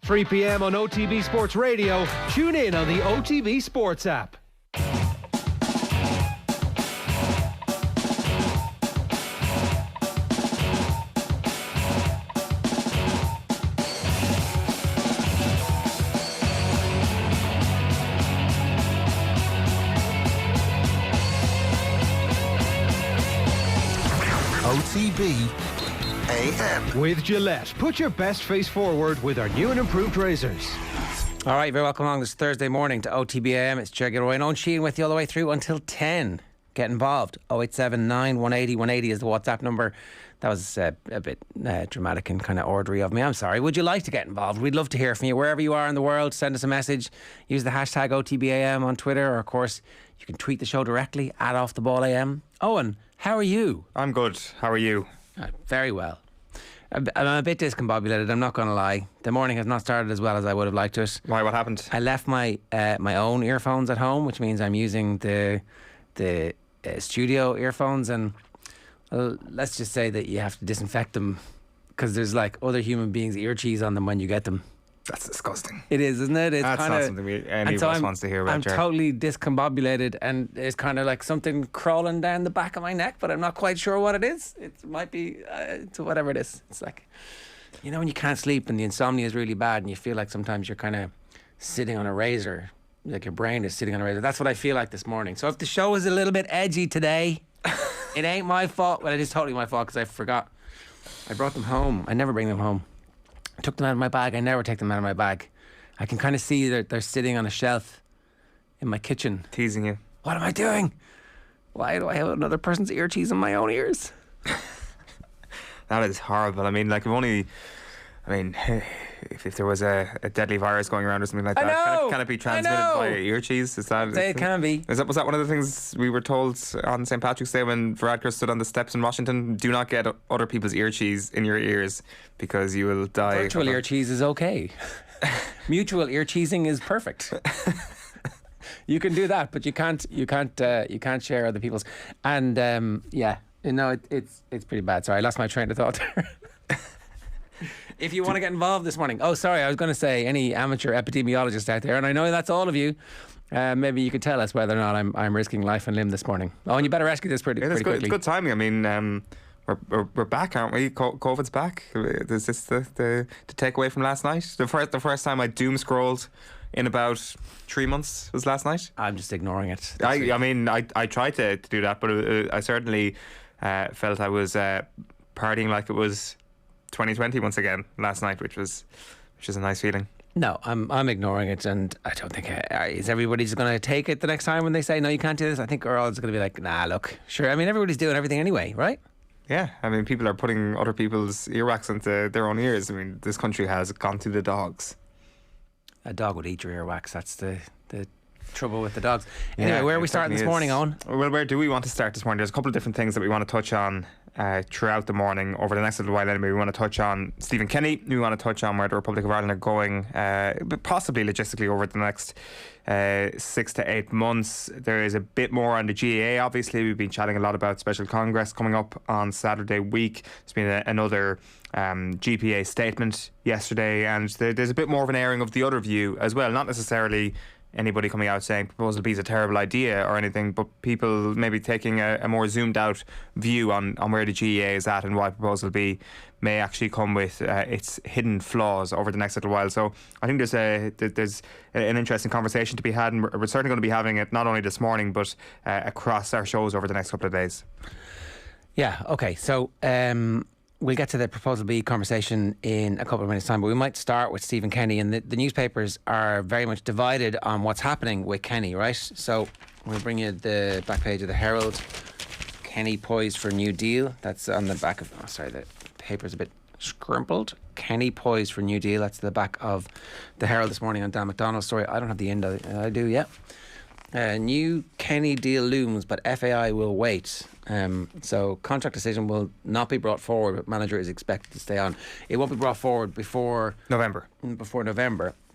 3 p.m. on OTB Sports Radio. Tune in on the OTB Sports app. OTB AM. With Gillette, put your best face forward with our new and improved razors. All right, very welcome along this Thursday morning to OTB AM. It's Ger and Eoin. Eoin Sheehan with you all the way through until 10. Get involved. 0879 180 180 is the WhatsApp number. That was a bit dramatic and kind of ordery of me. I'm sorry. Would you like to get involved? We'd love to hear from you. Wherever you are in the world, send us a message. Use the hashtag OTBAM on Twitter, or of course, you can tweet the show directly at OffTheBallAM. Owen, how are you? I'm good. How are you? Very well. I'm a bit discombobulated, I'm not going to lie. The morning has not started as well as I would have liked it. Why? What happened? I left my own earphones at home, which means I'm using the studio earphones, and let's just say that you have to disinfect them because there's like other human beings' ear cheese on them when you get them. That's disgusting. It is, isn't it? It's That's kinda, not something any of us wants to hear about. I'm totally discombobulated, and it's kind of like something crawling down the back of my neck, but I'm not quite sure what it is. It might be whatever it is. It's like, you know, when you can't sleep and the insomnia is really bad, and you feel like sometimes you're kind of sitting on a razor, like your brain is sitting on a razor. That's what I feel like this morning. So if the show is a little bit edgy today, it ain't my fault. Well, it is totally my fault because I forgot. I brought them home. I never bring them home. I took them out of my bag. I never take them out of my bag. I can kind of see that they're sitting on a shelf in my kitchen. Teasing you. What am I doing? Why do I have another person's ear cheese in my own ears? That is horrible. I mean, like, if there was a deadly virus going around or something like that, can it be transmitted via ear cheese? Is that? It can be. Was that one of the things we were told on St. Patrick's Day when Varadkar stood on the steps in Washington? Do not get other people's ear cheese in your ears because you will die. Virtual ear cheese is okay. Mutual ear cheesing is perfect. You can do that, but you can't share other people's. And it's pretty bad. Sorry, I lost my train of thought there. If you want to get involved this morning. Oh, sorry, I was going to say any amateur epidemiologist out there, and I know that's all of you. Maybe you could tell us whether or not I'm risking life and limb this morning. Oh, and you better rescue this pretty quickly. It's good timing. I mean, we're back, aren't we? COVID's back. Is this the takeaway from last night? The first time I doom scrolled in about 3 months was last night. I'm just ignoring it. I tried to do that, but I certainly felt I was partying like it was 2020 once again last night, which is a nice feeling. No, I'm ignoring it, and I don't think is everybody just going to take it the next time when they say no, you can't do this. I think we're all just going to be like, nah, look, sure. I mean, everybody's doing everything anyway, right? Yeah, I mean, people are putting other people's earwax into their own ears. I mean, this country has gone to the dogs. A dog would eat your earwax. That's the trouble with the dogs. Anyway, where are we starting this morning, Owen? Well, where do we want to start this morning? There's a couple of different things that we want to touch on throughout the morning. Over the next little while anyway, we want to touch on Stephen Kenny. We want to touch on where the Republic of Ireland are going, but possibly logistically over the next 6 to 8 months. There is a bit more on the GAA. Obviously, we've been chatting a lot about Special Congress coming up on Saturday week. There's been another GPA statement yesterday, and there's a bit more of an airing of the other view as well. Not necessarily anybody coming out saying Proposal B is a terrible idea or anything, but people maybe taking a more zoomed out view on where the GEA is at and why Proposal B may actually come with its hidden flaws over the next little while. So I think there's an interesting conversation to be had, and we're certainly going to be having it not only this morning but across our shows over the next couple of days. Yeah, okay, so we'll get to the Proposal B conversation in a couple of minutes' time, but we might start with Stephen Kenny. And the newspapers are very much divided on what's happening with Kenny, right? So we'll bring you the back page of the Herald. Kenny poised for New Deal. That's on the back of... Oh, sorry, the paper's a bit scrimpled. Kenny poised for New Deal. That's the back of the Herald this morning on Dan McDonald's story. I don't have the end of it. I do, yeah. New Kenny deal looms, but FAI will wait. So contract decision will not be brought forward, but manager is expected to stay on. It won't be brought forward before November.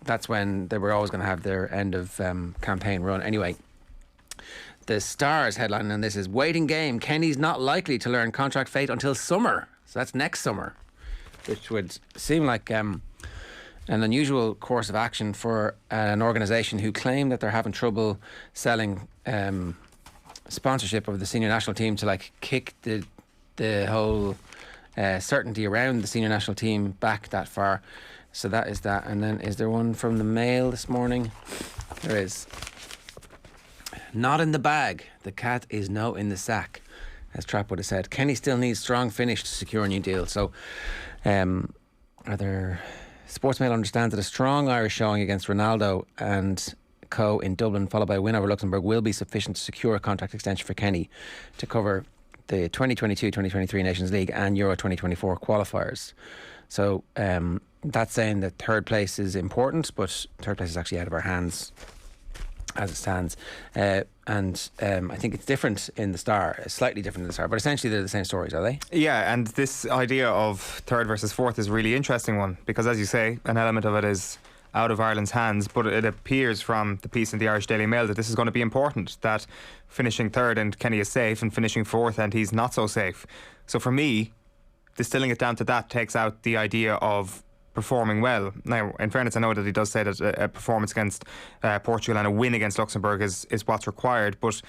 That's when they were always going to have their end of campaign run. Anyway, the Star's headline on this is waiting game. Kenny's not likely to learn contract fate until summer. So that's next summer, which would seem like an unusual course of action for an organisation who claim that they're having trouble selling sponsorship of the senior national team to kick the whole certainty around the senior national team back that far. So that is that. And then is there one from the Mail this morning? There is. Not in the bag. The cat is no in the sack, as Trapp would have said. Kenny still needs strong finish to secure a new deal. So are there... Sportsmail understands that a strong Irish showing against Ronaldo and co in Dublin, followed by a win over Luxembourg, will be sufficient to secure a contract extension for Kenny to cover the 2022-2023 Nations League and Euro 2024 qualifiers. So that's saying that third place is important, but third place is actually out of our hands as it stands. And I think it's different in the Star, slightly different in the Star, but essentially they're the same stories, are they? Yeah, and this idea of third versus fourth is a really interesting one, because as you say, an element of it is out of Ireland's hands, but it appears from the piece in the Irish Daily Mail that this is going to be important, that finishing third and Kenny is safe, and finishing fourth and he's not so safe. So for me, distilling it down to that takes out the idea of performing well. Now, in fairness, I know that he does say that a performance against Portugal and a win against Luxembourg is what's required, but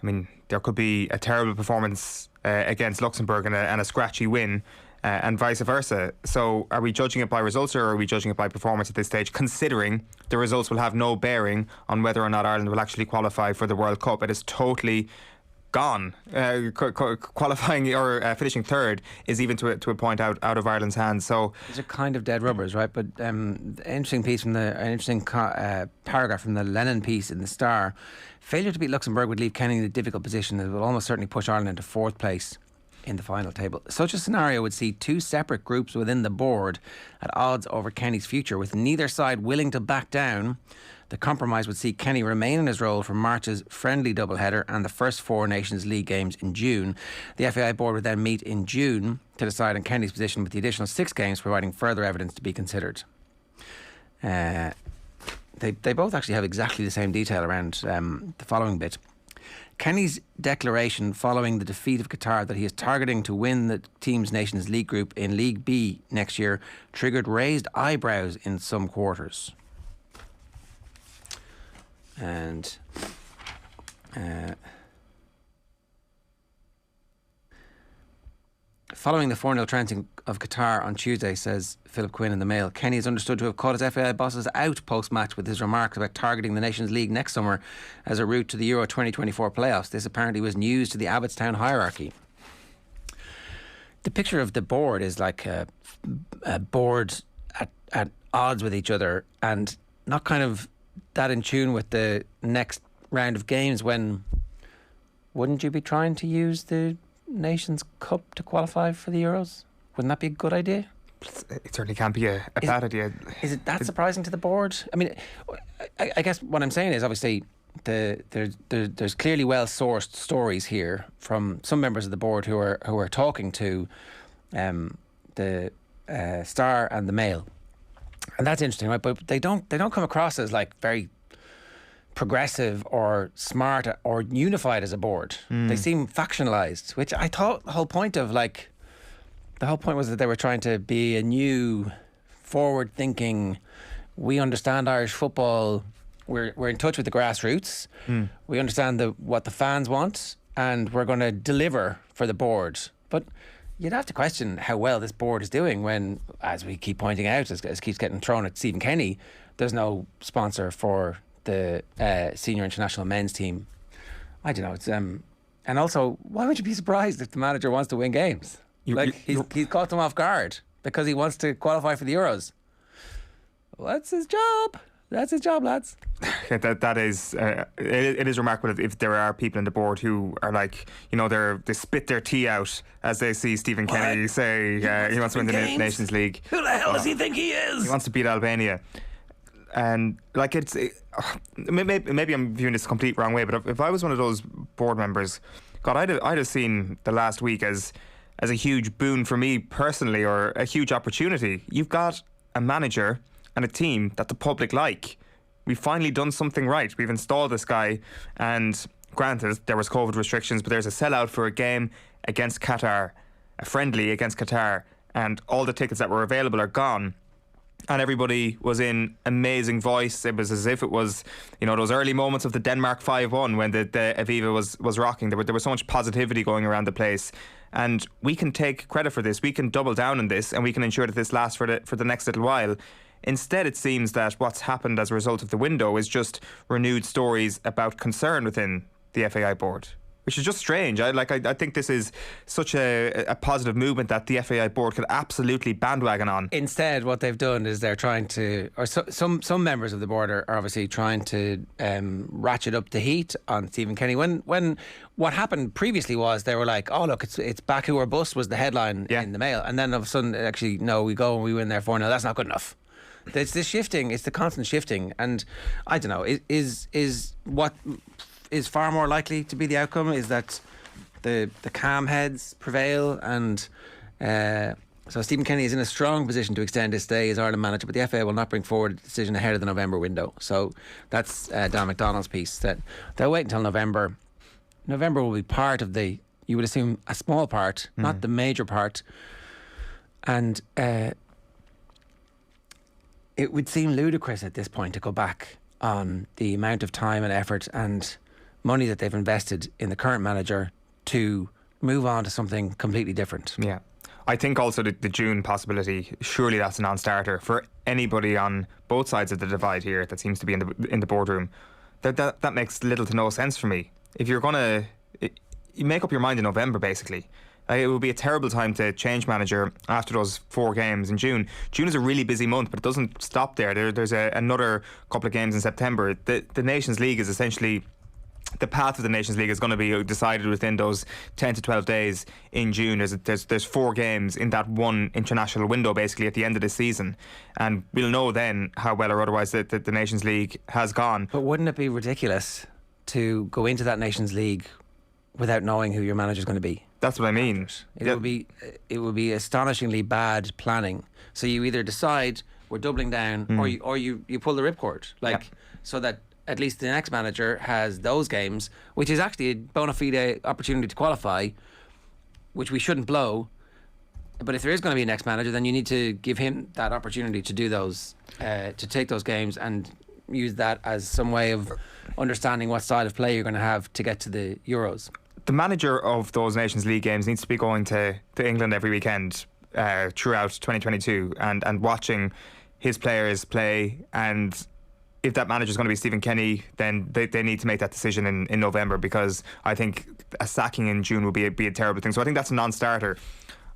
I mean, there could be a terrible performance against Luxembourg and a scratchy win, and vice versa. So are we judging it by results, or are we judging it by performance at this stage, considering the results will have no bearing on whether or not Ireland will actually qualify for the World Cup? It is totally gone. Qualifying or finishing third is even to a point out of Ireland's hands. So these are kind of dead rubbers, right? But interesting piece from paragraph from the Lennon piece in the Star. Failure to beat Luxembourg would leave Kenny in a difficult position. It will almost certainly push Ireland into fourth place in the final table. Such a scenario would see two separate groups within the board at odds over Kenny's future, with neither side willing to back down. The compromise would see Kenny remain in his role for March's friendly doubleheader and the first four Nations League games in June. The FAI board would then meet in June to decide on Kenny's position, with the additional 6 games providing further evidence to be considered. They both actually have exactly the same detail around the following bit. Kenny's declaration following the defeat of Qatar that he is targeting to win the team's Nations League group in League B next year triggered raised eyebrows in some quarters. And following the 4-0 trouncing of Qatar on Tuesday, says Philip Quinn in the Mail, Kenny is understood to have caught his FAI bosses out post-match with his remarks about targeting the Nations League next summer as a route to the Euro 2024 playoffs. This apparently was news to the Abbottstown hierarchy. The picture of the board is like a board at odds with each other, and not kind of that in tune with the next round of games, when wouldn't you be trying to use the Nations Cup to qualify for the Euros? Wouldn't that be a good idea? It certainly can't be a bad idea. Is it that surprising to the board? I mean, I guess what I'm saying is, obviously there's clearly well-sourced stories here from some members of the board who are talking to the Star and the Mail. And that's interesting, right? But they don't come across as like very progressive or smart or unified as a board. They seem factionalized, which I thought the whole point was that they were trying to be a new, forward-thinking, we understand Irish football, we're in touch with the grassroots, we understand what the fans want, and we're going to deliver for the board. But you'd have to question how well this board is doing when, as we keep pointing out, as keeps getting thrown at Stephen Kenny, there's no sponsor for the senior international men's team. I don't know. It's and also, why would you be surprised if the manager wants to win games? He's caught them off guard because he wants to qualify for the Euros. Well, that's his job. That's his job, lads. That is it is remarkable if there are people in the board who are like, you know, they spit their tea out as they see Stephen Kenny say he wants to win the Nations League. Who the hell does he think he is? He wants to beat Albania. And like maybe I'm viewing this a complete wrong way, but if I was one of those board members, God, I'd have seen the last week as a huge boon for me personally, or a huge opportunity. You've got a manager and a team that the public like. We've finally done something right. We've installed this guy, and granted there was COVID restrictions, but there's a sellout for a game against Qatar, a friendly against Qatar, and all the tickets that were available are gone. and everybody was in amazing voice. It was as if it was, those early moments of the Denmark 5-1 when the Aviva was rocking. There was so much positivity going around the place, and we can take credit for this. We can double down on this, and we can ensure that this lasts for the next little while. Instead, it seems that what's happened as a result of the window is just renewed stories about concern within the FAI board, which is just strange. I think this is such a positive movement that the FAI board could absolutely bandwagon on. Instead, what they've done is they're trying to, or some members of the board are obviously trying to ratchet up the heat on Stephen Kenny. When what happened previously was they were like, oh look, it's Baku or bust was the headline in the Mail, and then all of a sudden, actually, no, we go and we win there 4-0. That's not good enough. It's this shifting. It's the constant shifting, and I don't know. Is what is far more likely to be the outcome is that the calm heads prevail, and so Stephen Kenny is in a strong position to extend his stay as Ireland manager, but the FA will not bring forward a decision ahead of the November window. So that's Dan McDonald's piece, that they'll wait until November. November will be part of you would assume, a small part, not the major part, and it would seem ludicrous at this point to go back on the amount of time and effort and money that they've invested in the current manager to move on to something completely different. Yeah. I think also the June possibility, surely that's a non-starter for anybody on both sides of the divide here that seems to be in the boardroom. That makes little to no sense for me. If you're going to... You make up your mind in November, basically. It would be a terrible time to change manager after those 4 games in June. June is a really busy month, but it doesn't stop there. There's another couple of games in September. The Nations League is essentially... The path of the Nations League is going to be decided within those 10 to 12 days in June. There's 4 games in that one international window, basically, at the end of the season. And we'll know then how well or otherwise the Nations League has gone. But wouldn't it be ridiculous to go into that Nations League without knowing who your manager's going to be? That's what I mean. It would be astonishingly bad planning. So you either decide we're doubling down, or you pull the ripcord, so that at least the next manager has those games, which is actually a bona fide opportunity to qualify, which we shouldn't blow. But if there is going to be a next manager, then you need to give him that opportunity to do those, to take those games and use that as some way of understanding what style of play you're going to have to get to the Euros. The manager of those Nations League games needs to be going to England every weekend throughout 2022 and watching his players play. And if that manager is going to be Stephen Kenny, then they need to make that decision in November, because I think a sacking in June would be a terrible thing. So I think that's a non-starter.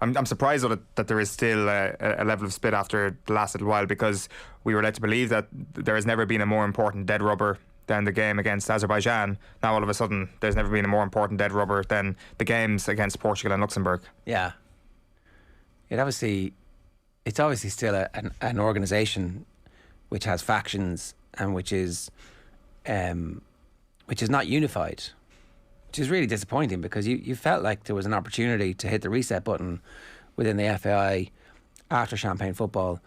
I'm surprised that there is still a level of split after the last little while, because we were led to believe that there has never been a more important dead rubber than the game against Azerbaijan. Now all of a sudden there's never been a more important dead rubber than the games against Portugal and Luxembourg. Yeah. It's obviously still an organisation which has factions and which is not unified, which is really disappointing, because you felt like there was an opportunity to hit the reset button within the FAI after Champagne football,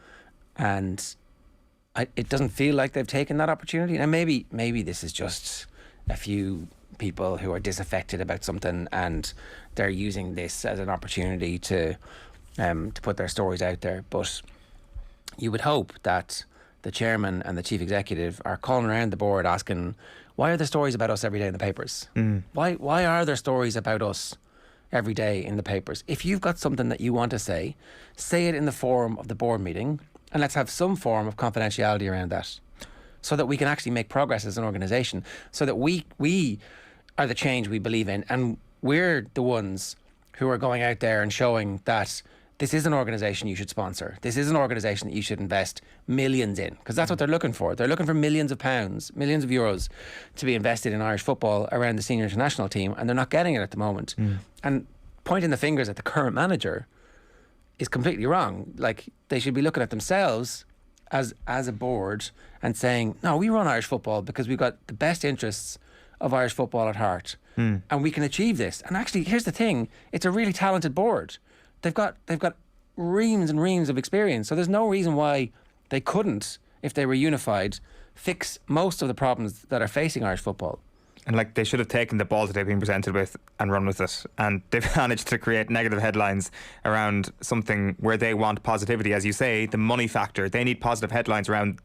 and it doesn't feel like they've taken that opportunity. And maybe this is just a few people who are disaffected about something, and they're using this as an opportunity to put their stories out there. But you would hope that the chairman and the chief executive are calling around the board asking, why are there stories about us every day in the papers? Why are there stories about us every day in the papers? If you've got something that you want to say it in the forum of the board meeting, and let's have some form of confidentiality around that, so that we can actually make progress as an organisation, so that we are the change we believe in, and we're the ones who are going out there and showing that this is an organisation you should sponsor. This is an organisation that you should invest millions in, because that's what they're looking for. They're looking for millions of pounds, millions of euros to be invested in Irish football around the senior international team, and they're not getting it at the moment. And pointing the fingers at the current manager is completely wrong. Like, they should be looking at themselves as a board and saying, no, we run Irish football because we've got the best interests of Irish football at heart, and we can achieve this. And actually, here's the thing, it's a really talented board. They've got reams and reams of experience, so there's no reason why they couldn't, if they were unified, fix most of the problems that are facing Irish football. And like, they should have taken the ball that they've been presented with and run with it. And they've managed to create negative headlines around something where they want positivity. As you say, the money factor. They need positive headlines around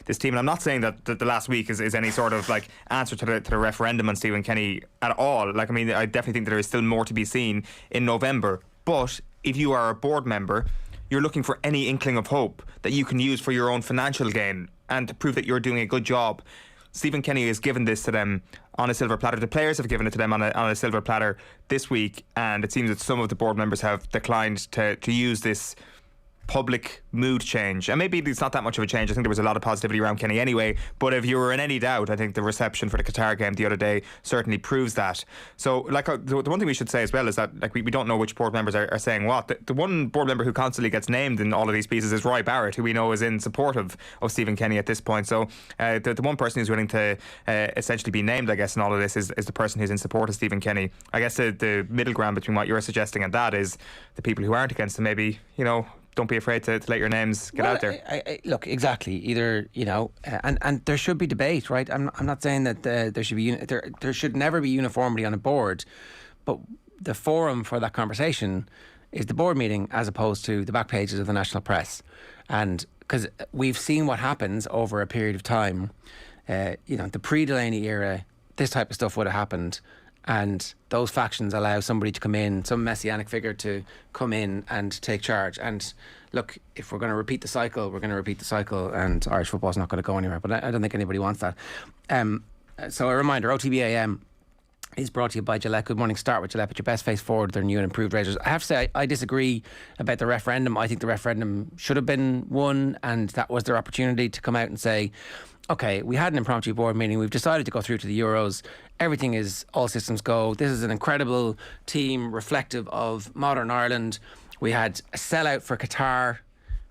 this team. And I'm not saying that the last week is any sort of like answer to the referendum on Stephen Kenny at all. Like, I mean, I definitely think that there is still more to be seen in November. But if you are a board member, you're looking for any inkling of hope that you can use for your own financial gain and to prove that you're doing a good job. Stephen Kenny has given this to them on a silver platter. The players have given it to them on a silver platter this week, and it seems that some of the board members have declined to use this public mood change. And maybe it's not that much of a change. I think there was a lot of positivity around Kenny anyway, but if you were in any doubt, I think the reception for the Qatar game the other day certainly proves that. So like the one thing we should say as well is that like we don't know which board members are saying what. The one board member who constantly gets named in all of these pieces is Roy Barrett, who we know is in support of Stephen Kenny at this point. So the one person who's willing to essentially be named, I guess, in all of this is the person who's in support of Stephen Kenny. I guess the middle ground between what you're suggesting and that is the people who aren't against him, maybe, don't be afraid to let your names get out there. Look, exactly. Either, and there should be debate, right? I'm not saying that there should be there should never be uniformity on a board, but the forum for that conversation is the board meeting as opposed to the back pages of the national press. And because we've seen what happens over a period of time, the pre-Delaney era, this type of stuff would have happened. And those factions allow somebody to come in, some messianic figure to come in and take charge. And look, if we're going to repeat the cycle, we're going to repeat the cycle, and Irish football's not going to go anywhere. But I don't think anybody wants that. So a reminder, OTB AM is brought to you by Gillette. Good morning. Start with Gillette. Put your best face forward. Their new and improved razors. I have to say, I disagree about the referendum. I think the referendum should have been won, and that was their opportunity to come out and say, okay, we had an impromptu board meeting. We've decided to go through to the Euros. Everything is all systems go. This is an incredible team reflective of modern Ireland. We had a sellout for Qatar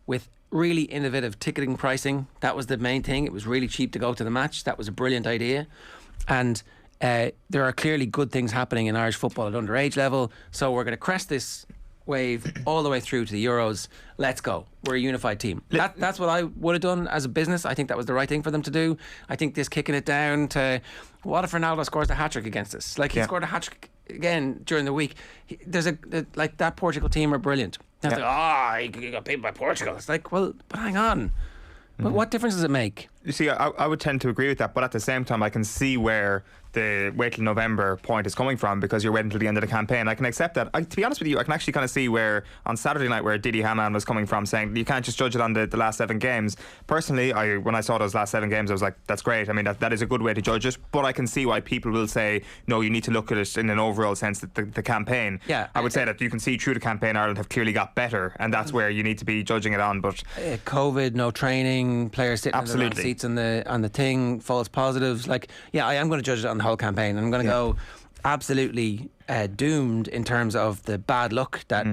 with really innovative ticketing pricing. That was the main thing. It was really cheap to go to the match. That was a brilliant idea. And there are clearly good things happening in Irish football at underage level. So we're going to crest this wave all the way through to the Euros. Let's go. We're a unified team. That's what I would have done as a business. I think that was the right thing for them to do. I think this kicking it down to, what if Ronaldo scores a hat-trick against us? Like, he scored a hat-trick again during the week. There's like, that Portugal team are brilliant. He got beaten by Portugal. It's like, well, but hang on. But what difference does it make? You see, I would tend to agree with that, but at the same time, I can see where the wait till November point is coming from, because you're waiting until the end of the campaign. I can accept that. To be honest with you, I can actually kind of see where on Saturday night where Didi Hamann was coming from, saying you can't just judge it on the last 7 games. Personally, when I saw those last 7 games, I was like, that's great. I mean, that is a good way to judge it, but I can see why people will say, no, you need to look at it in an overall sense, that the campaign. Yeah, I would say that you can see through the campaign Ireland have clearly got better, and that's where you need to be judging it on. But COVID, no training, players sitting in the wrong seats on the thing, false positives. Like, yeah, I am going to judge it on the whole campaign. I'm going to go absolutely doomed in terms of the bad luck that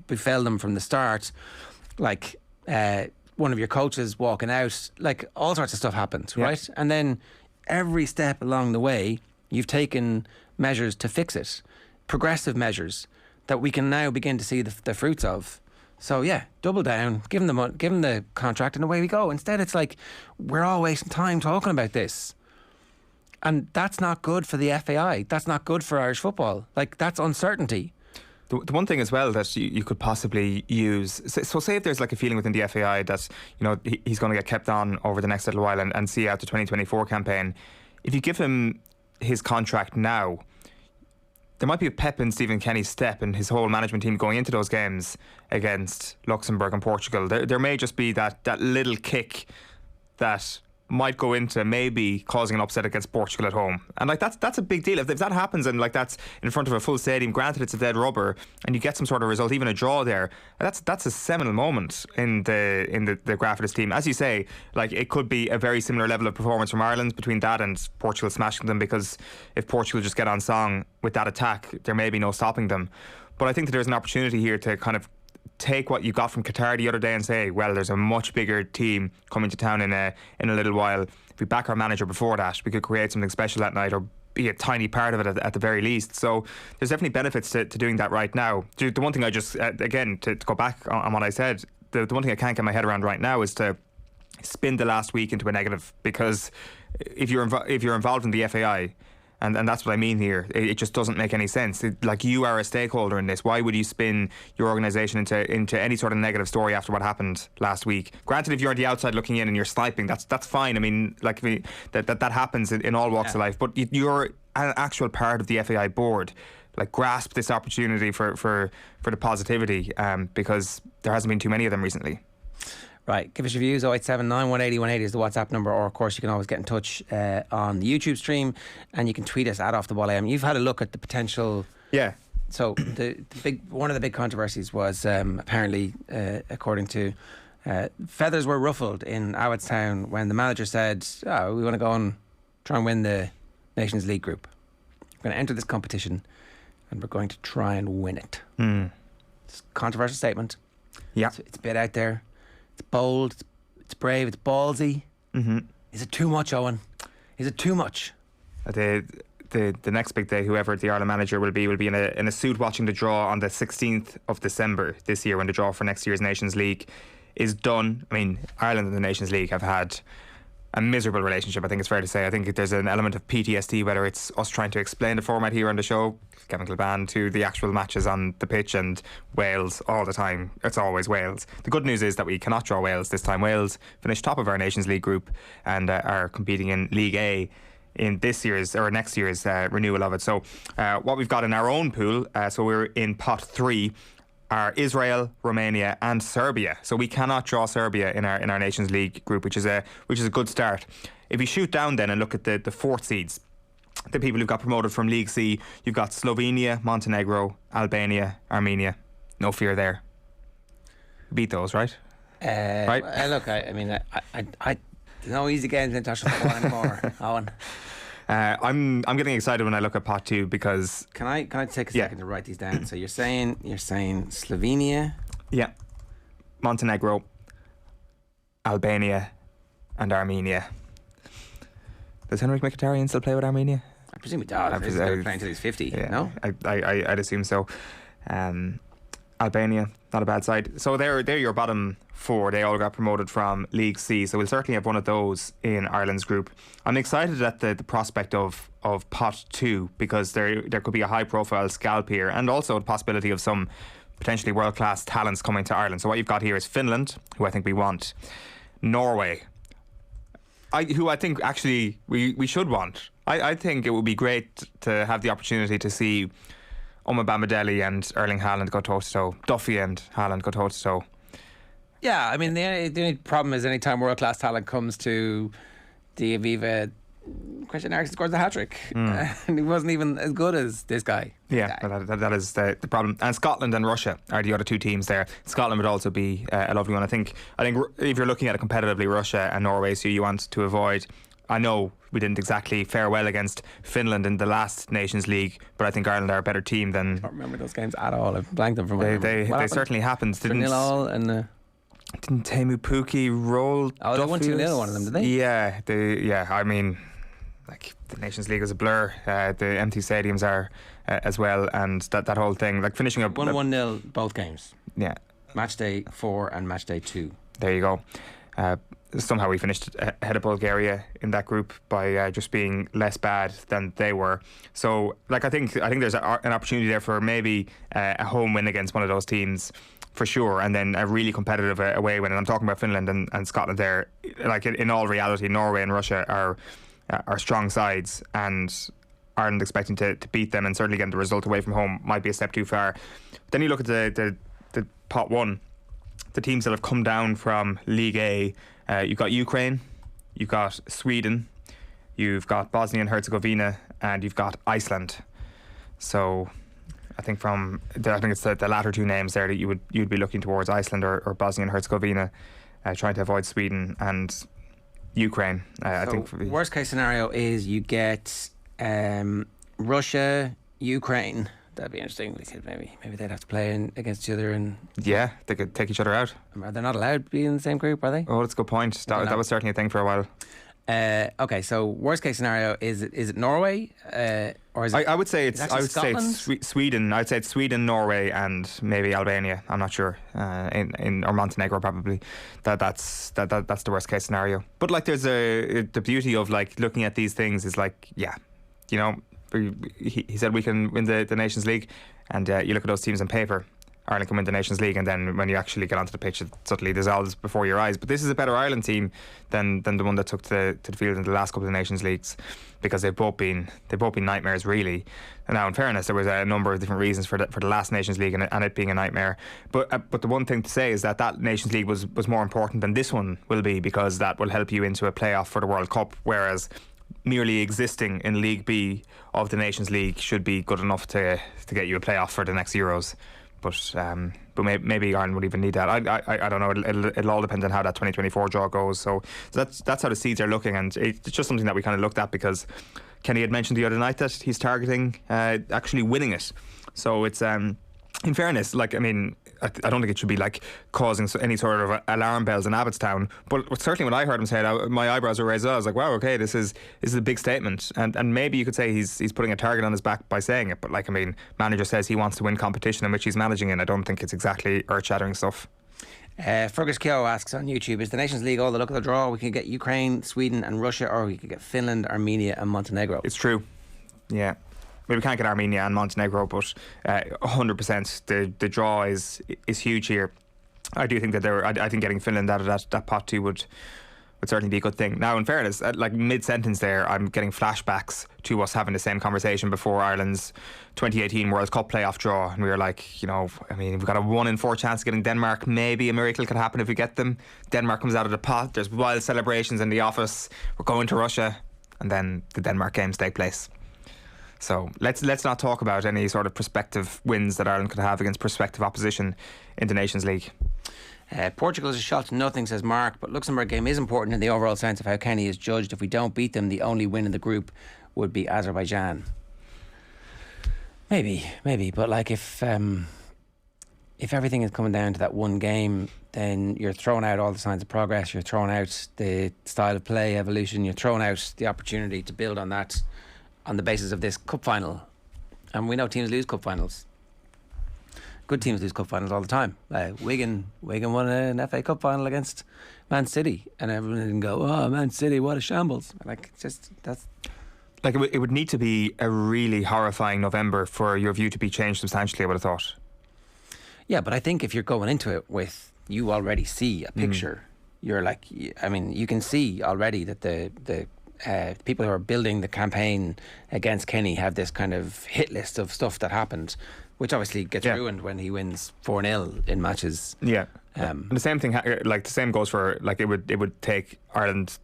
befell them from the start. Like one of your coaches walking out, like all sorts of stuff happens, right? And then every step along the way, you've taken measures to fix it, progressive measures that we can now begin to see the fruits of. So yeah, double down, give them the contract, and away we go. Instead, it's like we're all wasting time talking about this, and that's not good for the FAI. That's not good for Irish football. Like, that's uncertainty. The one thing as well that you could possibly use, so say if there's like a feeling within the FAI that he's going to get kept on over the next little while and see out the 2024 campaign, if you give him his contract now, there might be a pep in Stephen Kenny's step and his whole management team going into those games against Luxembourg and Portugal. There may just be that little kick that might go into maybe causing an upset against Portugal at home, and like that's a big deal. If that happens and like that's in front of a full stadium, granted it's a dead rubber, and you get some sort of result, even a draw there, that's a seminal moment in the graph of this team. As you say, like, it could be a very similar level of performance from Ireland between that and Portugal smashing them, because if Portugal just get on song with that attack, there may be no stopping them. But I think that there's an opportunity here to kind of take what you got from Qatar the other day and say, well, there's a much bigger team coming to town in a little while. If we back our manager before that, we could create something special that night, or be a tiny part of it at the very least. So there's definitely benefits to doing that right now. The one thing I just, again, to go back on what I said, the one thing I can't get my head around right now is to spin the last week into a negative, because if you're involved in the FAI, and that's what I mean here, it just doesn't make any sense. Like, you are a stakeholder in this. Why would you spin your organisation into any sort of negative story after what happened last week? Granted, if you're on the outside looking in and you're sniping, that's fine. I mean, like, that happens in all walks of life. But you're an actual part of the FAI board. Like, grasp this opportunity for the positivity, because there hasn't been too many of them recently. Right, give us your views. 0879 180 180 is the WhatsApp number, or of course you can always get in touch on the YouTube stream, and you can tweet us at Off the Ball AM. You've had a look at the potential. Yeah. So one of the big controversies was apparently, according to feathers were ruffled in Awadstown when the manager said, we want to go and try and win the Nations League group. We're going to enter this competition and we're going to try and win it. It's a controversial statement. Yeah. It's a bit out there. It's bold, it's brave, it's ballsy. Is it too much, Eoin? Is it too much? The next big day, whoever the Ireland manager will be in a suit watching the draw on the 16th of December this year, when the draw for next year's Nations League is done. I mean, Ireland and the Nations League have had a miserable relationship, I think it's fair to say. I think there's an element of PTSD, whether it's us trying to explain the format here on the show, Kevin Kilban, to the actual matches on the pitch, and Wales all the time. It's always Wales. The good news is that we cannot draw Wales this time. Wales finished top of our Nations League group and are competing in League A in this year's or next year's renewal of it. So what we've got in our own pool, so we're in pot 3, are Israel, Romania and Serbia. So we cannot draw Serbia in our Nations League group, which is a good start. If you shoot down then and look at the fourth seeds, the people who've got promoted from League C, you've got Slovenia, Montenegro, Albania, Armenia. No fear there. Beat those, right? Right. Look, I mean, I no easy games in international football anymore, Eoin. I'm getting excited when I look at pot 2, because Can I take a second to write these down? So you're saying Slovenia, yeah, Montenegro, Albania and Armenia. Does Henrik Mkhitaryan still play with Armenia? I presume he does. He's going to play until he's 50. Yeah, No, I'd assume so. Albania, not a bad side. So they're your bottom 4. They all got promoted from League C, so we'll certainly have one of those in Ireland's group. I'm excited at the prospect of pot 2, because there could be a high profile scalp here, and also the possibility of some potentially world class talents coming to Ireland. So what you've got here is Finland, who I think we want, Norway, who I think actually we should want. I think it would be great to have the opportunity to see Oma Bamidele and Erling Haaland go toe-to-toe. Duffy and Haaland go toe-to-toe. yeah. I mean, the only problem is any time world class talent comes to the Aviva, Christian Eriksen scores a hat-trick, and he wasn't even as good as this guy. Yeah, that is the problem. And Scotland and Russia are the other 2 teams there. Scotland would also be a lovely one. I think if you're looking at it competitively, Russia and Norway, so you want to avoid. I know we didn't exactly fare well against Finland in the last Nations League, but I think Ireland are a better team than. I don't remember those games at all. I've blanked them from my memory. They certainly happened. Didn't 0-0 and. Didn't Teemu Pukki roll? Oh, they won 2-0 one of them, did they? Yeah. I mean, like, the Nations League is a blur. The empty stadiums are as well, and that whole thing, like finishing up 1-0 both games. Yeah. Match day 4 and match day 2. There you go. Somehow we finished ahead of Bulgaria in that group by just being less bad than they were. So, like, I think there's an opportunity there for maybe a home win against one of those teams, for sure, and then a really competitive away win. And I'm talking about Finland and Scotland there. Like, in all reality, Norway and Russia are strong sides, and Ireland expecting to beat them and certainly getting the result away from home might be a step too far. Then you look at the pot 1, the teams that have come down from League A. You've got Ukraine, you've got Sweden, you've got Bosnia and Herzegovina, and you've got Iceland. So I think it's the latter 2 names there that you'd be looking towards, Iceland or Bosnia and Herzegovina, trying to avoid Sweden and Ukraine. I think worst case scenario is you get Russia, Ukraine. That'd be interesting. We could maybe they'd have to play against each other, and yeah, they could take each other out. They're not allowed to be in the same group, are they? Oh, that's a good point. That was certainly a thing for a while. Okay, so worst case scenario, is it Norway? Or is it, I would say it's Scotland? Sweden. I'd say it's Sweden, Norway, and maybe Albania. I'm not sure. Or Montenegro probably. That's the worst case scenario. But like, there's the beauty of like looking at these things is like, yeah, you know, he said we can win the Nations League, and you look at those teams on paper. Ireland can win the Nations League, and then when you actually get onto the pitch, it suddenly dissolves before your eyes. But this is a better Ireland team than the one that took to the field in the last couple of Nations Leagues, because they've both been nightmares, really. And now, in fairness, there was a number of different reasons for the last Nations League and it being a nightmare. But the one thing to say is that Nations League was more important than this one will be, because that will help you into a playoff for the World Cup, whereas merely existing in League B of the Nations League should be good enough to get you a playoff for the next Euros. But maybe Ireland would even need that. I don't know. It'll all depend on how that 2024 draw goes. So that's how the seeds are looking, and it's just something that we kind of looked at because Kenny had mentioned the other night that he's targeting actually winning it. So it's in fairness, like, I mean, I don't think it should be like causing any sort of alarm bells in Abbottstown, but certainly when I heard him say it, my eyebrows were raised. I was like, wow, okay, this is a big statement, and maybe you could say he's putting a target on his back by saying it. But like, I mean, manager says he wants to win competition in which he's managing in. I don't think it's exactly earth-shattering stuff. Fergus Keogh asks on YouTube, is the Nations League all the luck of the draw? We could get Ukraine, Sweden and Russia, or we could get Finland, Armenia and Montenegro. It's true, yeah. We can't get Armenia and Montenegro, but 100% the draw is huge here. I do think that I think getting Finland out of that pot too would certainly be a good thing. Now, in fairness, like mid-sentence there, I'm getting flashbacks to us having the same conversation before Ireland's 2018 World Cup playoff draw, and we were like, you know, I mean, we've got a 1 in 4 chance of getting Denmark. Maybe a miracle could happen if we get them. Denmark comes out of the pot. There's wild celebrations in the office. We're going to Russia, and then the Denmark games take place. So let's not talk about any sort of prospective wins that Ireland could have against prospective opposition in the Nations League. Portugal is a shot to nothing, says Mark, but Luxembourg game is important in the overall sense of how Kenny is judged. If we don't beat them, the only win in the group would be Azerbaijan. Maybe, but like if everything is coming down to that one game, then you're throwing out all the signs of progress, you're throwing out the style of play evolution, you're throwing out the opportunity to build on that on the basis of this cup final. And we know teams lose cup finals. Good teams lose cup finals all the time. Wigan won an FA Cup final against Man City, and everyone didn't go, oh, Man City, what a shambles. Like, just that's like it would need to be a really horrifying November for your view to be changed substantially, I would have thought. Yeah, but I think if you're going into it with, you already see a picture, you're like, I mean, you can see already that the people who are building the campaign against Kenny have this kind of hit list of stuff that happened, which obviously gets ruined when he wins 4-0 in matches. Yeah. And the same thing, like the same goes for, like, it would take Ireland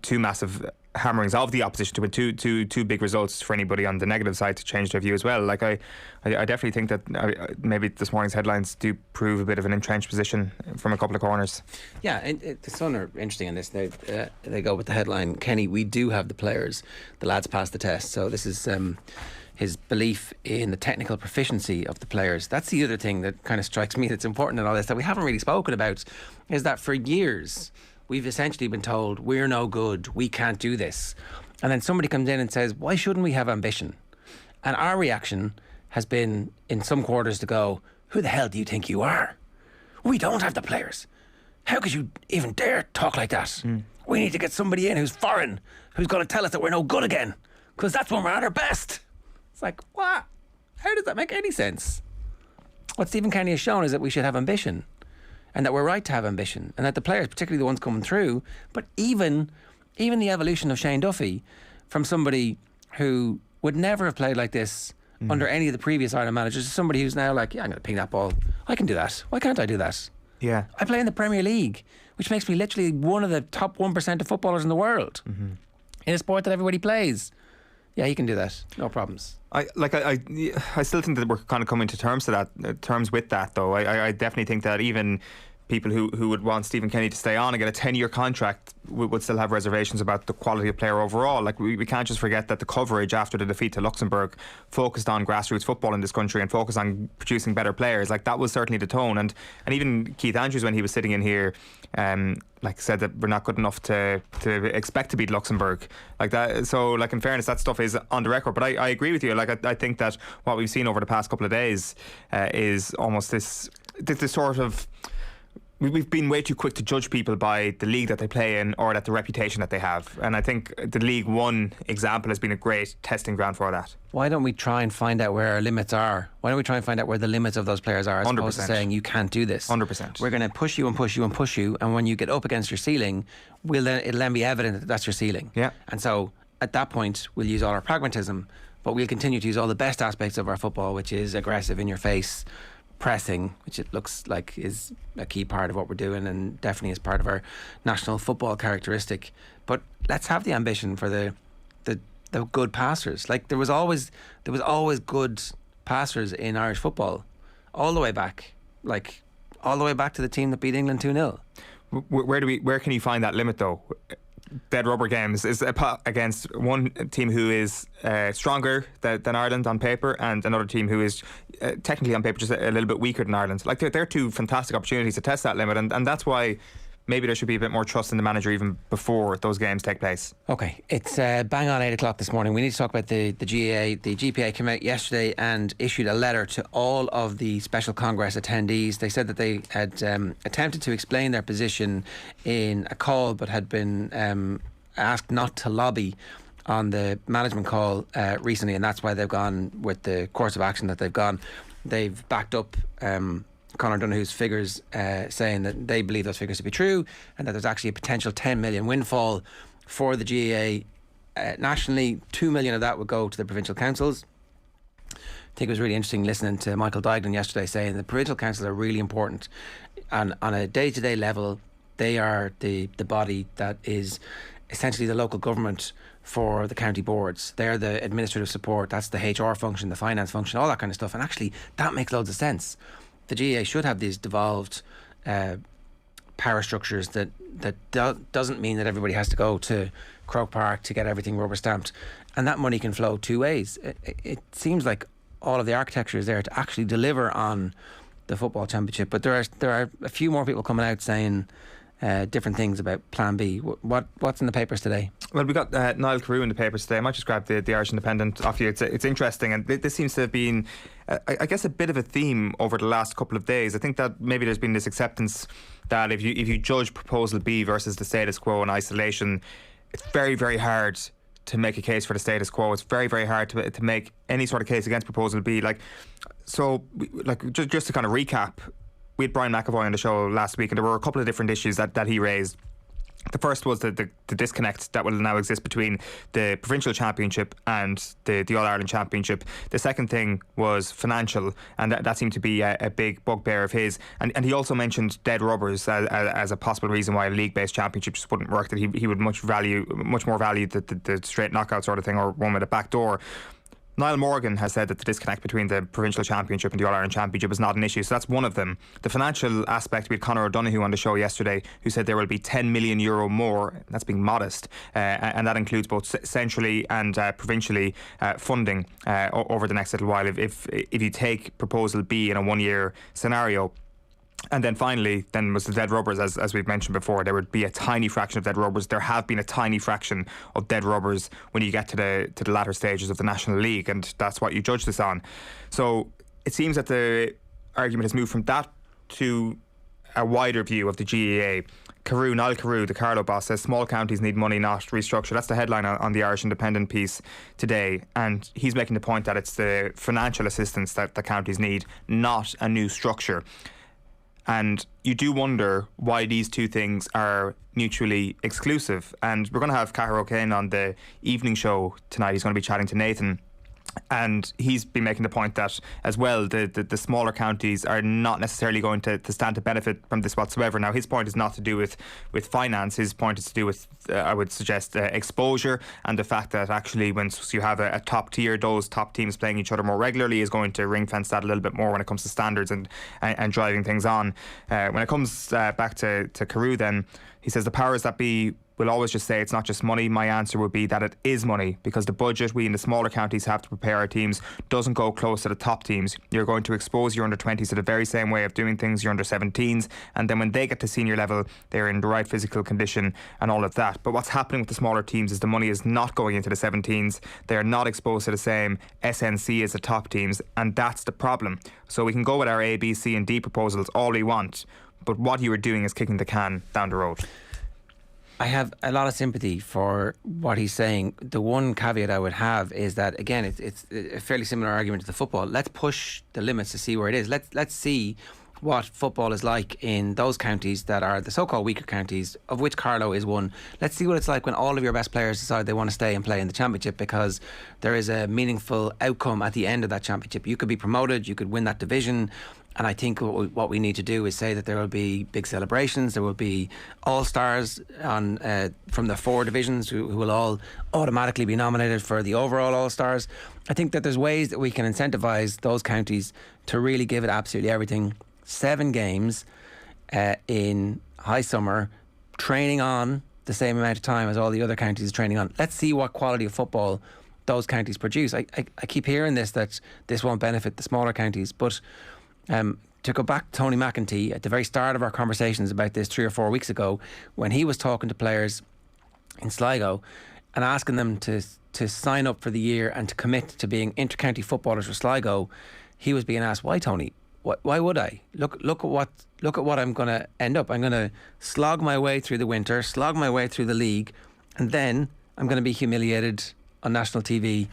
two massive hammerings of the opposition to win two big results for anybody on the negative side to change their view as well. Like I definitely think that maybe this morning's headlines do prove a bit of an entrenched position from a couple of corners. Yeah, the Sun are interesting in this. They go with the headline, Kenny, we do have the players. The lads passed the test. So this is his belief in the technical proficiency of the players. That's the other thing that kind of strikes me that's important in all this that we haven't really spoken about, is that for years we've essentially been told we're no good, we can't do this. And then somebody comes in and says, why shouldn't we have ambition? And our reaction has been in some quarters to go, who the hell do you think you are? We don't have the players. How could you even dare talk like that? We need to get somebody in who's foreign, who's going to tell us that we're no good again, because that's when we're at our best. It's like, what? How does that make any sense? What Stephen Kenny has shown is that we should have ambition, and that we're right to have ambition, and that the players, particularly the ones coming through, but even the evolution of Shane Duffy from somebody who would never have played like this under any of the previous Ireland managers, to somebody who's now like, yeah, I'm going to ping that ball. I can do that. Why can't I do that? Yeah. I play in the Premier League, which makes me literally one of the top 1% of footballers in the world in a sport that everybody plays. Yeah, he can do that. No problems. I still think that we're kind of coming to terms with that, though. I definitely think that even people who would want Stephen Kenny to stay on and get a 10-year contract would still have reservations about the quality of player overall. Like, we can't just forget that the coverage after the defeat to Luxembourg focused on grassroots football in this country and focused on producing better players. Like, that was certainly the tone. And even Keith Andrews, when he was sitting in here, said that we're not good enough to expect to beat Luxembourg. Like that. So, like, in fairness, that stuff is on the record. But I agree with you. Like, I think that what we've seen over the past couple of days is almost this sort of... We've been way too quick to judge people by the league that they play in or the reputation that they have. And I think the League One example has been a great testing ground for that. Why don't we try and find out where our limits are? Why don't we try and find out where the limits of those players are, as 100%. opposed to saying you can't do this? 100%. We're going to push you and push you and push you, and when you get up against your ceiling, it'll then be evident that that's your ceiling. Yeah. And so at that point, we'll use all our pragmatism, but we'll continue to use all the best aspects of our football, which is aggressive, in your face pressing, which it looks like is a key part of what we're doing and definitely is part of our national football characteristic. But let's have the ambition for the good passers. Like, there was always good passers in Irish football, all the way back to the team that beat England 2-0. Where can you find that limit though? Dead rubber games is against one team who is stronger than Ireland on paper, and another team who is technically on paper just a little bit weaker than Ireland. Like, they're two fantastic opportunities to test that limit, and that's why maybe there should be a bit more trust in the manager even before those games take place. Okay, it's bang on 8 o'clock this morning. We need to talk about the GAA. The GPA came out yesterday and issued a letter to all of the Special Congress attendees. They said that they had attempted to explain their position in a call, but had been asked not to lobby on the management call recently, and that's why they've gone with the course of action that they've gone. They've backed up Conor Donoghue's figures, saying that they believe those figures to be true, and that there's actually a potential 10 million windfall for the GAA nationally. 2 million of that would go to the provincial councils. I think it was really interesting listening to Michael Duignan yesterday saying the provincial councils are really important, and on a day-to-day level they are the body that is essentially the local government for the county boards. They're the administrative support, that's the HR function, the finance function, all that kind of stuff, and actually that makes loads of sense. The GAA should have these devolved power structures that doesn't mean that everybody has to go to Croke Park to get everything rubber stamped, and that money can flow two ways. It seems like all of the architecture is there to actually deliver on the football championship, but there are a few more people coming out saying different things about Plan B. What's in the papers today? Well, we got Niall Carew in the papers today. I might just grab the Irish Independent off you. It's interesting, and this seems to have been, I guess, a bit of a theme over the last couple of days. I think that maybe there's been this acceptance that if you judge Proposal B versus the status quo in isolation, it's very, very hard to make a case for the status quo. It's very, very hard to make any sort of case against Proposal B. Just to kind of recap, we had Brian McAvoy on the show last week, and there were a couple of different issues that he raised. The first was the disconnect that will now exist between the provincial championship and the All-Ireland championship. The second thing was financial, and that seemed to be a big bugbear of his. And he also mentioned dead rubbers as a possible reason why a league-based championship just wouldn't work, that he would much more value the straight knockout sort of thing, or one with a back door. Niall Morgan has said that the disconnect between the provincial championship and the All-Ireland championship is not an issue, so that's one of them. The financial aspect, we had Conor O'Donoghue on the show yesterday, who said there will be €10 million more. That's being modest, and that includes both centrally and provincially funding over the next little while if you take Proposal B in a one-year scenario. And then finally, was the dead rubbers, as we've mentioned before. There would be a tiny fraction of dead rubbers. There have been a tiny fraction of dead rubbers when you get to the latter stages of the National League, and that's what you judge this on. So it seems that the argument has moved from that to a wider view of the GAA. Niall Carew, the Carlow boss, says small counties need money, not restructure. That's the headline on the Irish Independent piece today, and he's making the point that it's the financial assistance that the counties need, not a new structure. And you do wonder why these two things are mutually exclusive. And we're going to have Cahir O'Kane on the evening show tonight. He's going to be chatting to Nathan And he's been making the point that as well the smaller counties are not necessarily going to stand to benefit from this whatsoever. Now his point is not to do with finance. His point is to do with I would suggest exposure, and the fact that actually once you have a top tier, those top teams playing each other more regularly is going to ring fence that a little bit more when it comes to standards and driving things on. When it comes back to Carew, then he says the powers that be will always just say it's not just money. My answer would be that it is money, because the budget we in the smaller counties have to prepare our teams doesn't go close to the top teams. You're going to expose your under-20s to the very same way of doing things, your under-17s, and then when they get to senior level, they're in the right physical condition and all of that. But what's happening with the smaller teams is the money is not going into the 17s. They are not exposed to the same SNC as the top teams, and that's the problem. So we can go with our A, B, C and D proposals all we want, but what you are doing is kicking the can down the road. I have a lot of sympathy for what he's saying. The one caveat I would have is that, again, it's a fairly similar argument to the football. Let's push the limits to see where it is. Let's see what football is like in those counties that are the so-called weaker counties, of which Carlow is one. Let's see what it's like when all of your best players decide they want to stay and play in the championship, because there is a meaningful outcome at the end of that championship. You could be promoted, you could win that division. And I think what we need to do is say that there will be big celebrations. There will be all-stars from the 4 divisions who will all automatically be nominated for the overall all-stars. I think that there's ways that we can incentivise those counties to really give it absolutely everything. 7 games in high summer, training on the same amount of time as all the other counties training on. Let's see what quality of football those counties produce. I keep hearing that this won't benefit the smaller counties, but to go back to Tony McEntee at the very start of our conversations about this 3 or 4 weeks ago, when he was talking to players in Sligo and asking them to sign up for the year and to commit to being inter-county footballers for Sligo, he was being asked, "Why, Tony? Why would I? Look at what I'm going to end up. I'm going to slog my way through the winter, slog my way through the league, and then I'm going to be humiliated on national TV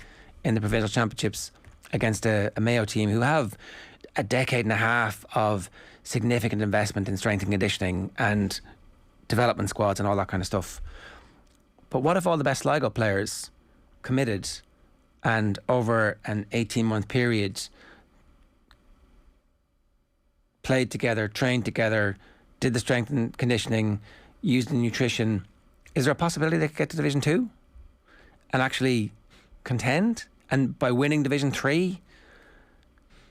in the provincial championships against a Mayo team who have a decade and a half of significant investment in strength and conditioning and development squads and all that kind of stuff." But what if all the best Sligo players committed and over an 18-month period played together, trained together, did the strength and conditioning, used the nutrition? Is there a possibility they could get to Division 2 and actually contend? And by winning Division 3,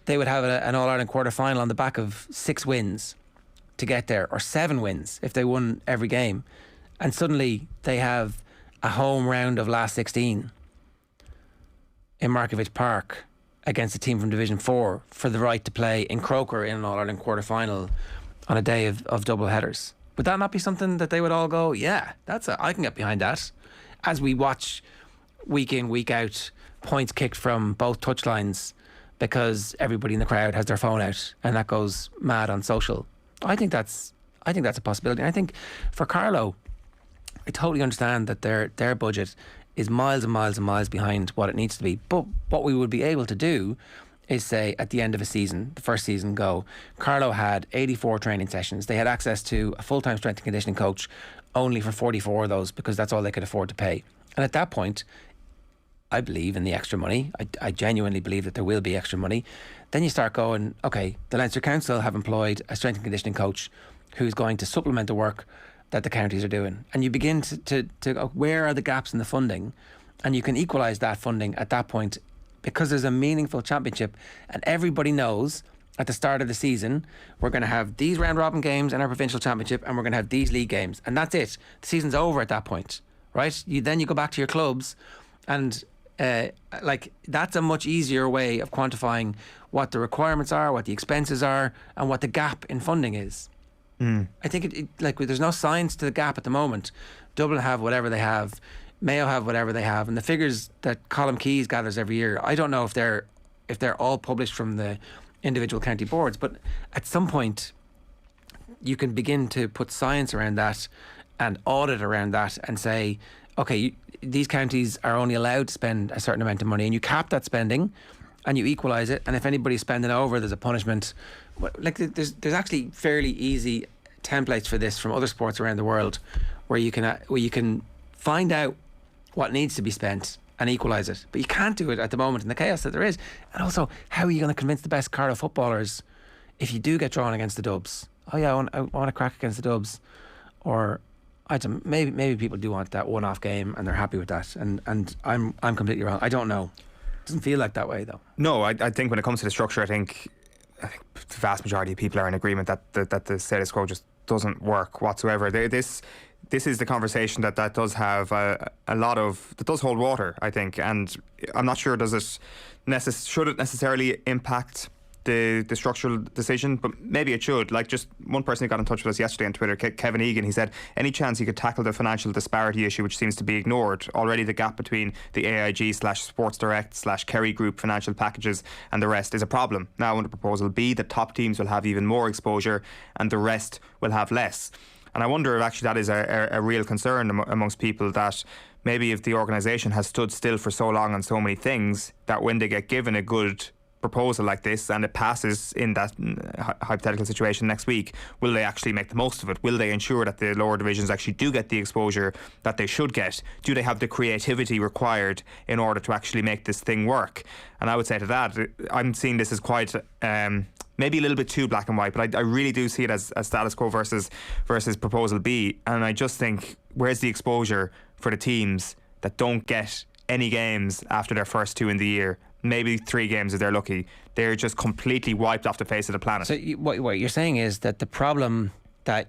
they would have an All-Ireland quarter-final on the back of 6 wins to get there, or 7 wins if they won every game. And suddenly they have a home round of last 16 in Markievicz Park against a team from Division 4 for the right to play in Croker in an All-Ireland quarter-final on a day of double headers. Would that not be something that they would all go, yeah, I can get behind that? As we watch week in, week out, points kicked from both touchlines because everybody in the crowd has their phone out and that goes mad on social. I think that's a possibility. And I think for Carlow, I totally understand that their budget is miles and miles and miles behind what it needs to be. But what we would be able to do is say at the end of a season, the first season go, Carlow had 84 training sessions. They had access to a full-time strength and conditioning coach only for 44 of those because that's all they could afford to pay. And at that point, I believe in the extra money. I genuinely believe that there will be extra money. Then you start going, okay, the Leinster Council have employed a strength and conditioning coach who's going to supplement the work that the counties are doing. And you begin to go, where are the gaps in the funding? And you can equalise that funding at that point because there's a meaningful championship and everybody knows at the start of the season we're going to have these round robin games in our provincial championship and we're going to have these league games, and that's it. The season's over at that point, right? Then you go back to your clubs and that's a much easier way of quantifying what the requirements are, what the expenses are, and what the gap in funding is. I think there's no science to the gap at the moment. Dublin have whatever they have, Mayo have whatever they have, and the figures that Colm Keys gathers every year, I don't know if they're all published from the individual county boards, but at some point you can begin to put science around that and audit around that and say, okay, these counties are only allowed to spend a certain amount of money, and you cap that spending and you equalise it, and if anybody's spending over, there's a punishment. There's actually fairly easy templates for this from other sports around the world where you can find out what needs to be spent and equalise it. But you can't do it at the moment in the chaos that there is. And also, how are you going to convince the best Cardiff footballers if you do get drawn against the Dubs? Oh yeah, I want to crack against the Dubs. Or I don't, maybe people do want that one-off game and they're happy with that. And I'm completely wrong. I don't know. It doesn't feel like that way though. No, I think when it comes to the structure, I think the vast majority of people are in agreement that the status quo just doesn't work whatsoever. This is the conversation that does have a lot of, that does hold water, I think, and I'm not sure should it necessarily impact the structural decision, but maybe it should. Like, just one person who got in touch with us yesterday on Twitter, Kevin Egan, he said any chance you could tackle the financial disparity issue, which seems to be ignored already. The gap between the AIG/Sports Direct/Kerry Group financial packages and the rest is a problem. Now under proposal B, the top teams will have even more exposure and the rest will have less. And I wonder if actually that is a real concern amongst people, that maybe if the organisation has stood still for so long on so many things, that when they get given a good proposal like this and it passes in that hypothetical situation next week, will they actually make the most of it? Will they ensure that the lower divisions actually do get the exposure that they should get? Do they have the creativity required in order to actually make this thing work? And I would say to that, I'm seeing this as quite maybe a little bit too black and white, but I really do see it as status quo versus proposal B. And I just think, where's the exposure for the teams that don't get any games after their first 2 in the year? Maybe 3 games if they're lucky. They're just completely wiped off the face of the planet. So what you're saying is that the problem that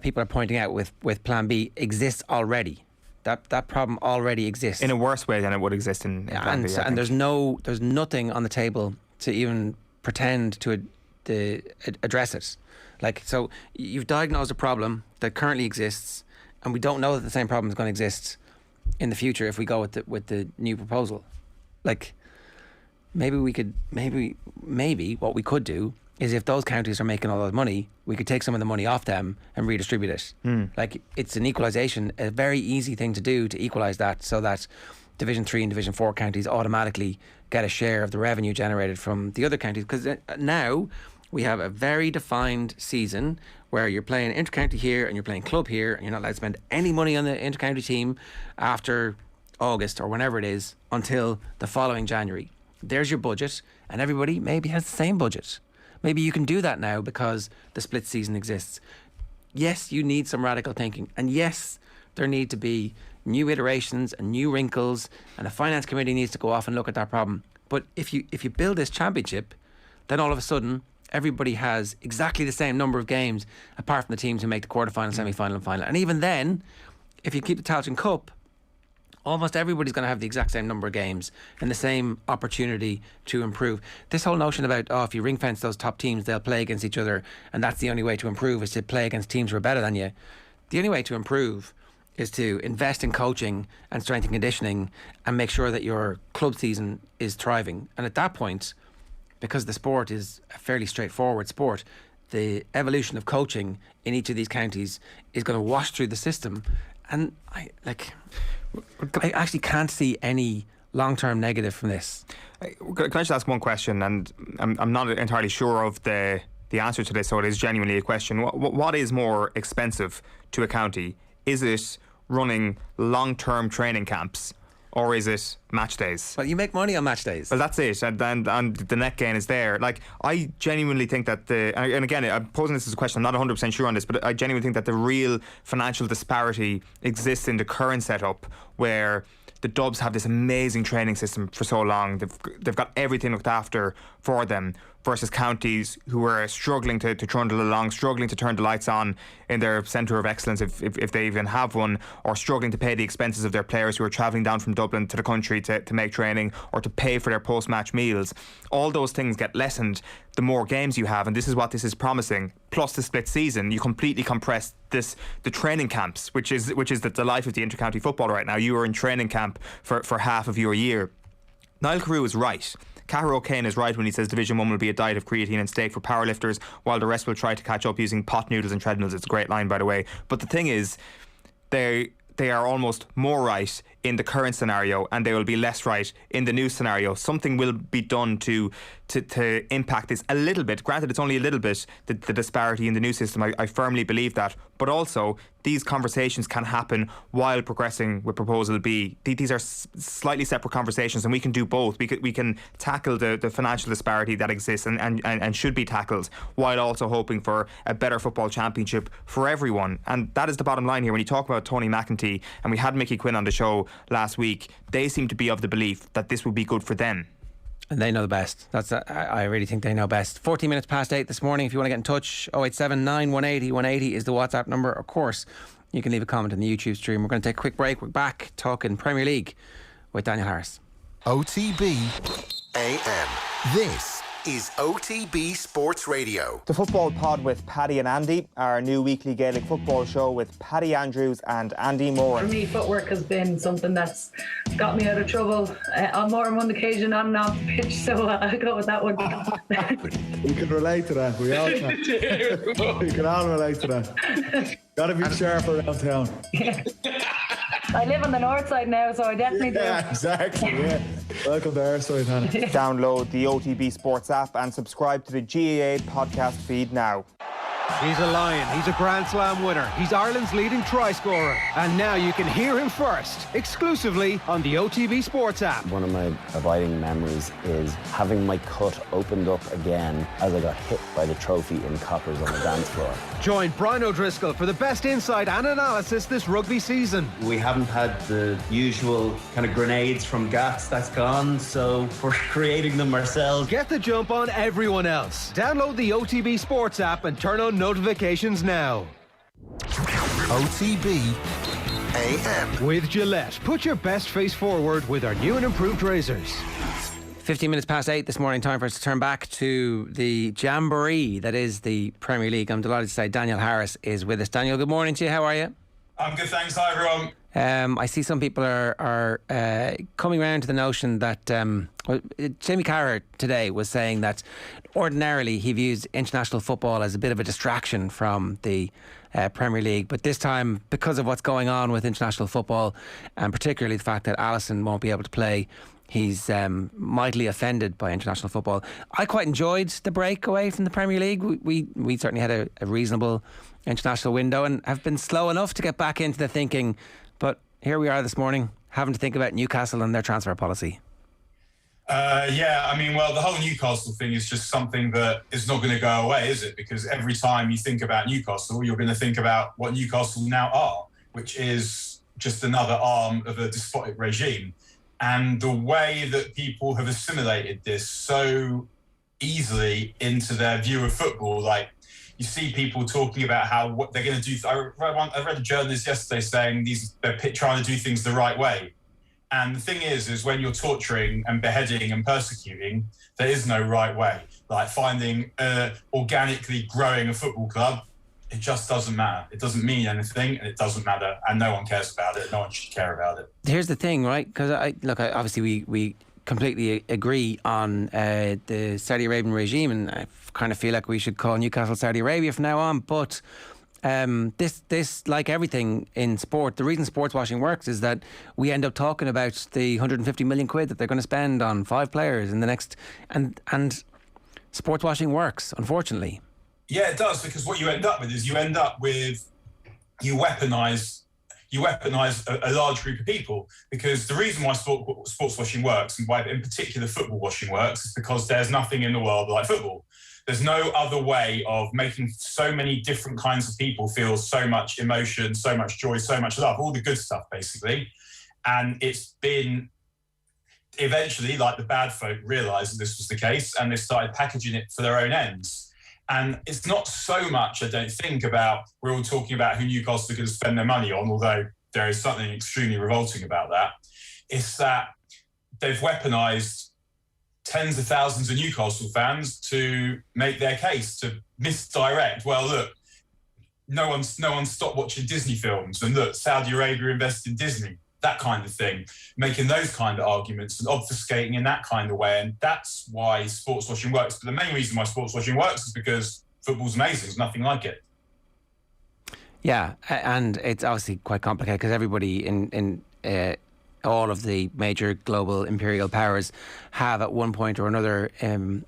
people are pointing out with Plan B exists already. That problem already exists in a worse way than it would exist in Plan B. And there's nothing on the table to even pretend to address it. Like, so you've diagnosed a problem that currently exists, and we don't know that the same problem is going to exist in the future if we go with the new proposal. Like, maybe what we could do is, if those counties are making all that money, we could take some of the money off them and redistribute it. Like, it's an equalisation, a very easy thing to do, to equalise that, so that Division 3 and Division 4 counties automatically get a share of the revenue generated from the other counties. Because now we have a very defined season where you're playing inter-county here and you're playing club here, and you're not allowed to spend any money on the inter-county team after August or whenever it is until the following January. There's your budget, and everybody maybe has the same budget. Maybe you can do that now because the split season exists. Yes, you need some radical thinking, and yes, there need to be new iterations and new wrinkles, and the finance committee needs to go off and look at that problem. But if you build this championship, then all of a sudden everybody has exactly the same number of games, apart from the teams who make the quarterfinal, semi-final and final. And even then, if you keep the Tailteann Cup, almost everybody's going to have the exact same number of games and the same opportunity to improve. This whole notion about, if you ring fence those top teams, they'll play against each other, and that's the only way to improve, is to play against teams who are better than you. The only way to improve is to invest in coaching and strength and conditioning and make sure that your club season is thriving. And at that point, because the sport is a fairly straightforward sport, the evolution of coaching in each of these counties is going to wash through the system. And I actually can't see any long-term negative from this. Can I just ask one question? And I'm not entirely sure of the answer to this, so it is genuinely a question. What is more expensive to a county? Is it running long-term training camps, or is it match days? Well, you make money on match days. Well, that's it, and the net gain is there. Like, I genuinely think that and again, I'm posing this as a question, I'm not 100% sure on this, but I genuinely think that the real financial disparity exists in the current setup, where the Dubs have this amazing training system for so long. They've got everything looked after for them, versus counties who are struggling to trundle along, struggling to turn the lights on in their centre of excellence, if they even have one, or struggling to pay the expenses of their players who are travelling down from Dublin to the country to make training, or to pay for their post-match meals. All those things get lessened the more games you have, and this is what this is promising. Plus the split season, you completely compress the training camps, which is the life of the inter-county football right now. You are in training camp for half of your year. Niall Carew is right. Cahir O'Kane is right when he says Division 1 will be a diet of creatine and steak for powerlifters, while the rest will try to catch up using pot noodles and treadmills. It's a great line, by the way. But the thing is, they are almost more right in the current scenario, and they will be less right in the new scenario. Something will be done to impact this a little bit. Granted, it's only a little bit, the disparity in the new system. I firmly believe that. but also these conversations can happen while progressing with Proposal B. These are slightly separate conversations, and we can do both. We can tackle the financial disparity that exists and should be tackled, while also hoping for a better football championship for everyone. And that is the bottom line here. When you talk about Tony McEntee, and we had Mickey Quinn on the show last week, they seem to be of the belief that this would be good for them. And they know the best. I really think they know best. 14 minutes past 8 this morning. If you want to get in touch, 0879 180 180 is the WhatsApp number. Of course, you can leave a comment in the YouTube stream. We're going to take a quick break. We're back talking Premier League with Daniel Harris. OTB AM. This is OTB Sports Radio. The Football Pod with Paddy and Andy, our new weekly Gaelic football show with Paddy Andrews and Andy Moran. For me, footwork has been something that's got me out of trouble on more than one occasion on and off the pitch, so I'll go with that one. We can relate to that. We all can. We can all relate to that. Got to be sharp around town. Yeah. I live on the north side now, so I definitely do. Yeah, exactly. Yeah. Welcome to our side, Hannah. Download the OTB Sports app and subscribe to the GAA podcast feed now. He's a Lion, he's a Grand Slam winner, he's Ireland's leading try scorer, and now you can hear him first, exclusively on the OTB Sports app. One of my abiding memories is having my cut opened up again as I got hit by the trophy in coppers on the dance floor. Join Brian O'Driscoll for the best insight and analysis this rugby season. We haven't had the usual kind of grenades from Gats, that's gone, so we're creating them ourselves. Get the jump on everyone else. Download the OTB Sports app and turn on notifications now. OTB AM. With Gillette, put your best face forward with our new and improved razors. 15 minutes past 8 this morning, time for us to turn back to the jamboree that is the Premier League. I'm delighted to say Daniel Harris is with us. Daniel, good morning to you. How are you? I'm good, thanks. Hi, everyone. I see some people are coming around to the notion that Jamie Carragher today was saying that ordinarily he views international football as a bit of a distraction from the Premier League, but this time, because of what's going on with international football, and particularly the fact that Alisson won't be able to play, he's mightily offended by international football. I quite enjoyed the break away from the Premier League. We certainly had a reasonable international window and have been slow enough to get back into the thinking, but here we are this morning having to think about Newcastle and their transfer policy. Yeah, I mean, well, the whole Newcastle thing is just something that is not going to go away, is it? Because every time you think about Newcastle, you're going to think about what Newcastle now are, which is just another arm of a despotic regime. And the way that people have assimilated this so easily into their view of football, like you see people talking about what they're going to do. I read a journalist yesterday saying they're trying to do things the right way. And the thing is when you're torturing and beheading and persecuting, there is no right way. Like finding, organically growing a football club, it just doesn't matter. It doesn't mean anything, and it doesn't matter, and no one cares about it. No one should care about it. Here's the thing, right? Because obviously we completely agree on the Saudi Arabian regime, and I kind of feel like we should call Newcastle Saudi Arabia from now on. But this, like everything in sport, the reason sports washing works is that we end up talking about the 150 million quid that they're going to spend on 5 players in the next, and sports washing works, unfortunately. Yeah, it does, because what you end up with is you weaponise a large group of people, because the reason why sports washing works, and why in particular football washing works, is because there's nothing in the world like football. There's no other way of making so many different kinds of people feel so much emotion, so much joy, so much love, all the good stuff, basically. And it's been eventually, like, the bad folk realised that this was the case, and they started packaging it for their own ends. And it's not so much, I don't think, about we're all talking about who Newcastle are going to spend their money on, although there is something extremely revolting about that. It's that they've weaponised tens of thousands of Newcastle fans to make their case, to misdirect. Well, look, no one stopped watching Disney films, and look, Saudi Arabia invested in Disney. That kind of thing, making those kind of arguments and obfuscating in that kind of way. And that's why sports washing works. But the main reason why sports washing works is because football's amazing. There's nothing like it. Yeah, and it's obviously quite complicated because everybody in all of the major global imperial powers have at one point or another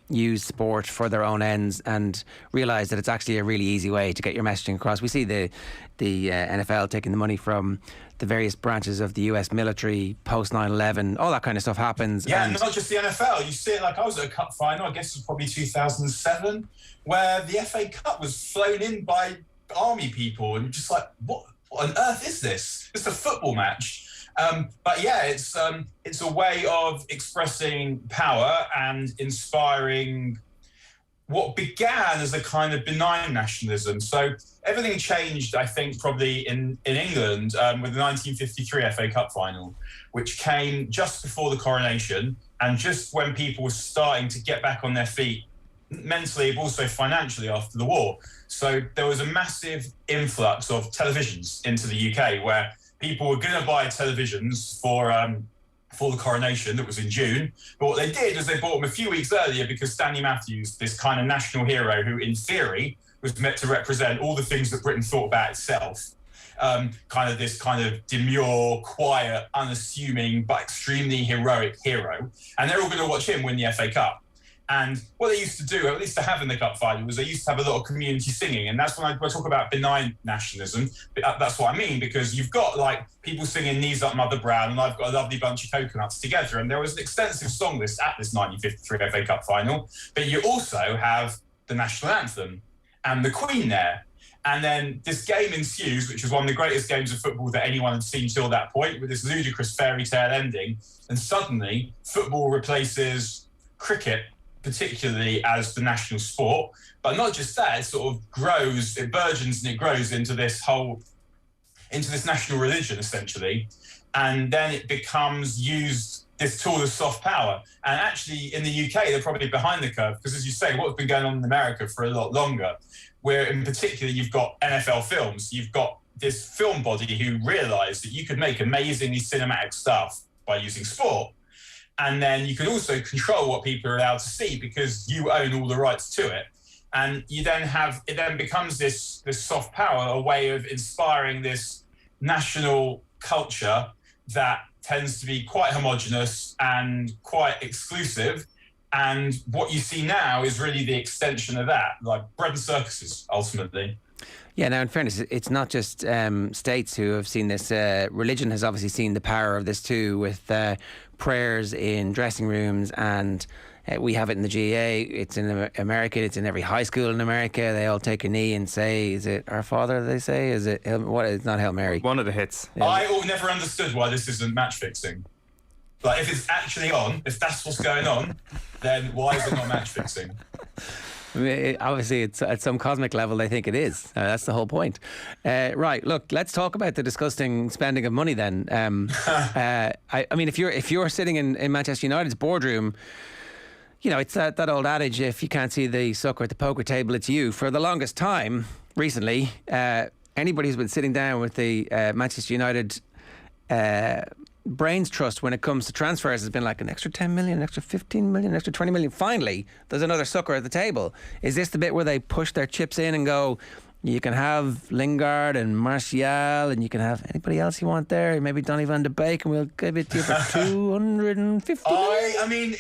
used sport for their own ends and realised that it's actually a really easy way to get your messaging across. We see the NFL taking the money from the various branches of the US military post 9/11. All that kind of stuff happens. Yeah, and not just the NFL. You see it, like I was at a cup final, I guess it was probably 2007, where the FA Cup was flown in by army people, and just like, what on earth is this? It's a football match. But yeah, it's a way of expressing power and inspiring what began as a kind of benign nationalism. So everything changed, I think, probably in England with the 1953 FA Cup final, which came just before the coronation and just when people were starting to get back on their feet mentally, but also financially after the war. So there was a massive influx of televisions into the UK where people were going to buy televisions for the coronation that was in June. But what they did was they bought them a few weeks earlier because Stanley Matthews, this kind of national hero who in theory was meant to represent all the things that Britain thought about itself, this kind of demure, quiet, unassuming, but extremely heroic hero. And they're all going to watch him win the FA Cup. And what they used to do, or at least to have in the cup final, was they used to have a lot of community singing. And that's when I talk about benign nationalism. That's what I mean, because you've got like people singing Knees Up Mother Brown and I've Got a Lovely Bunch of Coconuts together. And there was an extensive song list at this 1953 FA Cup final. But you also have the national anthem and the Queen there. And then this game ensues, which was one of the greatest games of football that anyone had seen till that point, with this ludicrous fairy tale ending. And suddenly football replaces cricket, particularly as the national sport. But not just that, it sort of grows, it burgeons and it grows into this national religion, essentially. And then it becomes used, this tool of soft power. And actually in the UK, they're probably behind the curve, because as you say, what's been going on in America for a lot longer, where in particular you've got NFL films, you've got this film body who realised that you could make amazingly cinematic stuff by using sport. And then you can also control what people are allowed to see because you own all the rights to it. And you then it then becomes this soft power, a way of inspiring this national culture that tends to be quite homogenous and quite exclusive. And what you see now is really the extension of that, like bread and circuses, ultimately. Yeah, now in fairness, it's not just states who have seen this. Religion has obviously seen the power of this too, with prayers in dressing rooms, and we have it in the GA. It's in America. It's in every high school in America. They all take a knee and say, "Is it Our Father?" They say, "Is it what? It's not Hail Mary." One of the hits. Yeah. I never understood why this isn't match fixing. Like, if it's actually on, if that's what's going on, then why is it not match fixing? I mean, obviously, it's at some cosmic level they think it is. That's the whole point. Right. Look, let's talk about the disgusting spending of money. Then, I mean, if you're sitting in Manchester United's boardroom, you know, it's that old adage: if you can't see the sucker at the poker table, it's you. For the longest time, recently, anybody who's been sitting down with the Manchester United brains trust when it comes to transfers has been like an extra 10 million, an extra 15 million, an extra 20 million. Finally, there's another sucker at the table. Is this the bit where they push their chips in and go, you can have Lingard and Martial and you can have anybody else you want there, maybe Donny van de Beek, and we'll give it to you for 250 million? I mean,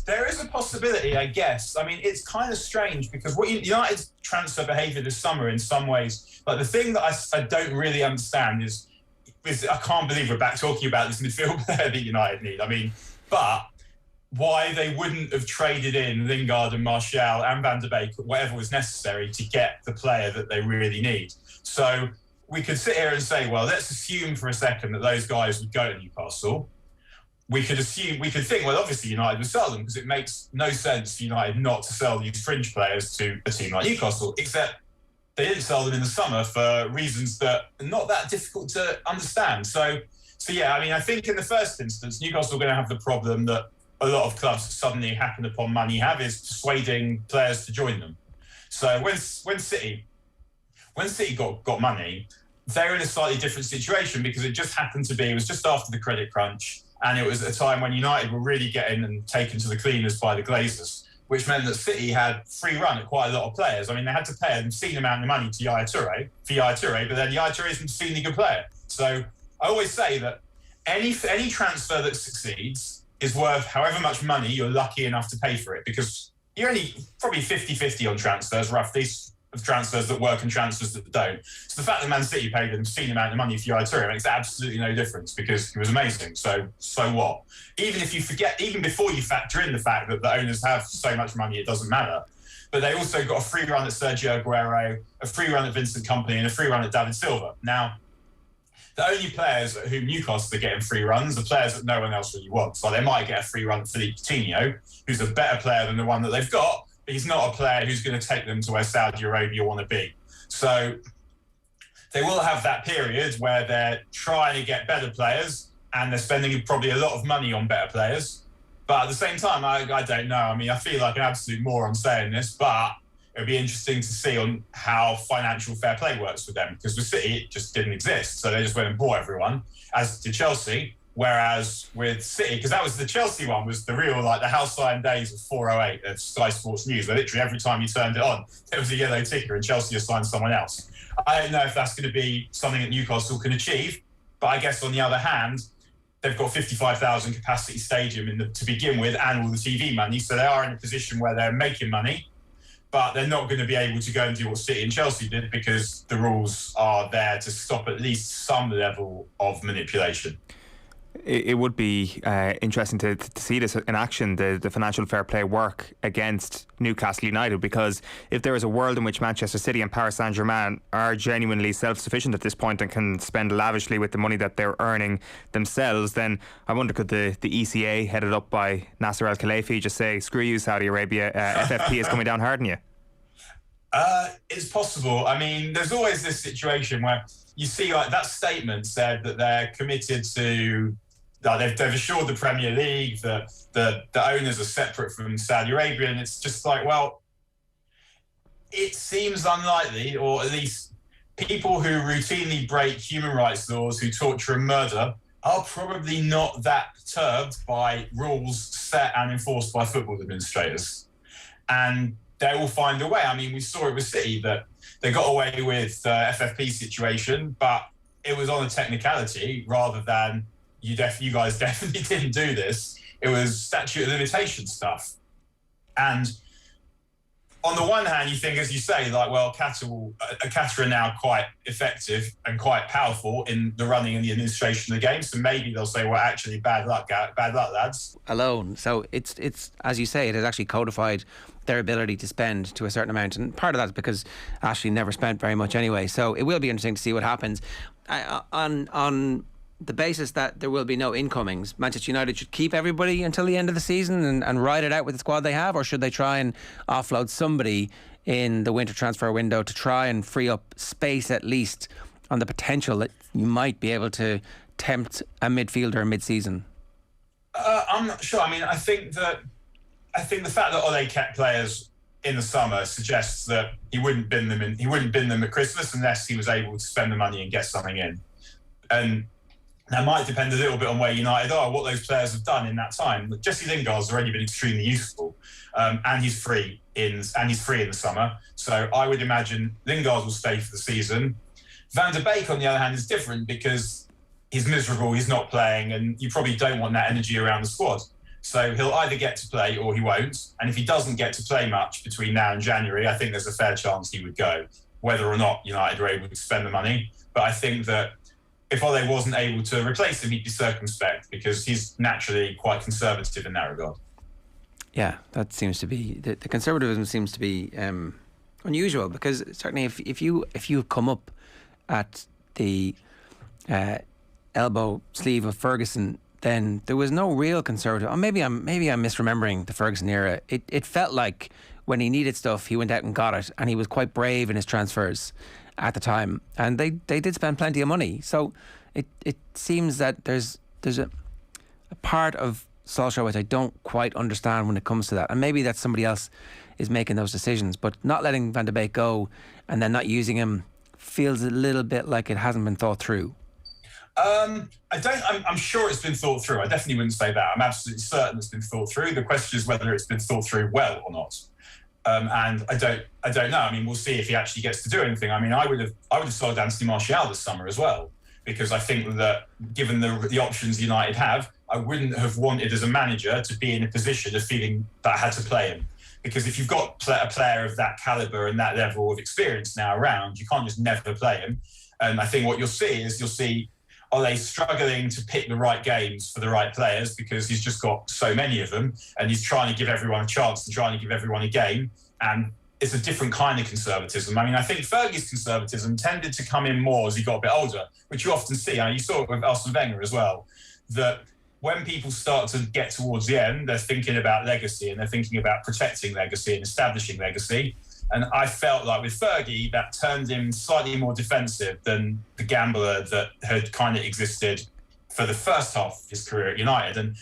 there is a possibility, I guess. I mean, it's kind of strange because what United's transfer behaviour this summer in some ways, like the thing that I don't really understand is I can't believe we're back talking about this midfield player that United need. I mean, but why they wouldn't have traded in Lingard and Martial and Van der Beek, whatever was necessary to get the player that they really need. So we could sit here and say, well, let's assume for a second that those guys would go to Newcastle. We could think, well, obviously United would sell them because it makes no sense for United not to sell these fringe players to a team like Newcastle, except they didn't sell them in the summer for reasons that are not that difficult to understand. So yeah, I mean, I think in the first instance, Newcastle are going to have the problem that a lot of clubs suddenly happen upon money have, is persuading players to join them. So when City got money, they're in a slightly different situation because it just happened to be, it was just after the credit crunch, and it was a time when United were really getting and taken to the cleaners by the Glazers, which meant that City had free run at quite a lot of players. I mean, they had to pay an obscene amount of money to Yaya Toure, but then Yaya Toure is an obscenely good player. So I always say that any transfer that succeeds is worth however much money you're lucky enough to pay for it, because you're only probably 50-50 on transfers, roughly, of transfers that work and transfers that don't. So the fact that Man City paid an obscene amount of money for Yaya Toure makes absolutely no difference, because he was amazing. So what? Even if you forget, even before you factor in the fact that the owners have so much money, it doesn't matter. But they also got a free run at Sergio Aguero, a free run at Vincent Kompany, and a free run at David Silva. Now, the only players at whom Newcastle are getting free runs are players that no one else really wants. So they might get a free run at Philippe Coutinho, who's a better player than the one that they've got, but he's not a player who's going to take them to where Saudi Arabia want to be. So they will have that period where they're trying to get better players and they're spending probably a lot of money on better players. But at the same time, I don't know. I mean, I feel like an absolute moron saying this, but it'll be interesting to see on how financial fair play works with them, because with City, it just didn't exist. So they just went and bought everyone, as did Chelsea. Whereas with City, because that was the Chelsea one, was the real, like, the halcyon days of 408 of Sky Sports News, where literally every time you turned it on, there was a yellow ticker and Chelsea assigned someone else. I don't know if that's going to be something that Newcastle can achieve, but I guess on the other hand, they've got 55,000 capacity stadium to begin with, and all the TV money. So they are in a position where they're making money, but they're not going to be able to go and do what City and Chelsea did, because the rules are there to stop at least some level of manipulation. It would be interesting to see this in action, the financial fair play work against Newcastle United, because if there is a world in which Manchester City and Paris Saint-Germain are genuinely self-sufficient at this point and can spend lavishly with the money that they're earning themselves, then I wonder, could the ECA, headed up by Nasser Al-Khelaifi, just say, screw you, Saudi Arabia, FFP is coming down hard on you? It's possible. I mean, there's always this situation where you see, like, that statement said that they're committed to... They've assured the Premier League that the owners are separate from Saudi Arabia, and it's just like, well, it seems unlikely, or at least people who routinely break human rights laws, who torture and murder, are probably not that perturbed by rules set and enforced by football administrators. And they will find a way. I mean, we saw it with City, that they got away with the FFP situation, but it was on a technicality rather than... You guys definitely didn't do this. It was statute of limitation stuff. And on the one hand, you think, as you say, like, well, Qatar are now quite effective and quite powerful in the running and the administration of the game. So maybe they'll say, well, actually, bad luck, lads. Alone. So it's as you say, it has actually codified their ability to spend to a certain amount. And part of that's because Ashley never spent very much anyway. So it will be interesting to see what happens. On the basis that there will be no incomings, Manchester United should keep everybody until the end of the season and ride it out with the squad they have, or should they try and offload somebody in the winter transfer window to try and free up space, at least on the potential that you might be able to tempt a midfielder mid-season? I'm not sure. I mean, I think the fact that Ole kept players in the summer suggests that he wouldn't bin them at Christmas unless he was able to spend the money and get something in. And that might depend a little bit on where United are, what those players have done in that time. But Jesse Lingard's already been extremely useful, and he's free in the summer. So I would imagine Lingard will stay for the season. Van der Beek, on the other hand, is different because he's miserable, he's not playing, and you probably don't want that energy around the squad. So he'll either get to play or he won't. And if he doesn't get to play much between now and January, I think there's a fair chance he would go, whether or not United are able to spend the money. But I think that if Ole wasn't able to replace him, he'd be circumspect because he's naturally quite conservative in that regard. Yeah, that seems to be the conservatism seems to be unusual, because certainly if you come up at the elbow sleeve of Ferguson, then there was no real conservative. Or maybe I'm misremembering the Ferguson era. It felt like when he needed stuff, he went out and got it, and he was quite brave in his transfers at the time, and they did spend plenty of money. So it seems that there's a part of Solskjaer which I don't quite understand when it comes to that, and maybe that somebody else is making those decisions. But not letting Van der Beek go and then not using him feels a little bit like it hasn't been thought through. I'm sure it's been thought through. I definitely wouldn't say that. I'm absolutely certain it's been thought through. The question is whether it's been thought through well or not. And I don't know. I mean, we'll see if he actually gets to do anything. I mean, I would have sold Anthony Martial this summer as well. because I think that given the options United have, I wouldn't have wanted as a manager to be in a position of feeling that I had to play him. Because if you've got a player of that calibre and that level of experience now around, you can't just never play him. And I think what you'll see, are they struggling to pick the right games for the right players because he's just got so many of them and he's trying to give everyone a chance and trying to give everyone a game. And it's a different kind of conservatism. I mean, I think Fergie's conservatism tended to come in more as he got a bit older, which you often see. You saw it with Arsene Wenger as well, that when people start to get towards the end, they're thinking about legacy and they're thinking about protecting legacy and establishing legacy. And I felt like with Fergie, that turned him slightly more defensive than the gambler that had kind of existed for the first half of his career at United. And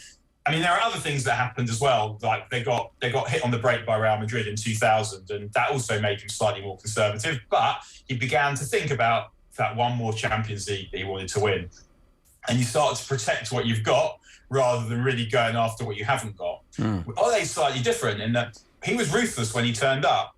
I mean, there are other things that happened as well. Like they got hit on the break by Real Madrid in 2000, and that also made him slightly more conservative. But he began to think about that one more Champions League that he wanted to win. And you start to protect what you've got rather than really going after what you haven't got. Ole's slightly different in that he was ruthless when he turned up.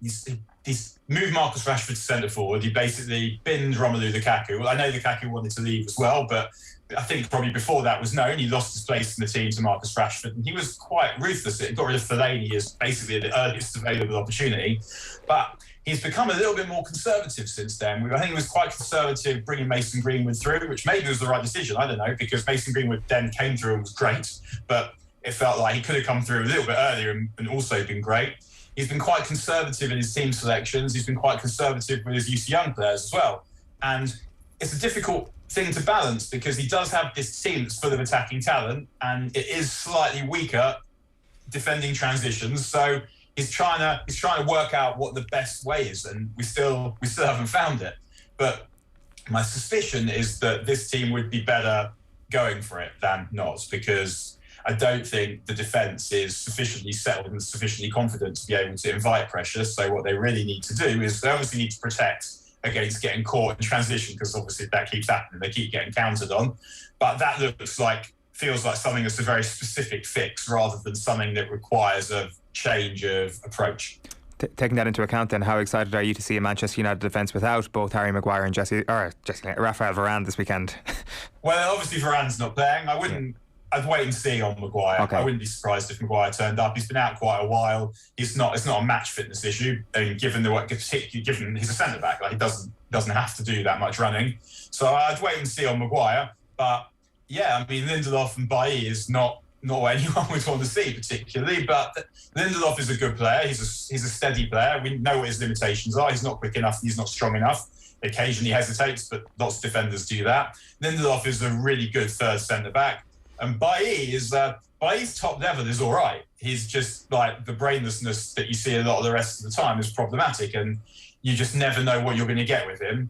He's moved Marcus Rashford to centre forward. He basically binned Romelu Lukaku. Well, I know Lukaku wanted to leave as well, but I think probably before that was known, he lost his place in the team to Marcus Rashford. And he was quite ruthless. It got rid of Fellaini as basically the earliest available opportunity. But he's become a little bit more conservative since then. I think he was quite conservative bringing Mason Greenwood through, which maybe was the right decision. I don't know, because Mason Greenwood then came through and was great. But it felt like he could have come through a little bit earlier and also been great. He's been quite conservative in his team selections. He's been quite conservative with his youth young players as well. And it's a difficult thing to balance because he does have this team that's full of attacking talent and it is slightly weaker defending transitions. So he's trying to work out what the best way is, and we still haven't found it. But my suspicion is that this team would be better going for it than not, because I don't think the defence is sufficiently settled and sufficiently confident to be able to invite pressure. So what they really need to do is they obviously need to protect against getting caught in transition, because obviously that keeps happening. They keep getting countered on. But that feels like something that's a very specific fix rather than something that requires a change of approach. Taking that into account, then, how excited are you to see a Manchester United defence without both Harry Maguire and Raphael Varane this weekend? Well, obviously Varane's not playing. I'd wait and see on Maguire. Okay. I wouldn't be surprised if Maguire turned up. He's been out quite a while. It's not a match fitness issue, and given he's a centre back, he doesn't have to do that much running. So I'd wait and see on Maguire. But yeah, I mean, Lindelof and Bailly is not what anyone would want to see particularly. But Lindelof is a good player. He's a steady player. We know what his limitations are. He's not quick enough. He's not strong enough. Occasionally hesitates, but lots of defenders do that. Lindelof is a really good third centre back. And Bailly's top level is all right. He's just like the brainlessness that you see a lot of the rest of the time is problematic, and you just never know what you're going to get with him.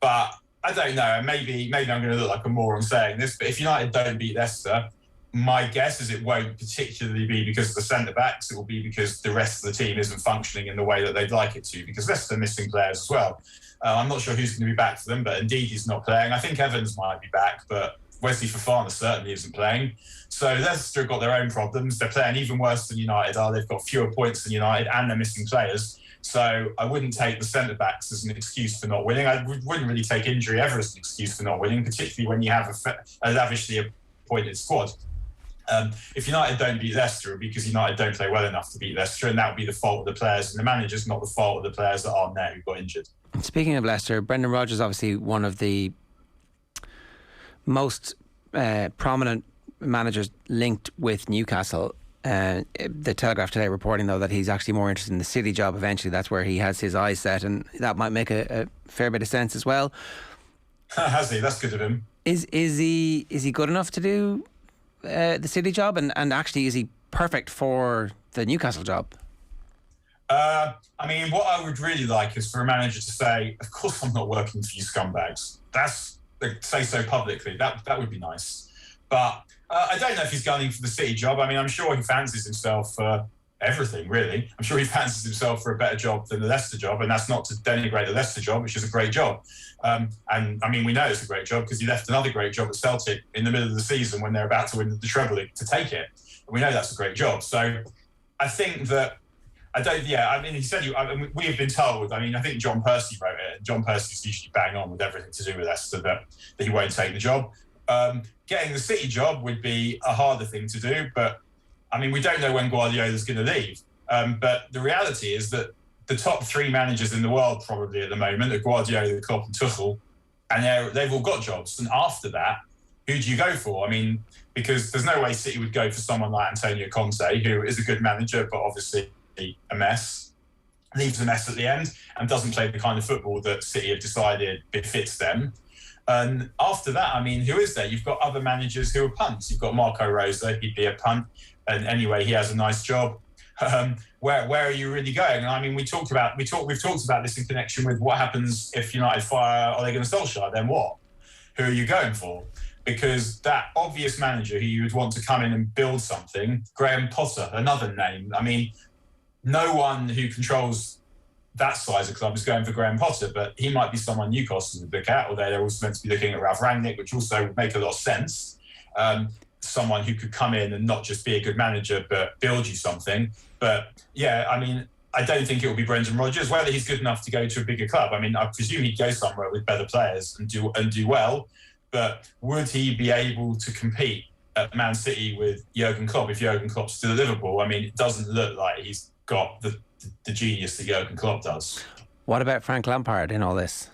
But I don't know. Maybe I'm going to look like a moron saying this, but if United don't beat Leicester, my guess is it won't particularly be because of the centre backs. It will be because the rest of the team isn't functioning in the way that they'd like it to, because Leicester are missing players as well. I'm not sure who's going to be back for them, but indeed he's not playing. I think Evans might be back, but Wesley Fofana certainly isn't playing. So Leicester have got their own problems. They're playing even worse than United are. They've got fewer points than United and they're missing players. So I wouldn't take the centre-backs as an excuse for not winning. I wouldn't really take injury ever as an excuse for not winning, particularly when you have a lavishly appointed squad. If United don't beat Leicester, it'll be because United don't play well enough to beat Leicester, and that would be the fault of the players and the managers, not the fault of the players that aren't there who got injured. Speaking of Leicester, Brendan Rodgers obviously one of the most prominent managers linked with Newcastle. The Telegraph today reporting, though, that he's actually more interested in the City job eventually. That's where he has his eyes set, and that might make a fair bit of sense as well. Has he? That's good of him. Is he good enough to do the City job, and actually is he perfect for the Newcastle job? I mean, what I would really like is for a manager to say, of course I'm not working for you scumbags. Say so publicly. That would be nice. But I don't know if he's gunning for the City job. I mean, I'm sure he fancies himself for everything, really. I'm sure he fancies himself for a better job than the Leicester job, and that's not to denigrate the Leicester job, which is a great job. And I mean, we know it's a great job because he left another great job at Celtic in the middle of the season when they're about to win the treble to take it. And we know that's a great job. So I think that I don't. Yeah, I mean, he said we have been told. I mean, I think John Percy wrote it. And John Percy's usually bang on with everything to do with Leicester that he won't take the job. Getting the City job would be a harder thing to do, but I mean, we don't know when Guardiola's going to leave. But the reality is that the top 3 managers in the world probably at the moment are Guardiola, Klopp, and Tuchel, and they've all got jobs. And after that, who do you go for? I mean, because there's no way City would go for someone like Antonio Conte, who is a good manager, but obviously a mess, leaves a mess at the end, and doesn't play the kind of football that City have decided befits them. And after that, I mean, who is there? You've got other managers who are punts. You've got Marco Rosa, he'd be a punt, and anyway, he has a nice job. Where are you really going? And I mean, we've talked about this in connection with what happens if United fire Ole Gunnar Solskjaer. Then what? Who are you going for? Because that obvious manager who you would want to come in and build something, Graham Potter, another name. I mean, no one who controls that size of club is going for Graham Potter, but he might be someone Newcastle would look at, although they're also meant to be looking at Ralph Rangnick, which also would make a lot of sense. Someone who could come in and not just be a good manager, but build you something. But yeah, I mean, I don't think it will be Brendan Rodgers. Whether he's good enough to go to a bigger club, I mean, I presume he'd go somewhere with better players and do well. But would he be able to compete at Man City with Jurgen Klopp if Jurgen Klopp's still at Liverpool? I mean, it doesn't look like he's got the genius that Jurgen Klopp does. What about Frank Lampard in all this?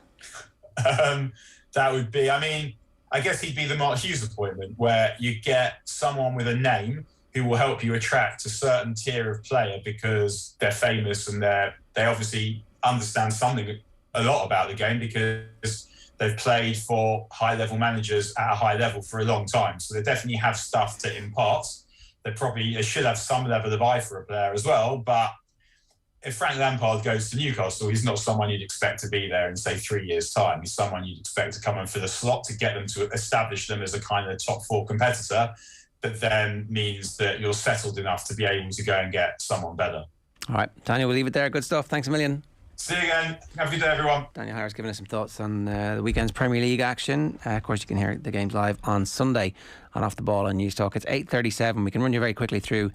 That would be, I mean, I guess he'd be the Mark Hughes appointment, where you get someone with a name who will help you attract a certain tier of player because they're famous and they obviously understand a lot about the game because they've played for high-level managers at a high level for a long time. So they definitely have stuff to impart. They should have some level of eye for a player as well. But if Frank Lampard goes to Newcastle, he's not someone you'd expect to be there in, say, 3 years' time. He's someone you'd expect to come in for the slot to get them to establish them as a kind of top 4 competitor. That then means that you're settled enough to be able to go and get someone better. All right, Daniel, we'll leave it there. Good stuff. Thanks a million. See you again. Have a good day, everyone. Daniel Harris giving us some thoughts on the weekend's Premier League action. Of course, you can hear the games live on Sunday on Off the Ball on News Talk. It's 8:37. We can run you very quickly through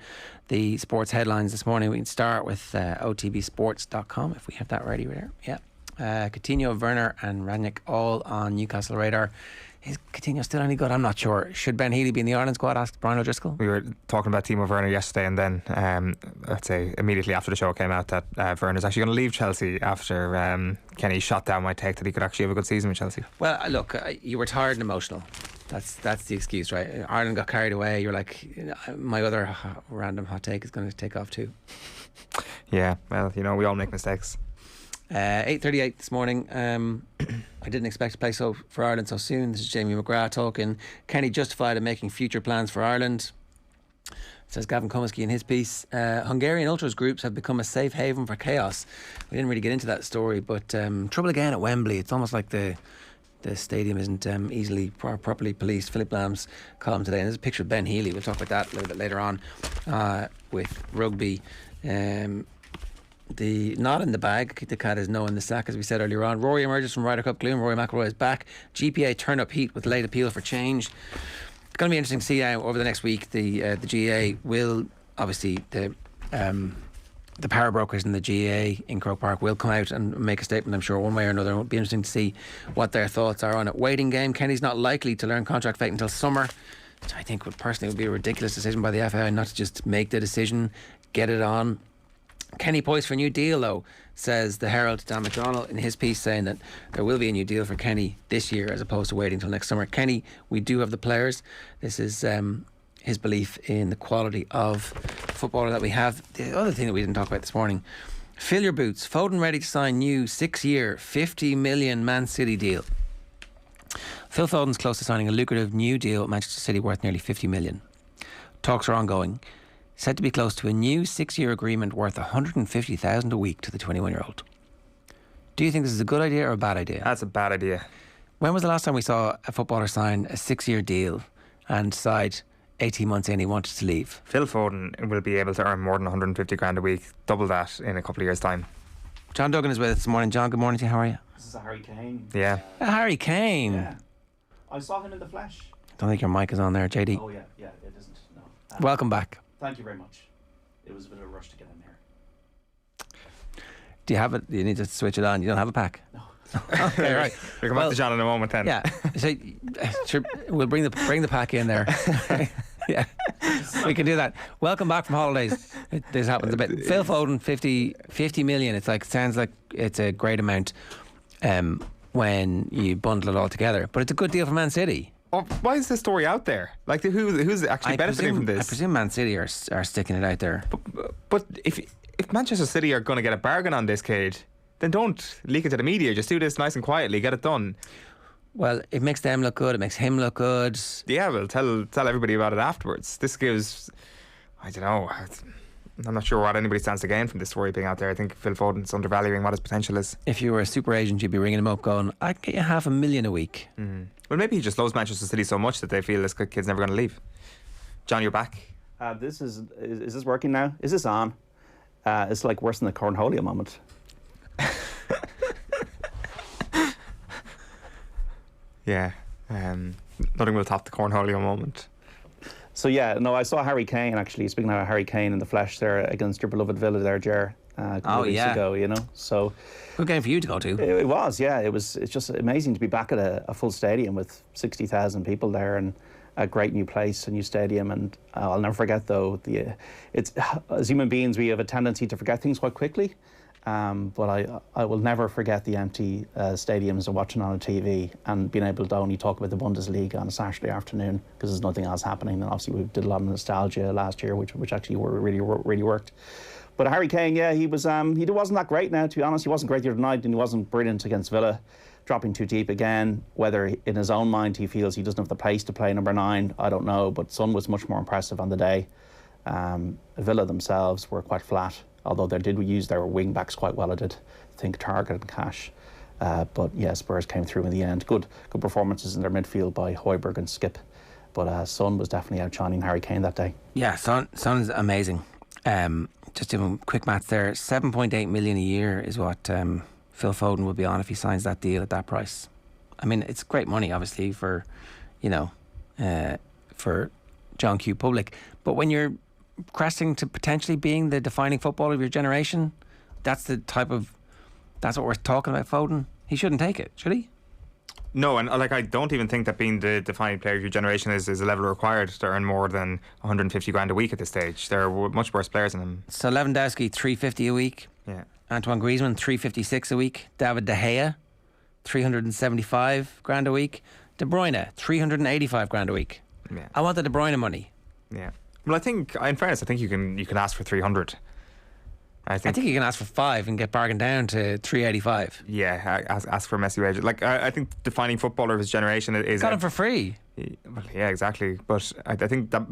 the sports headlines this morning. We can start with OTBSports.com if we have that ready there. Yeah. Coutinho, Werner and Rangnick all on Newcastle radar. Is Coutinho still any good? I'm not sure. Should Ben Healy be in the Ireland squad? Asked Brian O'Driscoll. We were talking about Timo Werner yesterday, and then I'd say immediately after the show came out that Werner's actually going to leave Chelsea after Kenny shot down my take that he could actually have a good season with Chelsea. Well, look, you were tired and emotional. That's the excuse, right? Ireland got carried away. You're like, my other random hot take is going to take off too. Yeah, well, we all make mistakes. 8:38 this morning. I didn't expect to play for Ireland so soon. This is Jamie McGrath talking. Kenny justified in making future plans for Ireland, says Gavin Comiskey in his piece. Hungarian ultras groups have become a safe haven for chaos. We didn't really get into that story, but trouble again at Wembley. It's almost like the stadium isn't easily properly policed. Philip Lamb's column today, and there's a picture of Ben Healy. We'll talk about that a little bit later on with rugby. The not in the bag, the cat is no in the sack, as we said earlier on. Rory emerges from Ryder Cup gloom. Rory McIlroy is back. GPA turn up heat with late appeal for change. It's going to be interesting to see now over the next week. The GAA will obviously the power brokers in the GAA in Croke Park will come out and make a statement, I'm sure, one way or another. It'll be interesting to see what their thoughts are on it. Waiting game. Kenny's not likely to learn contract fate until summer, which I think would be a ridiculous decision by the FAI not to just make the decision, get it on. Kenny poised for a new deal, though, says the Herald, Dan McDonnell, in his piece, saying that there will be a new deal for Kenny this year as opposed to waiting until next summer. Kenny, we do have the players. This is his belief in the quality of footballer that we have. The other thing that we didn't talk about this morning, fill your boots. Foden ready to sign new 6-year, 50 million Man City deal. Phil Foden's close to signing a lucrative new deal with Manchester City worth nearly 50 million. Talks are ongoing. Said to be close to a new 6-year agreement worth 150,000 a week to the 21-year-old. Do you think this is a good idea or a bad idea? That's a bad idea. When was the last time we saw a footballer sign a 6-year deal and decide 18 months in he wanted to leave? Phil Foden will be able to earn more than 150 grand a week, double that in a couple of years' time. John Duggan is with us this morning. John, good morning to you. How are you? This is a Harry Kane. Yeah. Harry Kane. Yeah. I saw him in the flesh. I don't think your mic is on there, JD. Oh yeah, it isn't. No. Welcome back. Thank you very much. It was a bit of a rush to get in here. Do you have it? You need to switch it on. You don't have a pack? No. Okay, right. We'll come back to John in a moment then. Yeah. So, sure, we'll bring the pack in there. Yeah, we can do that. Welcome back from holidays. This happens a bit. Phil Foden, 50 million. Sounds like it's a great amount when you bundle it all together. But it's a good deal for Man City. Oh, why is this story out there? Like, who's actually benefiting from this? I presume Man City are sticking it out there. But if Manchester City are going to get a bargain on this, Cade, then don't leak it to the media. Just do this nice and quietly. Get it done. Well, it makes them look good. It makes him look good. Yeah, well, tell everybody about it afterwards. This gives, I don't know. I'm not sure what anybody stands to gain from this story being out there. I think Phil Foden's undervaluing what his potential is. If you were a super agent, you'd be ringing him up going, I'd get you $500,000 a week. Well, maybe he just loves Manchester City so much that they feel this kid's never going to leave. John, you're back. Is this working now? Is this on? It's like worse than the Cornholio moment. Yeah, nothing will top the Cornholio moment. So yeah, no, I saw Harry Kane actually. Speaking of Harry Kane in the flesh there against your beloved Villa there, Ger. A couple of weeks ago, you know. So good game for you to go to. It was, yeah. It's just amazing to be back at a full stadium with 60,000 people there and a great new place, a new stadium. And I'll never forget though it's as human beings we have a tendency to forget things quite quickly. But I will never forget the empty stadiums and watching on a TV and being able to only talk about the Bundesliga on a Saturday afternoon because there's nothing else happening. And obviously we did a lot of nostalgia last year, which actually really worked. But Harry Kane, yeah, he wasn't that great now, to be honest. He wasn't great the other night and he wasn't brilliant against Villa, dropping too deep again. Whether in his own mind he feels he doesn't have the pace to play number 9, I don't know. But Son was much more impressive on the day. Villa themselves were quite flat, although they did use their wing backs quite well. I did think Target and Cash. But yeah, Spurs came through in the end. Good performances in their midfield by Højbjerg and Skip. But Son was definitely outshining Harry Kane that day. Yeah, Son's amazing. Just doing quick maths there, 7.8 million a year is what Phil Foden will be on if he signs that deal at that price. I mean, it's great money, obviously, for for John Q. Public. But when you're cresting to potentially being the defining footballer of your generation, that's what we're talking about. Foden, he shouldn't take it, should he? No, and I don't even think that being the defining player of your generation is a level required to earn more than 150 grand a week at this stage. There are much worse players than him. So Lewandowski, 350 a week. Yeah. Antoine Griezmann, 356 a week. David De Gea, 375 grand a week. De Bruyne, 385 grand a week. Yeah. I want the De Bruyne money. Yeah. Well, I think, in fairness, I think you can ask for 300. I think you can ask for 5 and get bargained down to 385. Yeah, ask for a messy wage. Like I think defining footballer of his generation is got him for free. Well, yeah, exactly. But I think that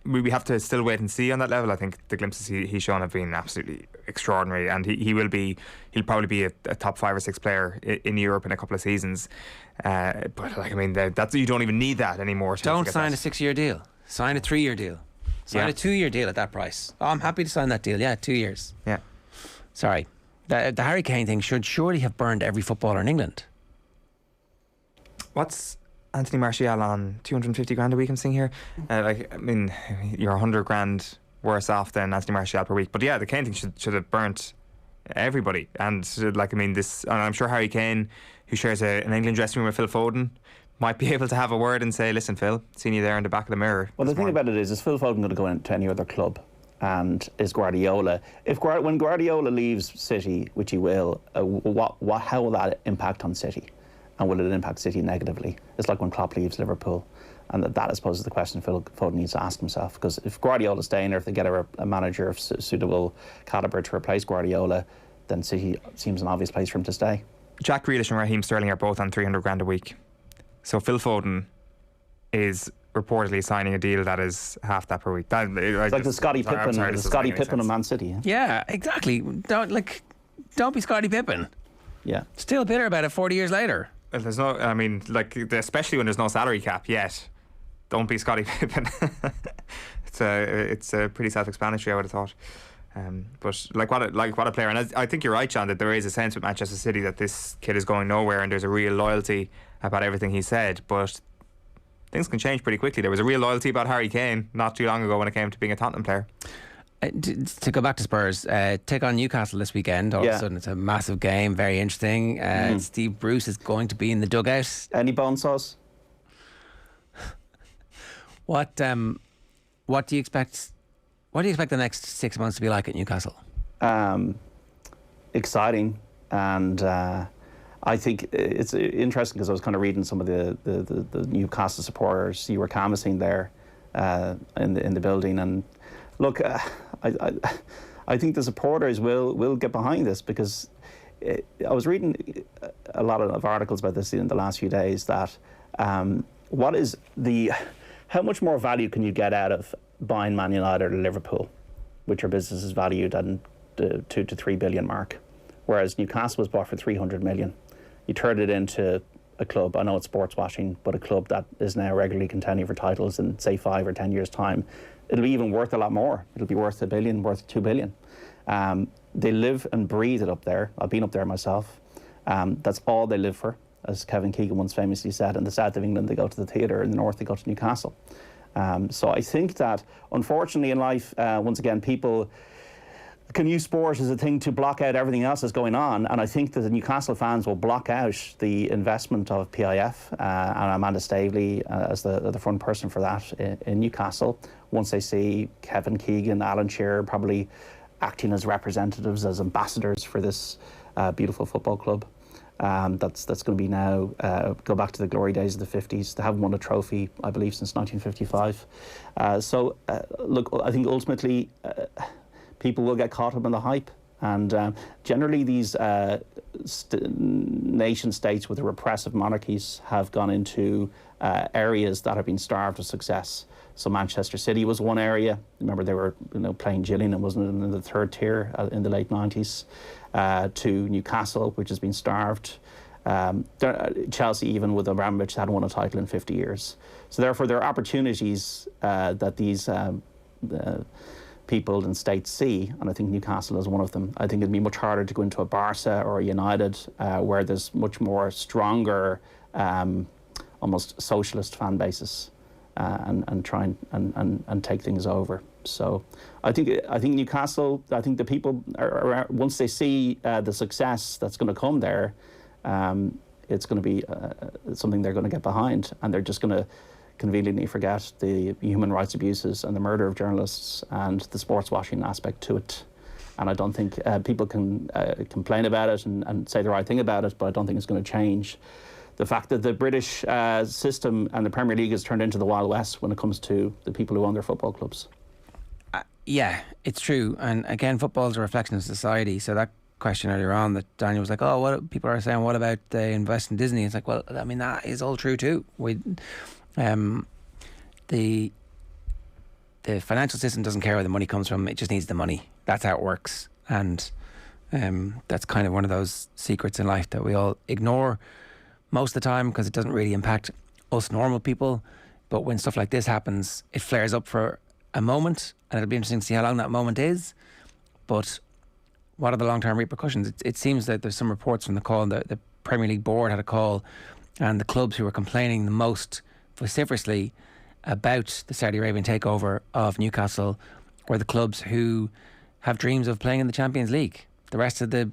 we have to still wait and see on that level. I think the glimpses he's shown have been absolutely extraordinary, and he'll probably be a top 5 or 6 player in Europe in a couple of seasons. But like I mean, that's you don't even need that anymore. Don't sign a 6-year deal. Sign a 3-year deal. Sign a 2-year deal at that price. Oh, I'm happy to sign that deal. Yeah, 2 years. Yeah. Sorry. The Harry Kane thing should surely have burned every footballer in England. What's Anthony Martial on 250 grand a week? I'm seeing here. I mean, you're 100 grand worse off than Anthony Martial per week. But yeah, the Kane thing should have burnt everybody. And like I mean, and I'm sure Harry Kane, who shares an England dressing room with Phil Foden, might be able to have a word and say, listen, Phil, seen you there in the back of the mirror. Well, the thing about it is Phil Foden going to go into any other club? And is Guardiola? When Guardiola leaves City, which he will, how will that impact on City? And will it impact City negatively? It's like when Klopp leaves Liverpool. And that I suppose is the question Phil Foden needs to ask himself. Because if Guardiola's staying there, if they get a manager of suitable calibre to replace Guardiola, then City seems an obvious place for him to stay. Jack Grealish and Raheem Sterling are both on 300 grand a week. So Phil Foden is reportedly signing a deal that is half that per week. It's like the Scottie Pippen of Man City. Yeah, exactly. Don't be Scottie Pippen. Yeah. Still bitter about it 40 years later. There's no, I mean, like, especially when there's no salary cap yet. Don't be Scottie Pippen. It's pretty self-explanatory, I would have thought. But what a player, and I think you're right, John, that there is a sense with Manchester City that this kid is going nowhere, and there's a real loyalty about everything he said. But things can change pretty quickly. There was a real loyalty about Harry Kane not too long ago when it came to being a Tottenham player. To go back to Spurs, take on Newcastle this weekend. All of a sudden, it's a massive game, very interesting. Steve Bruce is going to be in the dugout. Any bone sauce? What do you expect? What do you expect the next 6 months to be like at Newcastle? Exciting, and I think it's interesting because I was kind of reading some of the Newcastle supporters you were canvassing there in the building, and look, I think the supporters will get behind this, because I was reading a lot of articles about this in the last few days, that how much more value can you get out of buying Man United or Liverpool, which are businesses valued at the 2 to 3 billion mark, whereas Newcastle was bought for 300 million. You turn it into a club, I know it's sports washing, but a club that is now regularly contending for titles in, say, 5 or 10 years' time. It'll be even worth a lot more. It'll be worth $1 billion, worth 2 billion. They live and breathe it up there. I've been up there myself. That's all they live for. As Kevin Keegan once famously said, in the south of England they go to the theatre, in the north they go to Newcastle. So I think that, unfortunately in life, once again, people can use sport as a thing to block out everything else that's going on, and I think that the Newcastle fans will block out the investment of PIF and Amanda Staveley as the front person for that in Newcastle, once they see Kevin Keegan, Alan Shearer probably acting as representatives, as ambassadors for this beautiful football club. That's going to be now, go back to the glory days of the 50s. They haven't won a trophy, I believe, since 1955. Look, I think ultimately people will get caught up in the hype. And generally these nation states with repressive monarchies have gone into areas that have been starved of success. So Manchester City was one area. Remember, they were playing Gillingham, wasn't it, in the third tier in the late 90s, to Newcastle, which has been starved. Chelsea, even with Abramovich, hadn't won a title in 50 years. So therefore, there are opportunities that these people and states see, and I think Newcastle is one of them. I think it'd be much harder to go into a Barca or a United, where there's much more stronger, almost socialist fan bases. And try and take things over. So I think Newcastle, I think the people are once they see the success that's going to come there, it's going to be something they're going to get behind, and they're just going to conveniently forget the human rights abuses and the murder of journalists and the sports washing aspect to it. And I don't think people can complain about it and say the right thing about it, but I don't think it's going to change the fact that the British system and the Premier League has turned into the Wild West when it comes to the people who own their football clubs. Yeah, it's true. And again, football is a reflection of society. So that question earlier on that Daniel was like, oh, what people are saying, what about they invest in Disney? It's like, well, I mean, that is all true too. The financial system doesn't care where the money comes from. It just needs the money. That's how it works. And that's kind of one of those secrets in life that we all ignore most of the time because it doesn't really impact us normal people. But when stuff like this happens, it flares up for a moment, and it'll be interesting to see how long that moment is. But what are the long-term repercussions? It seems that there's some reports from the call, the Premier League board had a call, and the clubs who were complaining the most vociferously about the Saudi Arabian takeover of Newcastle were the clubs who have dreams of playing in the Champions League. The rest of the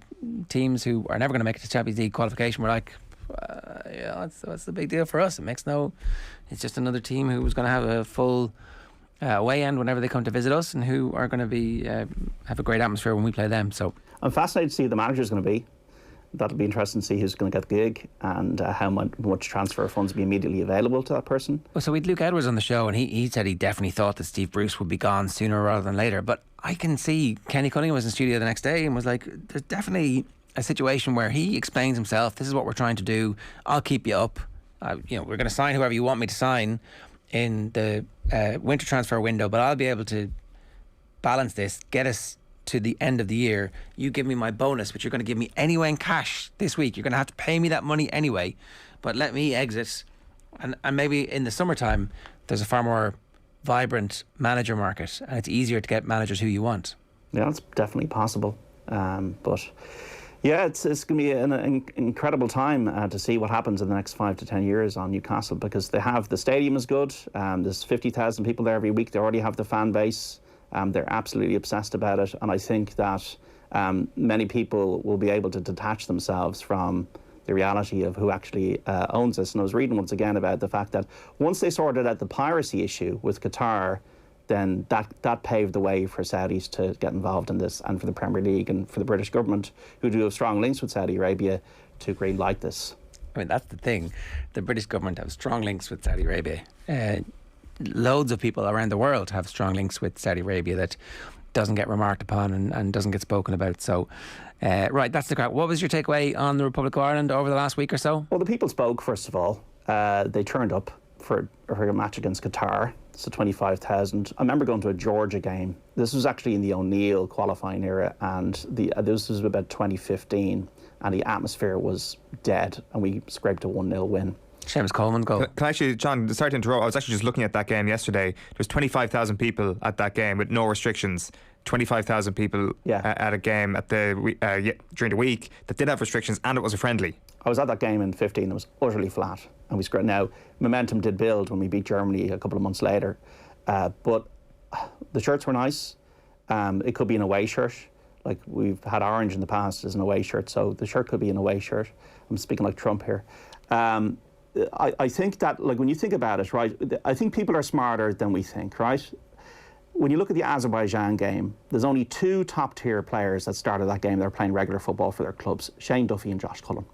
teams who are never going to make it to Champions League qualification were like, what's the big deal for us? It's just another team who was going to have a full away end whenever they come to visit us, and who are going to be have a great atmosphere when we play them. So I'm fascinated to see who the manager's going to be. That'll be interesting to see who's going to get the gig and how much transfer funds will be immediately available to that person. Well, so we had Luke Edwards on the show, and he said he definitely thought that Steve Bruce would be gone sooner rather than later. But I can see Kenny Cunningham was in studio the next day and was like, there's definitely a situation where he explains himself. This is what we're trying to do. I'll keep you up. We're going to sign whoever you want me to sign in the winter transfer window, but I'll be able to balance this, get us to the end of the year. You give me my bonus, which you're going to give me anyway in cash this week. You're going to have to pay me that money anyway, but let me exit. And maybe in the summertime, there's a far more vibrant manager market, and it's easier to get managers who you want. Yeah, that's definitely possible. But yeah, it's going to be an incredible time to see what happens in the next 5 to 10 years on Newcastle, because they have the stadium is good. There's 50,000 people there every week. They already have the fan base. They're absolutely obsessed about it, and I think that many people will be able to detach themselves from the reality of who actually owns this. And I was reading once again about the fact that once they sorted out the piracy issue with Qatar, then that paved the way for Saudis to get involved in this, and for the Premier League and for the British government, who do have strong links with Saudi Arabia, to green light this. I mean, that's the thing. The British government have strong links with Saudi Arabia. Loads of people around the world have strong links with Saudi Arabia that doesn't get remarked upon and doesn't get spoken about. So, right, that's the crack. What was your takeaway on the Republic of Ireland over the last week or so? Well, the people spoke, first of all. They turned up for a match against Qatar. So 25,000. I remember going to a Georgia game. This was actually in the O'Neill qualifying era, and this was about 2015, and the atmosphere was dead, and we scraped a 1-0 win. Seamus Coleman goal. Can I actually, John, sorry to interrupt, I was actually just looking at that game yesterday. There was 25,000 people at that game with no restrictions. 25,000 people at a game during the week that did have restrictions, and it was a friendly. I was at that game in 15. It was utterly flat, and we scraped. Now, momentum did build when we beat Germany a couple of months later, but the shirts were nice. It could be an away shirt. Like, we've had orange in the past as an away shirt, so the shirt could be an away shirt. I'm speaking like Trump here. I think that, like, when you think about it, right, I think people are smarter than we think, right? When you look at the Azerbaijan game, there's only 2 top-tier players that started that game that are playing regular football for their clubs, Shane Duffy and Josh Cullen.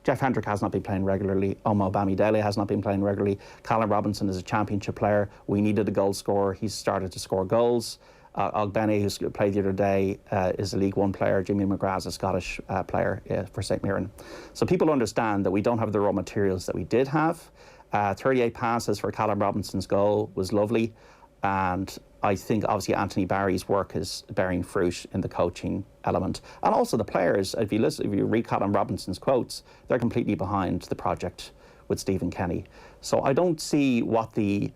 Jeff Hendrick has not been playing regularly. Omo Bamidele has not been playing regularly. Callum Robinson is a championship player. We needed a goal scorer. He's started to score goals. Ogbene, who's played the other day, is a League One player. Jimmy McGrath is a Scottish player for St Mirren. So people understand that we don't have the raw materials that we did have. 38 passes for Callum Robinson's goal was lovely. And I think obviously Anthony Barry's work is bearing fruit in the coaching element. And also the players, if you read Callum Robinson's quotes, they're completely behind the project with Stephen Kenny. So I don't see what the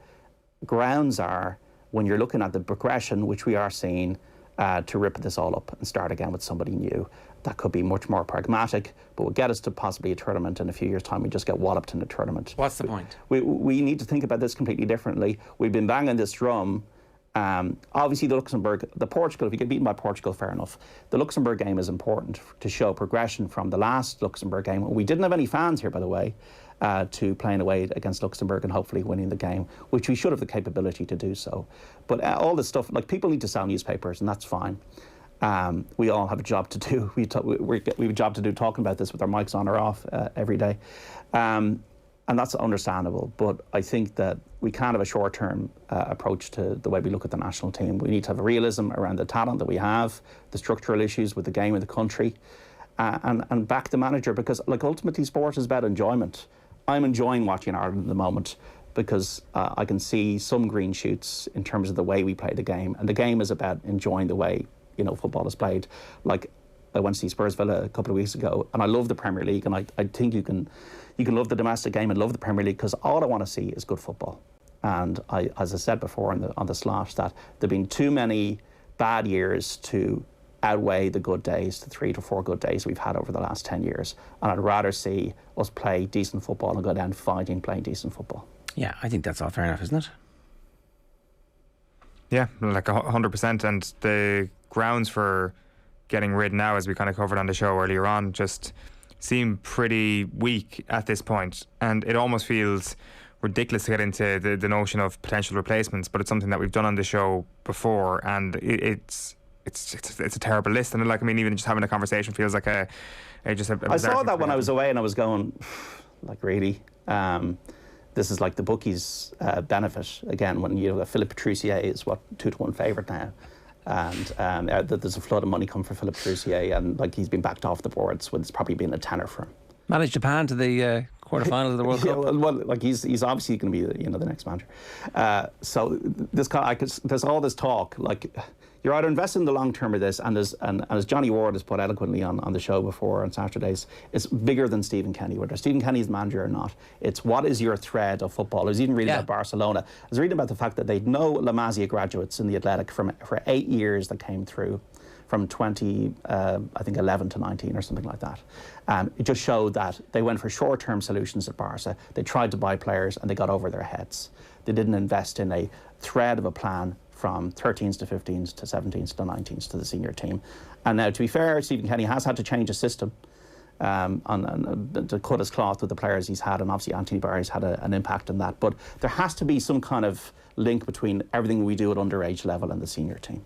grounds are when you're looking at the progression, which we are seeing, to rip this all up and start again with somebody new. That could be much more pragmatic, but will get us to possibly a tournament in a few years' time. We just get walloped in the tournament. What's the point? We need to think about this completely differently. We've been banging this drum. Obviously, the Portugal, if you get beaten by Portugal, fair enough. The Luxembourg game is important to show progression from the last Luxembourg game. We didn't have any fans here, by the way, to playing away against Luxembourg and hopefully winning the game, which we should have the capability to do so. But all this stuff, like, people need to sell newspapers, and that's fine. We all have a job to do. We have a job to do talking about this with our mics on or off every day. And that's understandable, but I think that we can't have a short-term approach to the way we look at the national team. We need to have a realism around the talent that we have, the structural issues with the game of the country, and back the manager, because, like, ultimately sport is about enjoyment. I'm enjoying watching Ireland at the moment because I can see some green shoots in terms of the way we play the game, and the game is about enjoying the way, you know, football is played. Like, I went to see Spurs Villa a couple of weeks ago, and I love the Premier League, and I think you can love the domestic game and love the Premier League, because all I want to see is good football. And as I said before on the slot, that there have been too many bad years to outweigh the good days, the 3 to 4 good days we've had over the last 10 years. And I'd rather see us play decent football and go down fighting playing decent football. Yeah, I think that's all fair enough, isn't it? Yeah, like 100%. And the grounds for getting rid now, as we kind of covered on the show earlier on, just seem pretty weak at this point. And it almost feels ridiculous to get into the notion of potential replacements, but it's something that we've done on the show before, and it's a terrible list. And, like, I mean, even just having a conversation feels like a I saw that when I was away, and I was going, like, really? This is like the bookies' benefit again, when you know Philippe Petrussier is 2-1 favourite now, and there's a flood of money come for Philippe Petrussier, and, like, he's been backed off the boards with it's probably been a tenner for him. Managed Japan to the quarterfinals of the World Cup. Well, like, he's obviously going to be the next manager. So there's all this talk, like, you're either investing in the long term of this, and as Johnny Ward has put eloquently on the show before on Saturdays, it's bigger than Stephen Kenny, whether Stephen Kenny is manager or not. It's what is your thread of football. I was even reading about Barcelona. I was reading about the fact that they'd no La Masia graduates in the Athletic for 8 years that came through, from 2011 to 19 or something like that. It just showed that they went for short-term solutions at Barca. They tried to buy players and they got over their heads. They didn't invest in a thread of a plan from 13s to 15s to 17s to 19s to the senior team. And now, to be fair, Stephen Kenny has had to change his system to cut his cloth with the players he's had, and obviously Anthony Barry's had an impact on that. But there has to be some kind of link between everything we do at underage level and the senior team.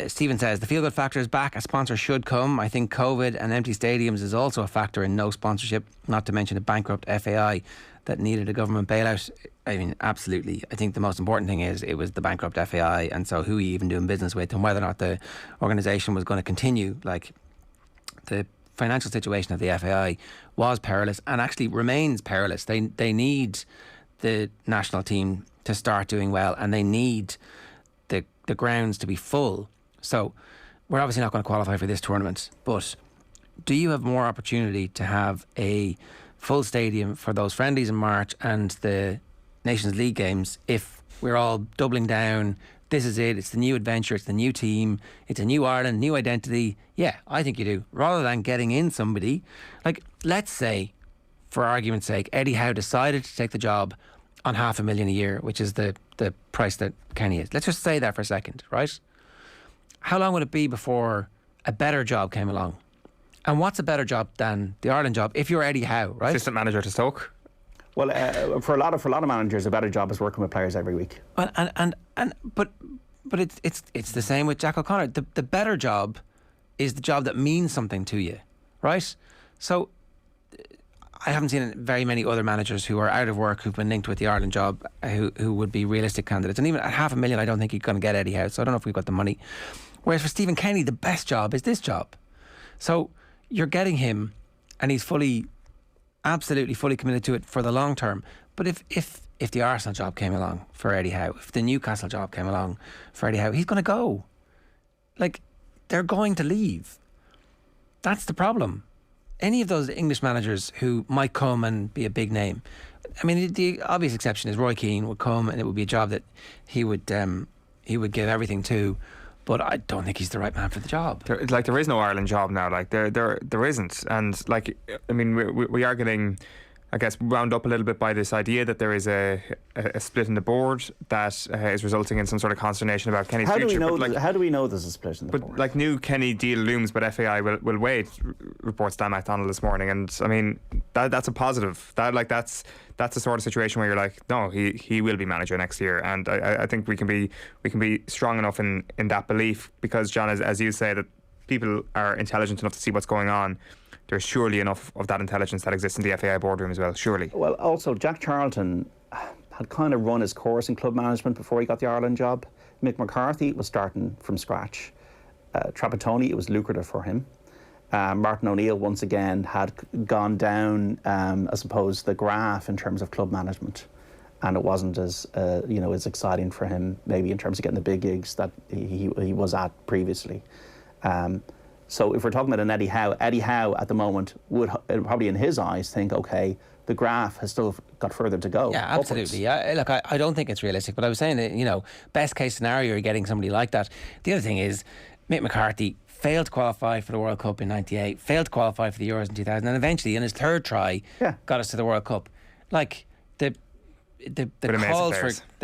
Stephen says the feel-good factor is back. A sponsor should come. I think COVID and empty stadiums is also a factor in no sponsorship, not to mention a bankrupt FAI that needed a government bailout. I mean, absolutely. I think the most important thing is it was the bankrupt FAI, and so who are you even doing business with, and whether or not the organisation was going to continue. Like, the financial situation of the FAI was perilous and actually remains perilous. They need the national team to start doing well, and they need the grounds to be full. So we're obviously not going to qualify for this tournament, but do you have more opportunity to have a full stadium for those friendlies in March and the Nations League games if we're all doubling down? This is it, it's the new adventure, it's the new team, it's a new Ireland, new identity. Yeah, I think you do. Rather than getting in somebody, like, let's say, for argument's sake, Eddie Howe decided to take the job on $500,000 a year, which is the price that Kenny is. Let's just say that for a second, right? How long would it be before a better job came along? And what's a better job than the Ireland job if you're Eddie Howe, right? Assistant manager to Stoke. Well, for a lot of managers, a better job is working with players every week. But it's the same with Jack O'Connor. The better job is the job that means something to you, right? So I haven't seen very many other managers who are out of work who've been linked with the Ireland job who would be realistic candidates. And even at $500,000, I don't think you're going to get Eddie Howe. So I don't know if we've got the money. Whereas for Stephen Kenny, the best job is this job. So you're getting him, and he's absolutely fully committed to it for the long term. But if the Arsenal job came along for Eddie Howe, if the Newcastle job came along for Eddie Howe, he's going to go. Like, they're going to leave. That's the problem. Any of those English managers who might come and be a big name, I mean, the obvious exception is Roy Keane would come, and it would be a job that he would give everything to. But I don't think he's the right man for the job. There is no Ireland job now. Like, there isn't. And, like, I mean, we are getting, I guess, wound up a little bit by this idea that there is a split in the board that is resulting in some sort of consternation about Kenny's future. How do we know there's a split in the board? But, like, new Kenny deal looms, but FAI will wait, reports Dan MacDonald this morning. And, I mean, that's a positive. That's the sort of situation where you're like, no, he will be manager next year. And I think we can be strong enough in that belief, because, John, as you say, that people are intelligent enough to see what's going on. There's surely enough of that intelligence that exists in the FAI boardroom as well, surely. Well, also, Jack Charlton had kind of run his course in club management before he got the Ireland job. Mick McCarthy was starting from scratch. Trapattoni, it was lucrative for him. Martin O'Neill, once again, had gone down, I suppose, the graph in terms of club management. And it wasn't as exciting for him, maybe in terms of getting the big gigs that he was at previously. So if we're talking about an Eddie Howe at the moment would probably, in his eyes, think, okay, the graph has still got further to go. Yeah, absolutely. Yeah, look, I don't think it's realistic, but I was saying that, best case scenario, you're getting somebody like that. The other thing is, Mick McCarthy failed to qualify for the World Cup in '98, failed to qualify for the Euros in 2000, and eventually, in his third try, got us to the World Cup. Like, the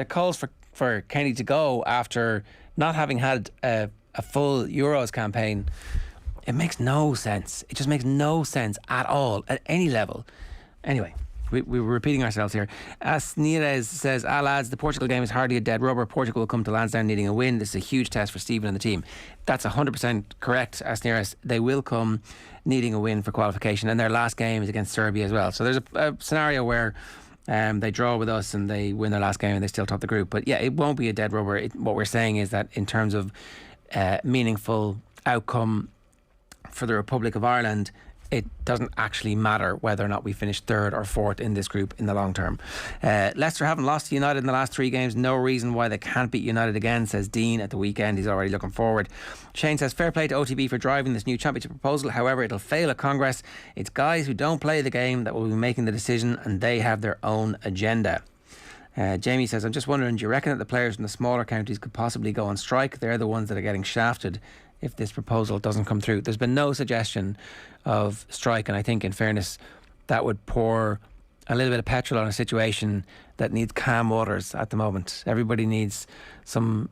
calls for Kenny to go after not having had a full Euros campaign, it makes no sense. It just makes no sense at all, at any level. Anyway, we were repeating ourselves here. As Neres says, lads, the Portugal game is hardly a dead rubber. Portugal will come to Lansdowne needing a win. This is a huge test for Stephen and the team. That's 100% correct, As Neres. They will come needing a win for qualification, and their last game is against Serbia as well. So there's a scenario where they draw with us and they win their last game and they still top the group. But yeah, it won't be a dead rubber. What we're saying is that in terms of meaningful outcome for the Republic of Ireland, it doesn't actually matter whether or not we finish third or fourth in this group in the long term. Leicester haven't lost to United in the last 3 games. No reason why they can't beat United again, says Dean at the weekend. He's already looking forward. Shane says, fair play to OTB for driving this new championship proposal. However, it'll fail at Congress. It's guys who don't play the game that will be making the decision, and they have their own agenda. Jamie says, I'm just wondering, do you reckon that the players from the smaller counties could possibly go on strike? They're the ones that are getting shafted if this proposal doesn't come through. There's been no suggestion of strike, and I think, in fairness, that would pour a little bit of petrol on a situation that needs calm waters at the moment. Everybody needs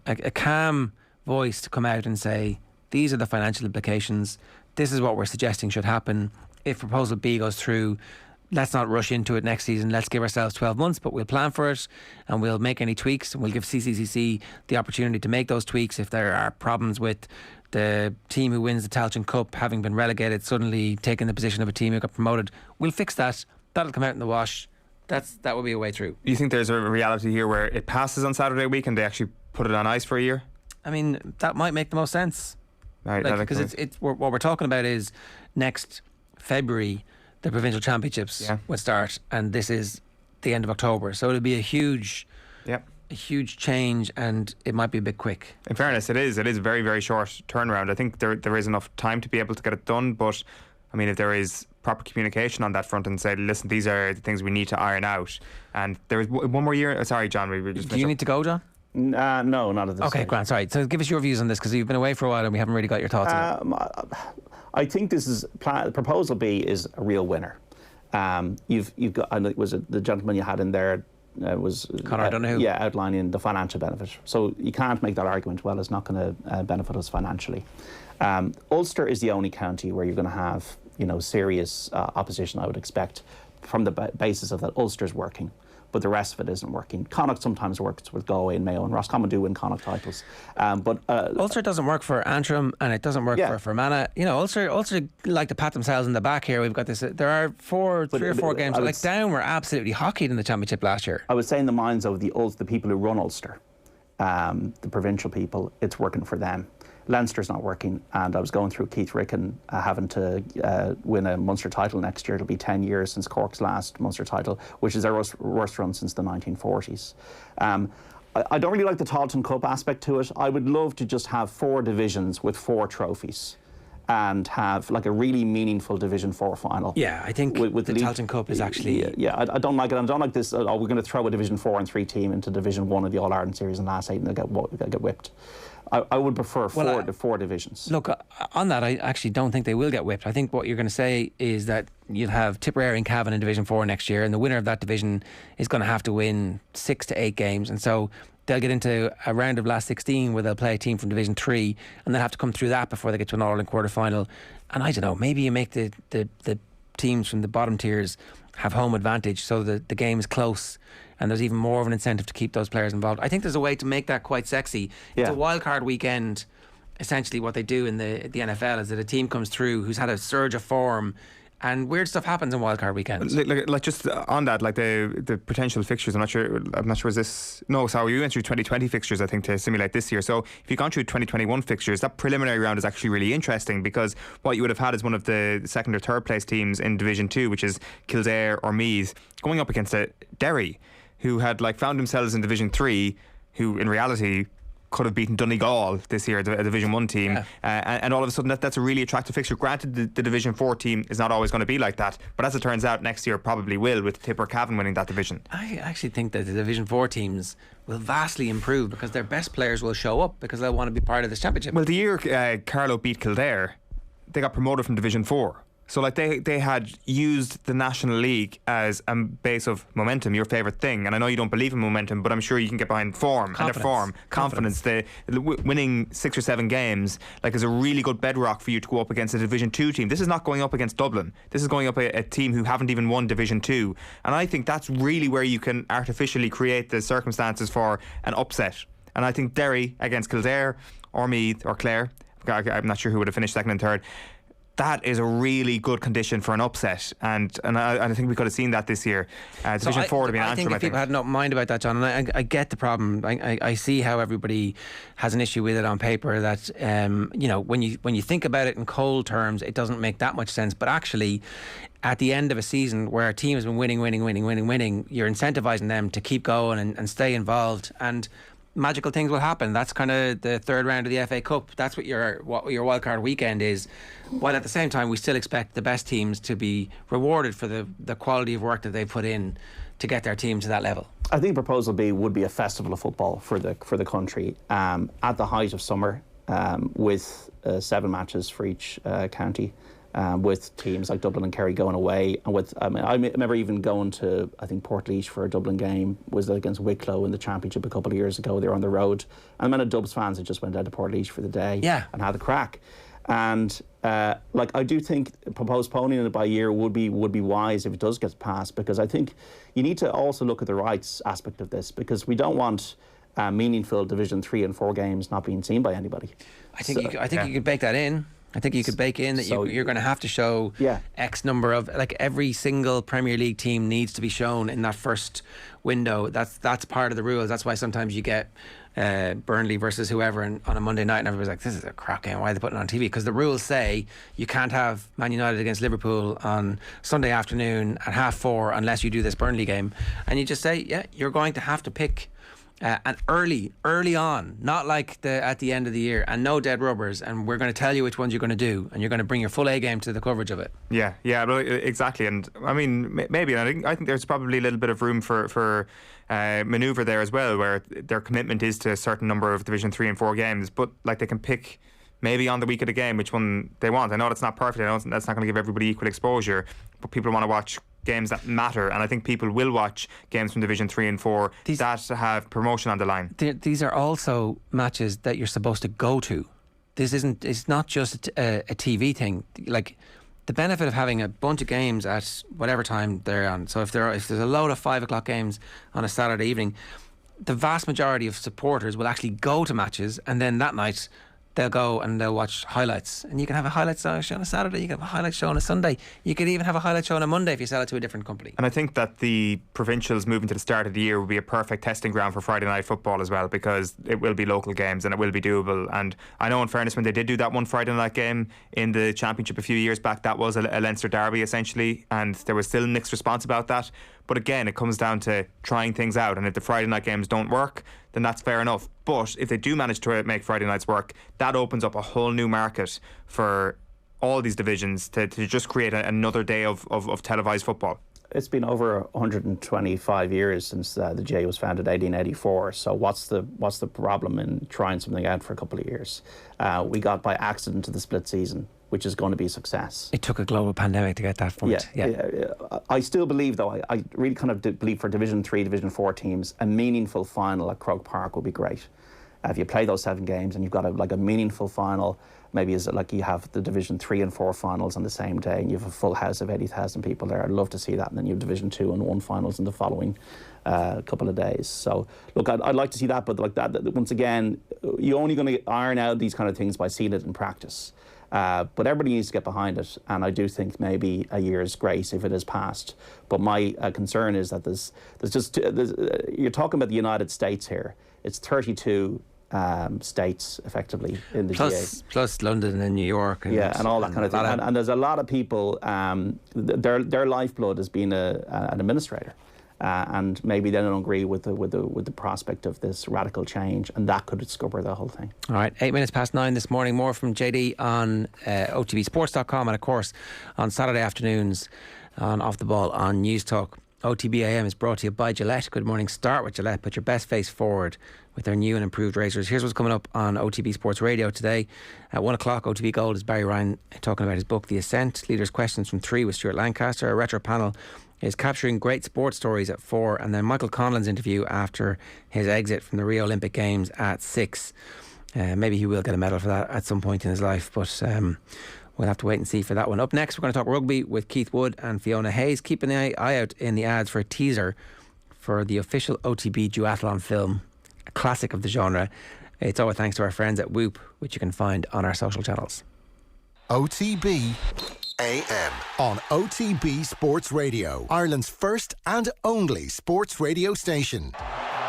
a calm voice to come out and say, these are the financial implications. This is what we're suggesting should happen. If proposal B goes through, let's not rush into it next season. Let's give ourselves 12 months, but we'll plan for it and we'll make any tweaks, and we'll give CCCC the opportunity to make those tweaks if there are problems with the team who wins the Tailteann Cup having been relegated suddenly taking the position of a team who got promoted. We'll fix that. That'll come out in the wash. That will be a way through. You think there's a reality here where it passes on Saturday week and they actually put it on ice for a year? I mean, that might make the most sense. Right, because what we're talking about is next February the provincial championships would start, and this is the end of October, so it'll be a huge change, and it might be a bit quick. In fairness, it is a very, very short turnaround. I think there is enough time to be able to get it done, but I mean, if there is proper communication on that front and say, listen, these are the things we need to iron out, and there is one more year. Sorry, John, we just do you need to go, John? No, not at this stage. Grant, sorry. So give us your views on this, because you've been away for a while and we haven't really got your thoughts on it. I think this is proposal B is a real winner. You've got, and was it the gentleman you had in there was Conor Donoghue? Yeah, outlining the financial benefit. So you can't make that argument. Well, it's not going to benefit us financially. Ulster is the only county where you're going to have serious opposition. I would expect from the basis of that Ulster's working, but the rest of it isn't working. Connacht sometimes works with Galway and Mayo, and Roscommon do win Connacht titles. But Ulster doesn't work for Antrim, and it doesn't work for Fermanagh. Ulster like to pat themselves in the back here. We've got this. There are three or four games. Like Down were absolutely hockeyed in the championship last year. I would say in the minds of the people who run Ulster, the provincial people, it's working for them. Leinster's not working, and I was going through Keith Ricken having to win a Munster title next year. It'll be 10 years since Cork's last Munster title, which is their worst run since the 1940s. I don't really like the Tailteann Cup aspect to it. I would love to just have 4 divisions with 4 trophies and have like a really meaningful Division 4 final. Yeah, I think with the Tailteann Cup is actually... I don't like it. I don't like this, we're going to throw a Division 4 and 3 team into Division 1 of the All-Ireland Series and last 8 and they'll get whipped. I would prefer 4 divisions. Look, on that, I actually don't think they will get whipped. I think what you're going to say is that you'll have Tipperary and Cavan in Division 4 next year, and the winner of that division is going to have to win 6 to 8 games, and so they'll get into a round of last 16 where they'll play a team from Division 3, and they'll have to come through that before they get to an All-Ireland quarter-final. And I don't know, maybe you make the teams from the bottom tiers have home advantage so that the game is close, and there's even more of an incentive to keep those players involved. I think there's a way to make that quite sexy. It's a wildcard weekend. Essentially what they do in the NFL is that a team comes through who's had a surge of form, and weird stuff happens in wildcard weekends. Like just on that, like the potential fixtures, I'm not sure is this... No, sorry, we went through 2020 fixtures, I think, to simulate this year. So if you've gone through 2021 fixtures, that preliminary round is actually really interesting, because what you would have had is one of the second or third place teams in Division 2, which is Kildare or Meath, going up against Derry, who had found themselves in Division 3, who in reality could have beaten Donegal this year, a Division 1 team, and all of a sudden that's a really attractive fixture. Granted, the Division 4 team is not always going to be like that, but as it turns out, next year probably will, with Tip or Cavan winning that division. I actually think that the Division 4 teams will vastly improve, because their best players will show up because they'll want to be part of this championship. Well, the year Carlow beat Kildare, they got promoted from Division 4. So they had used the National League as a base of momentum, your favourite thing. And I know you don't believe in momentum, but I'm sure you can get behind form. Confidence. And their form, confidence. The winning 6 or 7 games is a really good bedrock for you to go up against a Division 2 team. This is not going up against Dublin. This is going up a team who haven't even won Division 2. And I think that's really where you can artificially create the circumstances for an upset. And I think Derry against Kildare or Meath or Clare, I'm not sure who would have finished second and third, that is a really good condition for an upset, and I think we could have seen that this year. Division 4 would have been an Antrim, I think if people had no mind about that, John, and I get the problem. I see how everybody has an issue with it on paper, that when you think about it in cold terms, it doesn't make that much sense. But actually, at the end of a season where a team has been winning, you're incentivizing them to keep going and stay involved, and magical things will happen. That's kind of the third round of the FA Cup. That's what your wildcard weekend is. While at the same time, we still expect the best teams to be rewarded for the quality of work that they put in to get their team to that level. I think Proposal B would be a festival of football for the country at the height of summer, with 7 matches for each county. with teams like Dublin and Kerry going away, and with I remember even going to, I think, Portlaoise for a Dublin game, was against Wicklow in the Championship a couple of years ago. They were on the road, and the amount of Dubs fans that just went down to Portlaoise for the day and had a crack. And I do think postponing it by a year would be wise if it does get passed, because I think you need to also look at the rights aspect of this, because we don't want meaningful Division 3 and 4 games not being seen by anybody. I think you could bake that in. I think you could bake in that you're going to have to show X number of, like, every single Premier League team needs to be shown in that first window. That's part of the rules. That's why sometimes you get Burnley versus whoever on a Monday night and everybody's like, this is a crap game, why are they putting it on TV? Because the rules say you can't have Man United against Liverpool on Sunday afternoon at 4:30 unless you do this Burnley game. And you just say, you're going to have to pick and early on, not like at the end of the year, and no dead rubbers, and we're going to tell you which ones you're going to do, and you're going to bring your full A game to the coverage of it. Yeah, exactly. And I mean, maybe, and I think there's probably a little bit of room for manoeuvre there as well, where their commitment is to a certain number of Division 3 and 4 games, but like they can pick maybe on the week of the game which one they want. I know that's not perfect, I know that's not going to give everybody equal exposure, but people want to watch games that matter, and I think people will watch games from Division 3 and 4 that have promotion on the line. These are also matches that you're supposed to go to. It's not just a TV thing. Like, the benefit of having a bunch of games at whatever time they're on, so if there's a load of 5 o'clock games on a Saturday evening, the vast majority of supporters will actually go to matches, and then that night they'll go and they'll watch highlights. And you can have a highlight show on a Saturday, you can have a highlight show on a Sunday, you could even have a highlight show on a Monday if you sell it to a different company. And I think that the provincials moving to the start of the year will be a perfect testing ground for Friday night football as well, because it will be local games and it will be doable. And I know, in fairness, when they did do that one Friday night game in the Championship a few years back, that was a Leinster derby essentially, and there was still mixed response about that. But again, it comes down to trying things out, and if the Friday night games don't work, then that's fair enough. But if they do manage to make Friday nights work, that opens up a whole new market for all these divisions to just create another day of televised football. It's been over 125 years since the GA was founded, 1884. So what's the problem in trying something out for a couple of years? We got by accident to the split season, which is going to be a success. It took a global pandemic to get that point. Yeah. I still believe, though, I really kind of believe for Division 3, Division 4 teams, a meaningful final at Croke Park would be great. If you play those 7 games and you've got a meaningful final, maybe is it like you have the Division 3 and 4 finals on the same day and you have a full house of 80,000 people there. I'd love to see that. And then you have Division 2 and 1 finals in the following couple of days. So, look, I'd like to see that, but like that once again, you're only going to iron out these kind of things by seeing it in practice. But everybody needs to get behind it, and I do think maybe a year's grace if it is passed. But my concern is that there's you're talking about the United States here. It's 32 states effectively in the GA. Plus London and New York. And all that kind of thing. And there's a lot of people, their lifeblood has been an administrator. And maybe they don't agree with the prospect of this radical change, and that could scupper the whole thing. All right, 9:08 this morning. More from JD on OTBSports.com, and of course on Saturday afternoons on Off the Ball on News Talk. OTB AM is brought to you by Gillette. Good morning. Start with Gillette. Put your best face forward with their new and improved razors. Here's what's coming up on OTB Sports Radio today. At 1 o'clock, OTB Gold is Barry Ryan talking about his book, The Ascent. Leaders' Questions from 3 with Stuart Lancaster. A retro panel is capturing great sports stories at 4. And then Michael Conlon's interview after his exit from the Rio Olympic Games at 6. Maybe he will get a medal for that at some point in his life, but we'll have to wait and see for that one. Up next, we're going to talk rugby with Keith Wood and Fiona Hayes. Keep an eye out in the ads for a teaser for the official OTB duathlon film, a classic of the genre. It's all thanks to our friends at Whoop, which you can find on our social channels. OTB AM on OTB Sports Radio, Ireland's first and only sports radio station.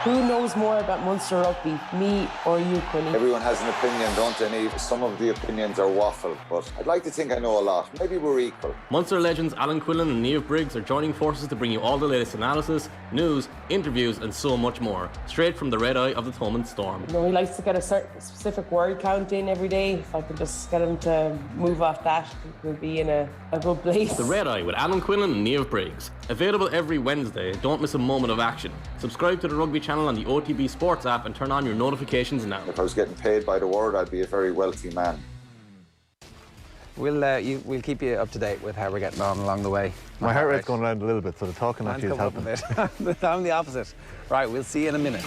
Who knows more about Munster rugby, me or you, Quinny? Everyone has an opinion, don't they, Niamh? Some of the opinions are waffle, but I'd like to think I know a lot. Maybe we're equal. Munster legends Alan Quillan and Niamh Briggs are joining forces to bring you all the latest analysis, news, interviews and so much more, straight from the red eye of the Thomond Storm. You know, he likes to get a certain specific word count in every day. If I could just get him to move off that, we'll be in a good place. The Red Eye with Alan Quillan and Niamh Briggs. Available every Wednesday. Don't miss a moment of action. Subscribe to the Rugby channel on the OTB Sports app and turn on your notifications now. If I was getting paid by the word, I'd be a very wealthy man. we'll keep you up to date with how we're getting on along the way. My heart rate's going around a little bit, so the talking actually is helping. I'm the opposite. Right, we'll see you in a minute.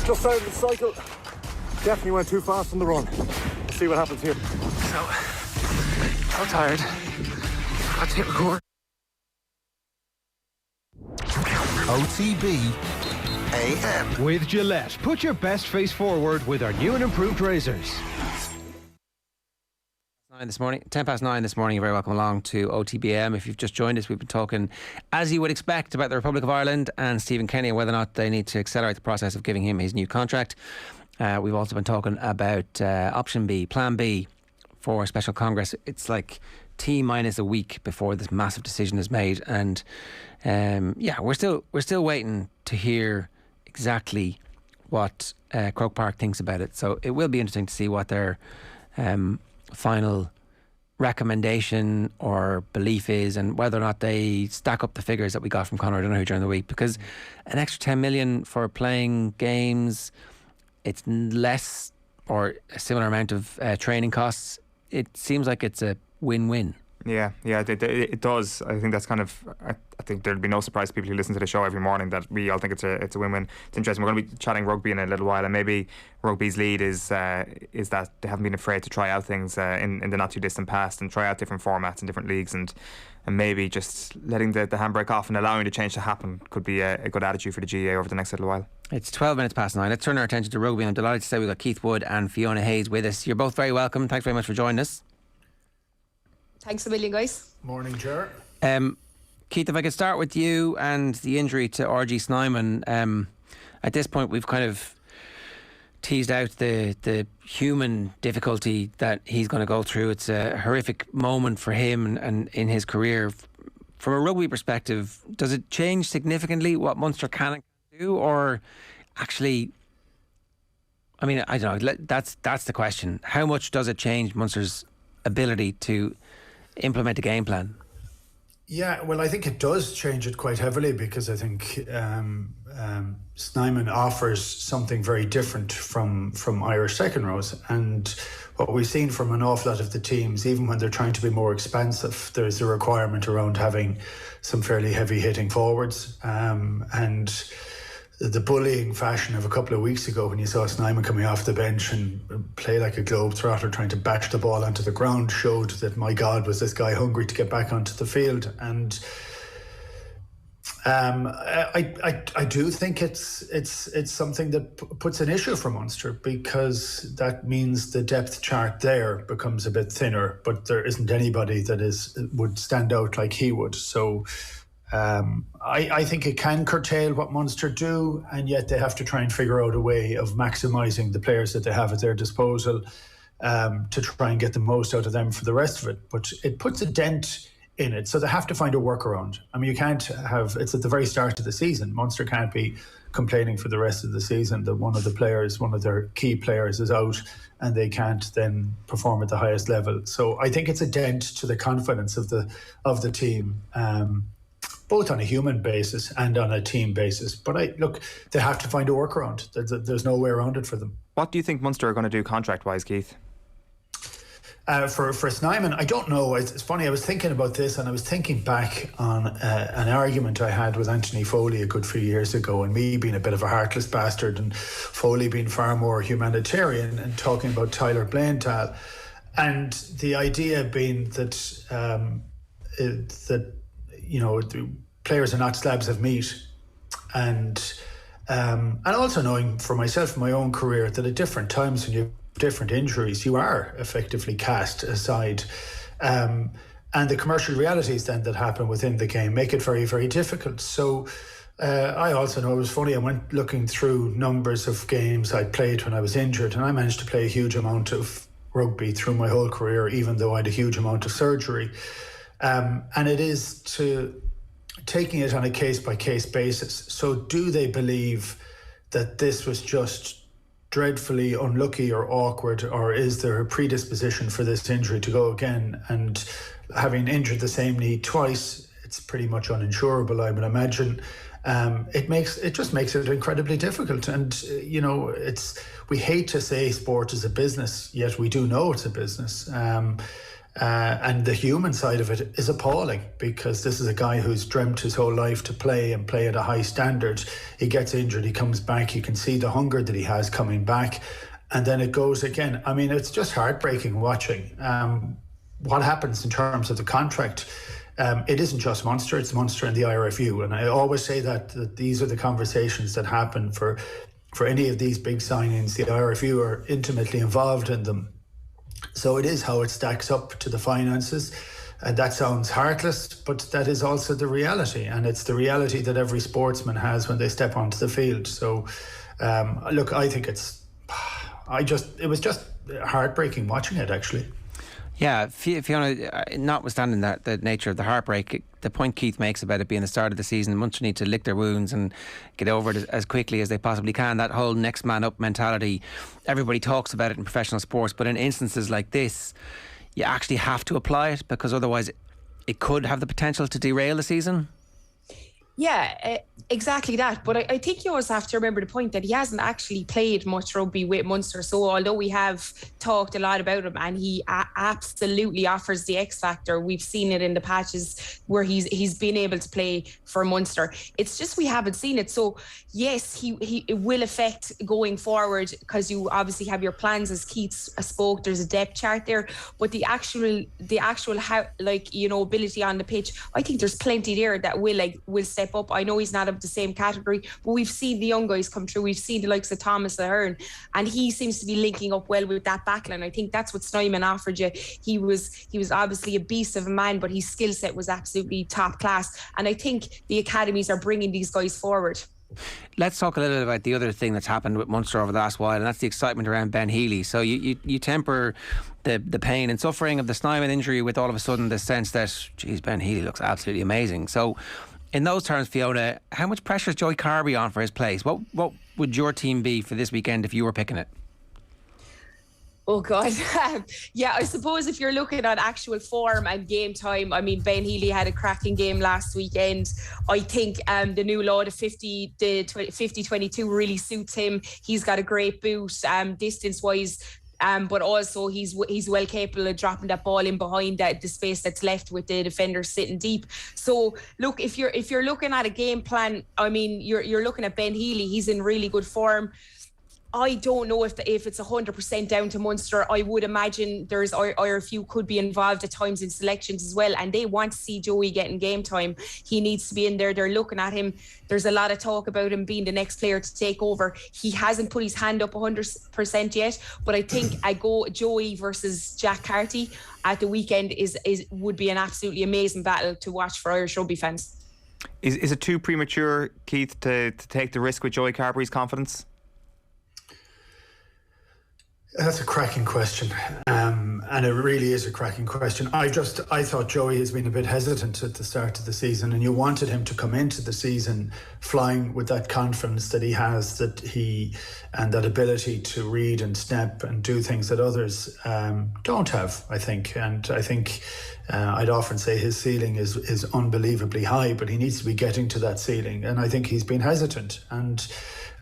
Just out of the cycle. Definitely went too fast on the run. Let's see what happens here. So tired. I'll hit record. OTB AM. With Gillette, put your best face forward with our new and improved razors. 10:09 this morning. You're very welcome along to OTB AM. If you've just joined us, we've been talking, as you would expect, about the Republic of Ireland and Stephen Kenny and whether or not they need to accelerate the process of giving him his new contract. We've also been talking about option B, plan B for Special Congress. It's like T-minus a week before this massive decision is made, and we're still waiting to hear exactly what Croke Park thinks about it. So it will be interesting to see what their final recommendation or belief is, and whether or not they stack up the figures that we got from Conor O'Donoghue during the week, because an extra 10 million for playing games, it's less or a similar amount of training costs. It seems like it's a win-win. Yeah, it does. I think that's kind of. I think there'll be no surprise to people who listen to the show every morning that we all think it's a win-win. It's interesting. We're going to be chatting rugby in a little while, and maybe rugby's lead is that they haven't been afraid to try out things in the not too distant past and try out different formats and different leagues, and maybe just letting the handbrake off and allowing the change to happen could be a good attitude for the GAA over the next little while. It's 12 minutes past 9. Let's turn our attention to rugby. I'm delighted to say we've got Keith Wood and Fiona Hayes with us. You're both very welcome. Thanks very much for joining us. Thanks a million, guys. Morning, Ger. Keith, if I could start with you and the injury to RG Snyman. At this point, we've kind of teased out the human difficulty that he's going to go through. It's a horrific moment for him and in his career. From a rugby perspective, does it change significantly what Munster can do, or actually? I mean, I don't know. That's the question. How much does it change Munster's ability to implement a game plan? Yeah, well, I think it does change it quite heavily, because I think Snyman offers something very different from Irish second rows. And what we've seen from an awful lot of the teams, even when they're trying to be more expansive, there's a requirement around having some fairly heavy hitting forwards. And the bullying fashion of a couple of weeks ago, when you saw Snyman coming off the bench and play like a globetrotter trying to bash the ball onto the ground, showed that, my God, was this guy hungry to get back onto the field. And I do think it's something that puts an issue for Munster, because that means the depth chart there becomes a bit thinner, but there isn't anybody that would stand out like he would. So I think it can curtail what Munster do, and yet they have to try and figure out a way of maximising the players that they have at their disposal to try and get the most out of them for the rest of it. But it puts a dent in it, so they have to find a workaround. I mean, you can't have, it's at the very start of the season. Munster can't be complaining for the rest of the season that one of their key players is out and they can't then perform at the highest level. So I think it's a dent to the confidence of the team. Both on a human basis and on a team basis. But look, they have to find a workaround. There's no way around it for them. What do you think Munster are going to do contract-wise, Keith? For Snyman, I don't know. It's funny, I was thinking about this, and I was thinking back on an argument I had with Anthony Foley a good few years ago, and me being a bit of a heartless bastard and Foley being far more humanitarian, and talking about Tyler Blaintal. And the idea being that the players are not slabs of meat, and also knowing for myself in my own career that at different times when you have different injuries, you are effectively cast aside, and the commercial realities then that happen within the game make it very, very difficult. So I also know, it was funny, I went looking through numbers of games I played when I was injured, and I managed to play a huge amount of rugby through my whole career, even though I had a huge amount of surgery. And it is to taking it on a case-by-case basis. So do they believe that this was just dreadfully unlucky or awkward, or is there a predisposition for this injury to go again? And having injured the same knee twice, it's pretty much uninsurable, I would imagine. It just makes it incredibly difficult. And, we hate to say sport is a business, yet we do know it's a business. And the human side of it is appalling, because this is a guy who's dreamt his whole life to play and play at a high standard. He gets injured, he comes back, you can see the hunger that he has coming back, and then it goes again. I mean, it's just heartbreaking watching what happens in terms of the contract. It isn't just Munster, it's Munster and the IRFU. And I always say that these are the conversations that happen for any of these big signings. The IRFU are intimately involved in them. So it is how it stacks up to the finances. And that sounds heartless, but that is also the reality. And it's the reality that every sportsman has when they step onto the field. So, look, I think it was just heartbreaking watching it, actually. Yeah, Fiona, notwithstanding the nature of the heartbreak, the point Keith makes about it being the start of the season, Munster need to lick their wounds and get over it as quickly as they possibly can. That whole next man up mentality, everybody talks about it in professional sports, but in instances like this, you actually have to apply it, because otherwise it could have the potential to derail the season. Yeah, exactly that. But I think you also have to remember the point that he hasn't actually played much rugby with Munster. So although we have talked a lot about him and he absolutely offers the X factor, we've seen it in the patches where he's been able to play for Munster. It's just we haven't seen it. So yes, it will affect going forward, because you obviously have your plans, as Keith spoke. There's a depth chart there, but the actual how, ability on the pitch, I think there's plenty there that will step up. I know he's not of the same category, but we've seen the young guys come through. We've seen the likes of Thomas Ahern, and he seems to be linking up well with that backline. I think that's what Snyman offered you. He was obviously a beast of a man, but his skill set was absolutely top class. And I think the academies are bringing these guys forward. Let's talk a little bit about the other thing that's happened with Munster over the last while, and that's the excitement around Ben Healy. So you temper the pain and suffering of the Snyman injury with all of a sudden the sense that, geez, Ben Healy looks absolutely amazing. So in those terms, Fiona, how much pressure is Joey Carby on for his place? What would your team be for this weekend if you were picking it? Oh God. Yeah, I suppose if you're looking at actual form and game time, I mean, Ben Healy had a cracking game last weekend. I think the new law, the 50-22 really suits him. He's got a great boot, distance wise. But also he's well capable of dropping that ball in behind the space that's left with the defenders sitting deep. So look, if you're looking at a game plan, I mean, you're looking at Ben Healy. He's in really good form. I don't know if it's 100% down to Munster. I would imagine there's IRFU could be involved at times in selections as well, and they want to see Joey getting game time. He needs to be in there. They're looking at him. There's a lot of talk about him being the next player to take over. He hasn't put his hand up 100% yet, but I think I go Joey versus Jack Carty at the weekend would be an absolutely amazing battle to watch for Irish rugby fans. Is it too premature, Keith, to take the risk with Joey Carberry's confidence? That's a cracking question, and it really is a cracking question. I thought Joey has been a bit hesitant at the start of the season, and you wanted him to come into the season flying with that confidence that he has, and that ability to read and step and do things that others don't have, I think. And I think I'd often say his ceiling is unbelievably high, but he needs to be getting to that ceiling, and I think he's been hesitant. And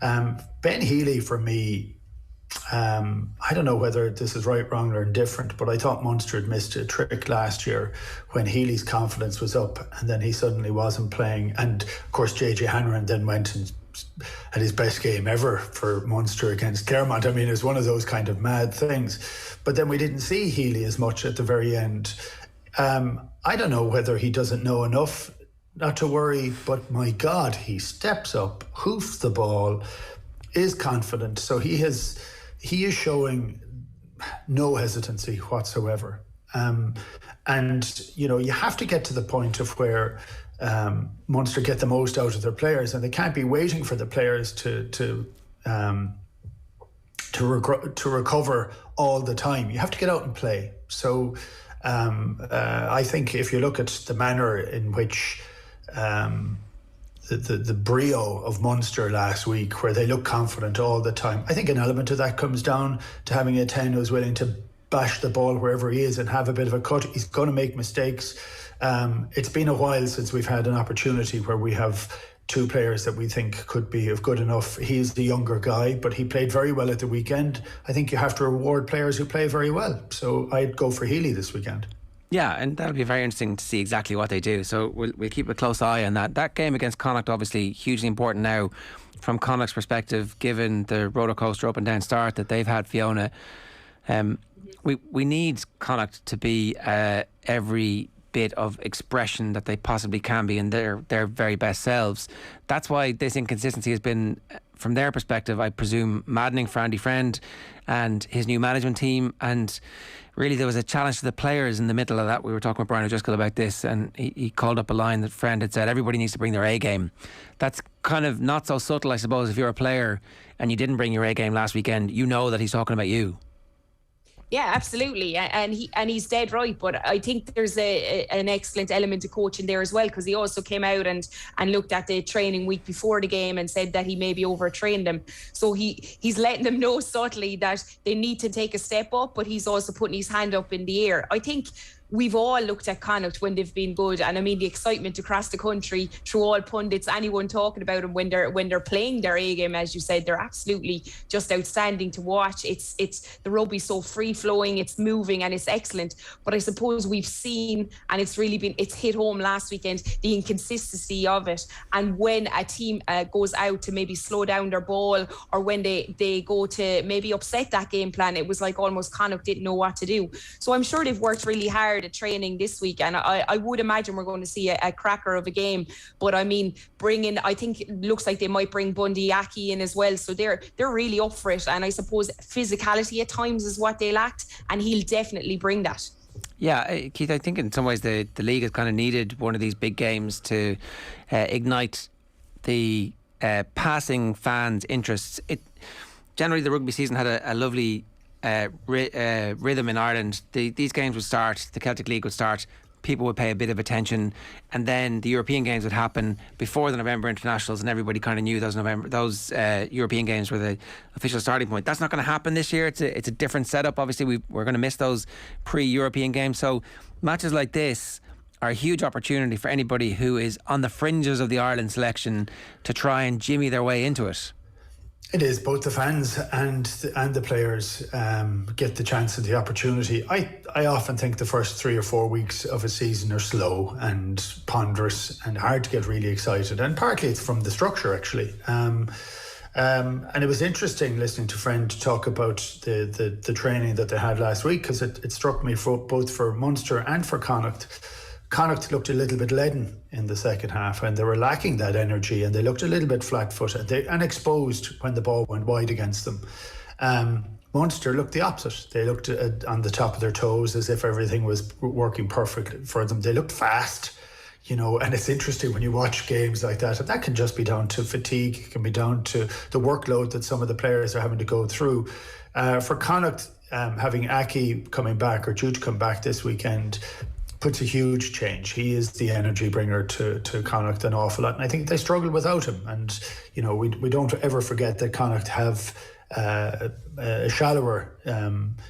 Ben Healy, for me, I don't know whether this is right, wrong or indifferent, but I thought Munster had missed a trick last year when Healy's confidence was up and then he suddenly wasn't playing. And of course JJ Hanrahan then went and had his best game ever for Munster against Claremont. I mean, it's one of those kind of mad things. But then we didn't see Healy as much at the very end. I don't know whether he doesn't know enough not to worry, but my God, he steps up, hoofs the ball, is confident. So he is showing no hesitancy whatsoever. And, you have to get to the point of where Munster get the most out of their players, and they can't be waiting for the players to recover all the time. You have to get out and play. So I think if you look at the manner in which the brio of Munster last week, where they look confident all the time, I think an element of that comes down to having a 10 who's willing to bash the ball wherever he is and have a bit of a cut. He's going to make mistakes. It's been a while since we've had an opportunity where we have two players that we think could be of good enough. He's the younger guy, but he played very well at the weekend. I think you have to reward players who play very well. So I'd go for Healy this weekend. Yeah, and that'll be very interesting to see exactly what they do. So we'll keep a close eye on that. That game against Connacht, obviously hugely important now from Connacht's perspective, given the rollercoaster up and down start that they've had, Fiona. We need Connacht to be every bit of expression that they possibly can be in their very best selves. That's why this inconsistency has been, from their perspective, I presume, maddening for Andy Friend and his new management team. And really there was a challenge to the players in the middle of that. We were talking with Brian O'Driscoll about this, and he called up a line that Friend had said, everybody needs to bring their A game. That's kind of not so subtle, I suppose. If you're a player and you didn't bring your A game last weekend, you know that he's talking about you. Yeah, absolutely, and he's dead right. But I think there's an excellent element of coaching there as well, because he also came out and looked at the training week before the game and said that he maybe overtrained them. So he's letting them know subtly that they need to take a step up, but he's also putting his hand up in the air. I think we've all looked at Connacht when they've been good, and I mean the excitement across the country through all pundits, anyone talking about them when they're playing their A game, as you said, they're absolutely just outstanding to watch. It's the rugby so free flowing, it's moving, and it's excellent. But I suppose we've seen, and it's hit home last weekend, the inconsistency of it. And when a team goes out to maybe slow down their ball, or when they go to maybe upset that game plan, it was like almost Connacht didn't know what to do. So I'm sure they've worked really hard at training this week, and I would imagine we're going to see a cracker of a game. But I mean, I think it looks like they might bring Bundy Aki in as well, so they're really up for it. And I suppose physicality at times is what they lacked, and he'll definitely bring that. Yeah, Keith, I think in some ways the league has kind of needed one of these big games to ignite the passing fans' interests. Generally, the rugby season had a lovely rhythm in Ireland. These games would start, the Celtic League would start, people would pay a bit of attention, and then the European games would happen before the November internationals, and everybody kind of knew those European games were the official starting point. That's not going to happen this year. It's a different setup. Obviously, we're going to miss those pre-European games. So matches like this are a huge opportunity for anybody who is on the fringes of the Ireland selection to try and jimmy their way into it. It is. Both the fans and the players get the chance and the opportunity. I often think the first 3 or 4 weeks of a season are slow and ponderous and hard to get really excited. And partly it's from the structure, actually. And it was interesting listening to Friend talk about the training that they had last week, because it struck me both for Munster and for Connacht. Connacht looked a little bit leaden in the second half, and they were lacking that energy, and they looked a little bit flat-footed and exposed when the ball went wide against them. Munster looked the opposite. They looked on the top of their toes, as if everything was working perfectly for them. They looked fast, and it's interesting when you watch games like that, and that can just be down to fatigue, it can be down to the workload that some of the players are having to go through. For Connacht, having Aki coming back, or due to come back this weekend, puts a huge change. He is the energy bringer to Connacht an awful lot, and I think they struggle without him. And we don't ever forget that Connacht have a shallower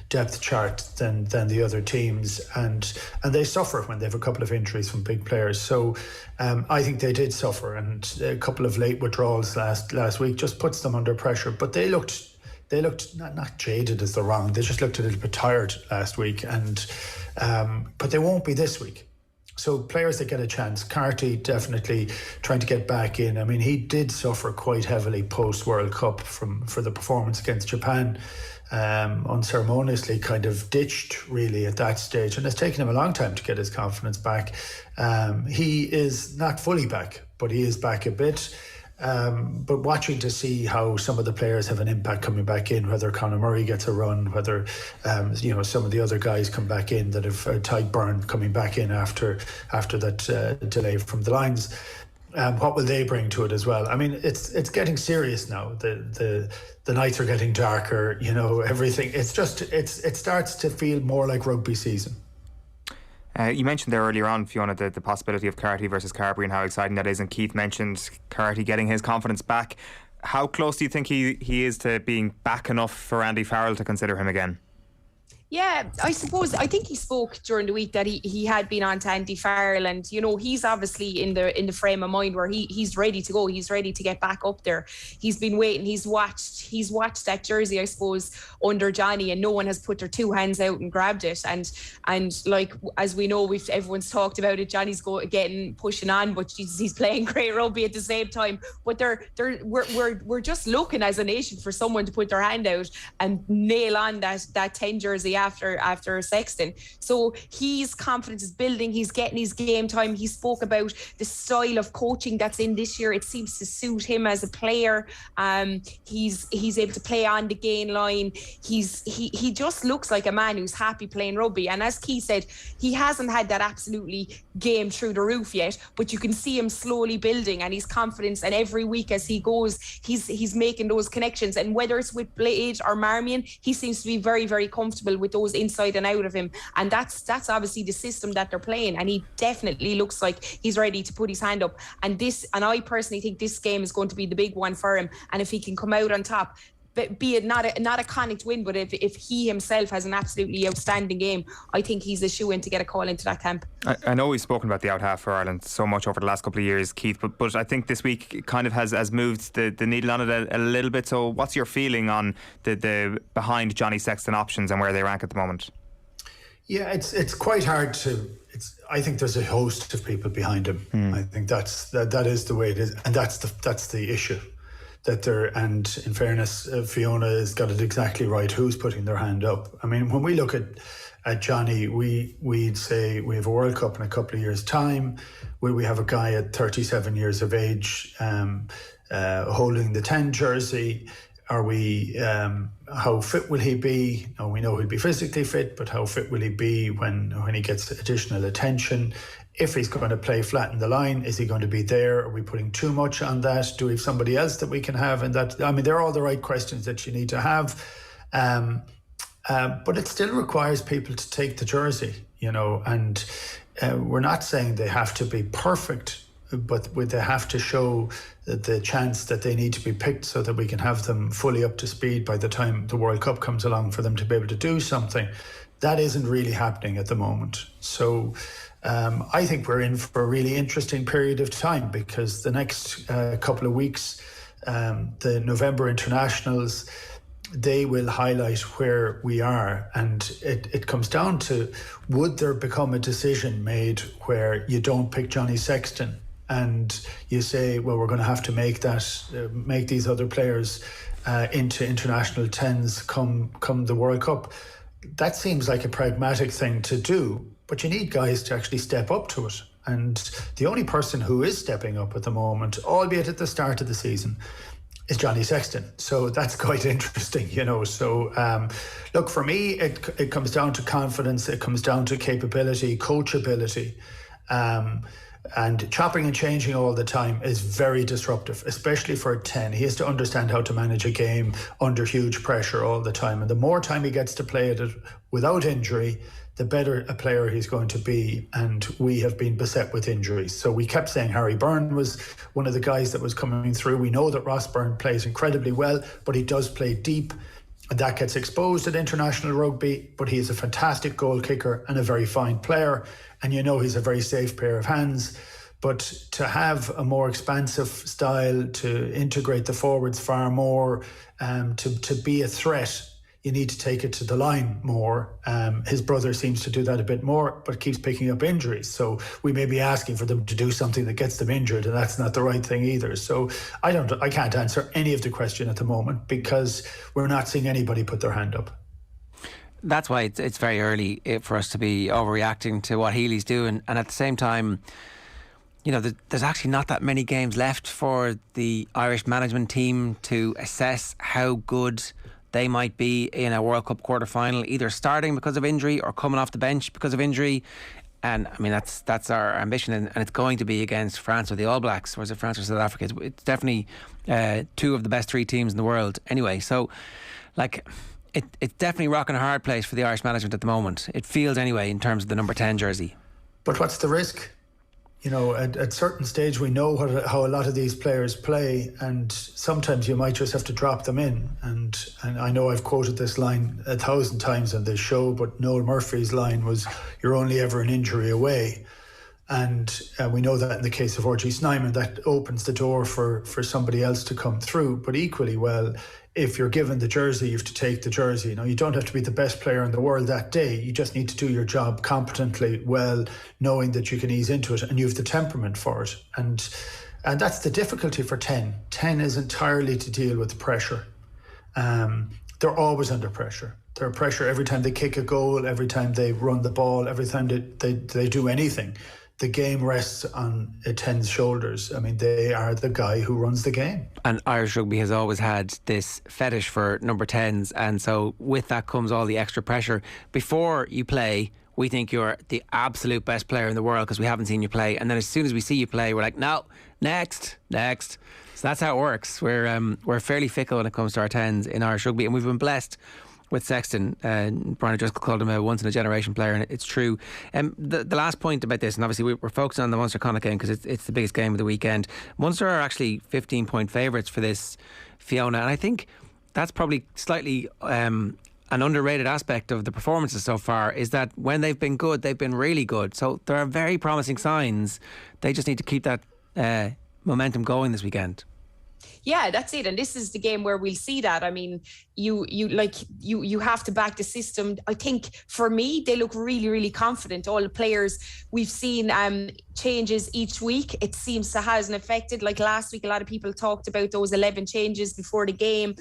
depth chart than the other teams, and they suffer when they have a couple of injuries from big players. So I think they did suffer, and a couple of late withdrawals last week just puts them under pressure. But they looked not jaded is the wrong. They just looked a little bit tired last week, and but they won't be this week. So players that get a chance, Carty definitely trying to get back in. I mean, he did suffer quite heavily post World Cup for the performance against Japan. Unceremoniously kind of ditched really at that stage, and it's taken him a long time to get his confidence back. He is not fully back, but he is back a bit. But watching to see how some of the players have an impact coming back in, whether Conor Murray gets a run, whether some of the other guys come back in that have Tyke Byrne coming back in after that delay from the lines. What will they bring to it as well? I mean, it's getting serious now. The nights are getting darker. Everything. It starts to feel more like rugby season. You mentioned there earlier on, Fiona, the possibility of Carty versus Carberry and how exciting that is, and Keith mentioned Carty getting his confidence back. How close do you think he is to being back enough for Andy Farrell to consider him again? Yeah, I think he spoke during the week that he had been on to Andy Farrell, and he's obviously in the frame of mind where he's ready to go. He's ready to get back up there. He's been waiting. He's watched that jersey, I suppose, under Johnny, and no one has put their two hands out and grabbed it. And like, as we know, everyone's talked about it. Johnny's pushing on, but he's playing great rugby at the same time. But we're just looking as a nation for someone to put their hand out and nail on that 10 jersey after Sexton. So his confidence is building. He's getting his game time. He spoke about the style of coaching that's in this year. It seems to suit him as a player. He's able to play on the gain line. He just looks like a man who's happy playing rugby. And as Keith said, he hasn't had that absolutely game through the roof yet, but you can see him slowly building, and his confidence. And every week as he goes, he's making those connections. And whether it's with Blade or Marmion, he seems to be very, very comfortable with those inside and out of him, and that's obviously the system that they're playing, and he definitely looks like he's ready to put his hand up. And I personally think this game is going to be the big one for him, and if he can come out on top, be it not a Connacht win, but if he himself has an absolutely outstanding game, I think he's a shoe-in to get a call into that camp. I know we've spoken about the out half for Ireland so much over the last couple of years, Keith, but I think this week it kind of has moved the needle on it a little bit. So what's your feeling on the behind Johnny Sexton options and where they rank at the moment? Yeah, it's quite hard to. I think there's a host of people behind him. I think that is the way it is, and that's the issue. And in fairness, Fiona has got it exactly right. Who's putting their hand up? I mean, when we look at Johnny, we'd say we have a World Cup in a couple of years' time. Will we have a guy at 37 years of age holding the 10 jersey? Are we? How fit will he be? Now, we know he'll be physically fit, but how fit will he be when he gets additional attention? If he's going to play flat in the line, is he going to be there? Are we putting too much on that? Do we have somebody else that we can have? And that, I mean, they're all the right questions that you need to have. But it still requires people to take the jersey, and we're not saying they have to be perfect, but they have to show the chance that they need to be picked so that we can have them fully up to speed by the time the World Cup comes along for them to be able to do something. That isn't really happening at the moment. So I think we're in for a really interesting period of time, because the next couple of weeks, the November internationals, they will highlight where we are. And it comes down to, would there become a decision made where you don't pick Johnny Sexton and you say, well, we're going to have to make these other players into international 10s come the World Cup. That seems like a pragmatic thing to do, but you need guys to actually step up to it. And the only person who is stepping up at the moment, albeit at the start of the season, is Johnny Sexton. So that's quite interesting, So look, for me, it comes down to confidence. It comes down to capability, coachability. And chopping and changing all the time is very disruptive, especially for a 10. He has to understand how to manage a game under huge pressure all the time. And the more time he gets to play it without injury, the better a player he's going to be. And we have been beset with injuries. So we kept saying Harry Byrne was one of the guys that was coming through. We know that Ross Byrne plays incredibly well, but he does play deep. And that gets exposed at international rugby, but he is a fantastic goal kicker and a very fine player. And he's a very safe pair of hands. But to have a more expansive style, to integrate the forwards far more, to be a threat, you need to take it to the line more. His brother seems to do that a bit more, but keeps picking up injuries. So we may be asking for them to do something that gets them injured, and that's not the right thing either. So I can't answer any of the question at the moment, because we're not seeing anybody put their hand up. That's why it's very early for us to be overreacting to what Healy's doing. And at the same time, there's actually not that many games left for the Irish management team to assess how good they might be in a World Cup quarter-final, either starting because of injury or coming off the bench because of injury. And I mean, that's our ambition, and it's going to be against France or the All Blacks, or is it France or South Africa? It's definitely two of the best three teams in the world anyway. So, it's definitely rocking a hard place for the Irish management at the moment. It feels anyway, in terms of the number 10 jersey. But what's the risk? at certain stage we know how a lot of these players play, and sometimes you might just have to drop them in. And I know I've quoted this line 1,000 times on this show, but Noel Murphy's line was, "You're only ever an injury away." And we know that in the case of RG Snyman, that opens the door for somebody else to come through. But equally well, if you're given the jersey, you have to take the jersey. You don't have to be the best player in the world that day. You just need to do your job competently, well, knowing that you can ease into it, and you have the temperament for it. And that's the difficulty for 10. 10 is entirely to deal with pressure. They're always under pressure. They're pressure every time they kick a goal, every time they run the ball, every time they do anything. The game rests on a 10's shoulders. I mean, they are the guy who runs the game. And Irish rugby has always had this fetish for number 10s, and so with that comes all the extra pressure. Before you play, we think you're the absolute best player in the world because we haven't seen you play, and then as soon as we see you play, we're like, no, next. So that's how it works. We're fairly fickle when it comes to our 10s in Irish rugby, and we've been blessed with Sexton. Brian O'Driscoll called him a once-in-a-generation player, and it's true. The last point about this, and obviously we're focusing on the Munster-Connacht game because it's the biggest game of the weekend. Munster are actually 15-point favourites for this, Fiona, and I think that's probably slightly an underrated aspect of the performances so far, is that when they've been good, they've been really good. So there are very promising signs. They just need to keep that momentum going this weekend. Yeah, that's it. And this is the game where we'll see that. I mean, you have to back the system. I think for me, they look really, really confident. All the players, we've seen changes each week. It seems to hasn't affected. Like last week, a lot of people talked about those 11 changes before the game.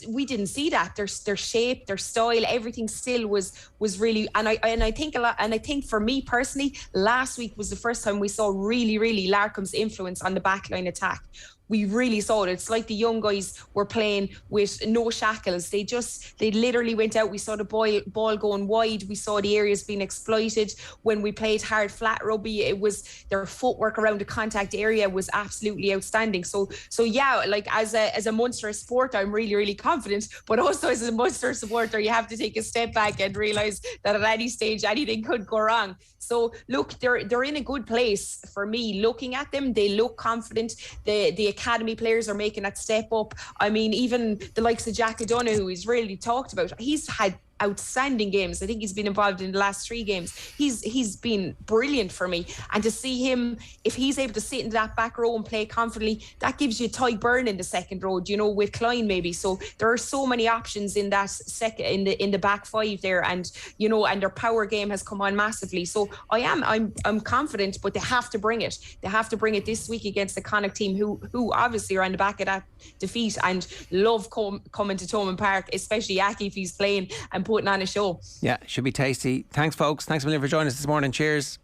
We didn't see that. Their shape, their style, everything still was really. And I think a lot. And I think for me personally, last week was the first time we saw really, really Larkham's influence on the backline attack. We really saw it. It's like the young guys were playing with no shackles. They literally went out. We saw the ball going wide. We saw the areas being exploited. When we played hard flat rugby, it was their footwork around the contact area was absolutely outstanding. So yeah, like as a Munster supporter, I'm really, really confident. But also as a Munster supporter, you have to take a step back and realise that at any stage anything could go wrong. So look, they're in a good place for me. Looking at them, they look confident. The academy players are making that step up. I mean, even the likes of Jack O'Donoghue, who he's really talked about, he's had outstanding games. I think he's been involved in the last 3 games. He's been brilliant for me. And to see him, if he's able to sit in that back row and play confidently, that gives you Ty Byrne in the second row, with Klein maybe. So there are so many options in that in the back 5 there, and and their power game has come on massively. So I'm confident, but they have to bring it. They have to bring it this week against the Connacht team, who obviously are on the back of that defeat and love coming to Thomond Park, especially Aki if he's playing and putting on a show. Yeah, should be tasty. Thanks, folks. Thanks a million for joining us this morning. Cheers.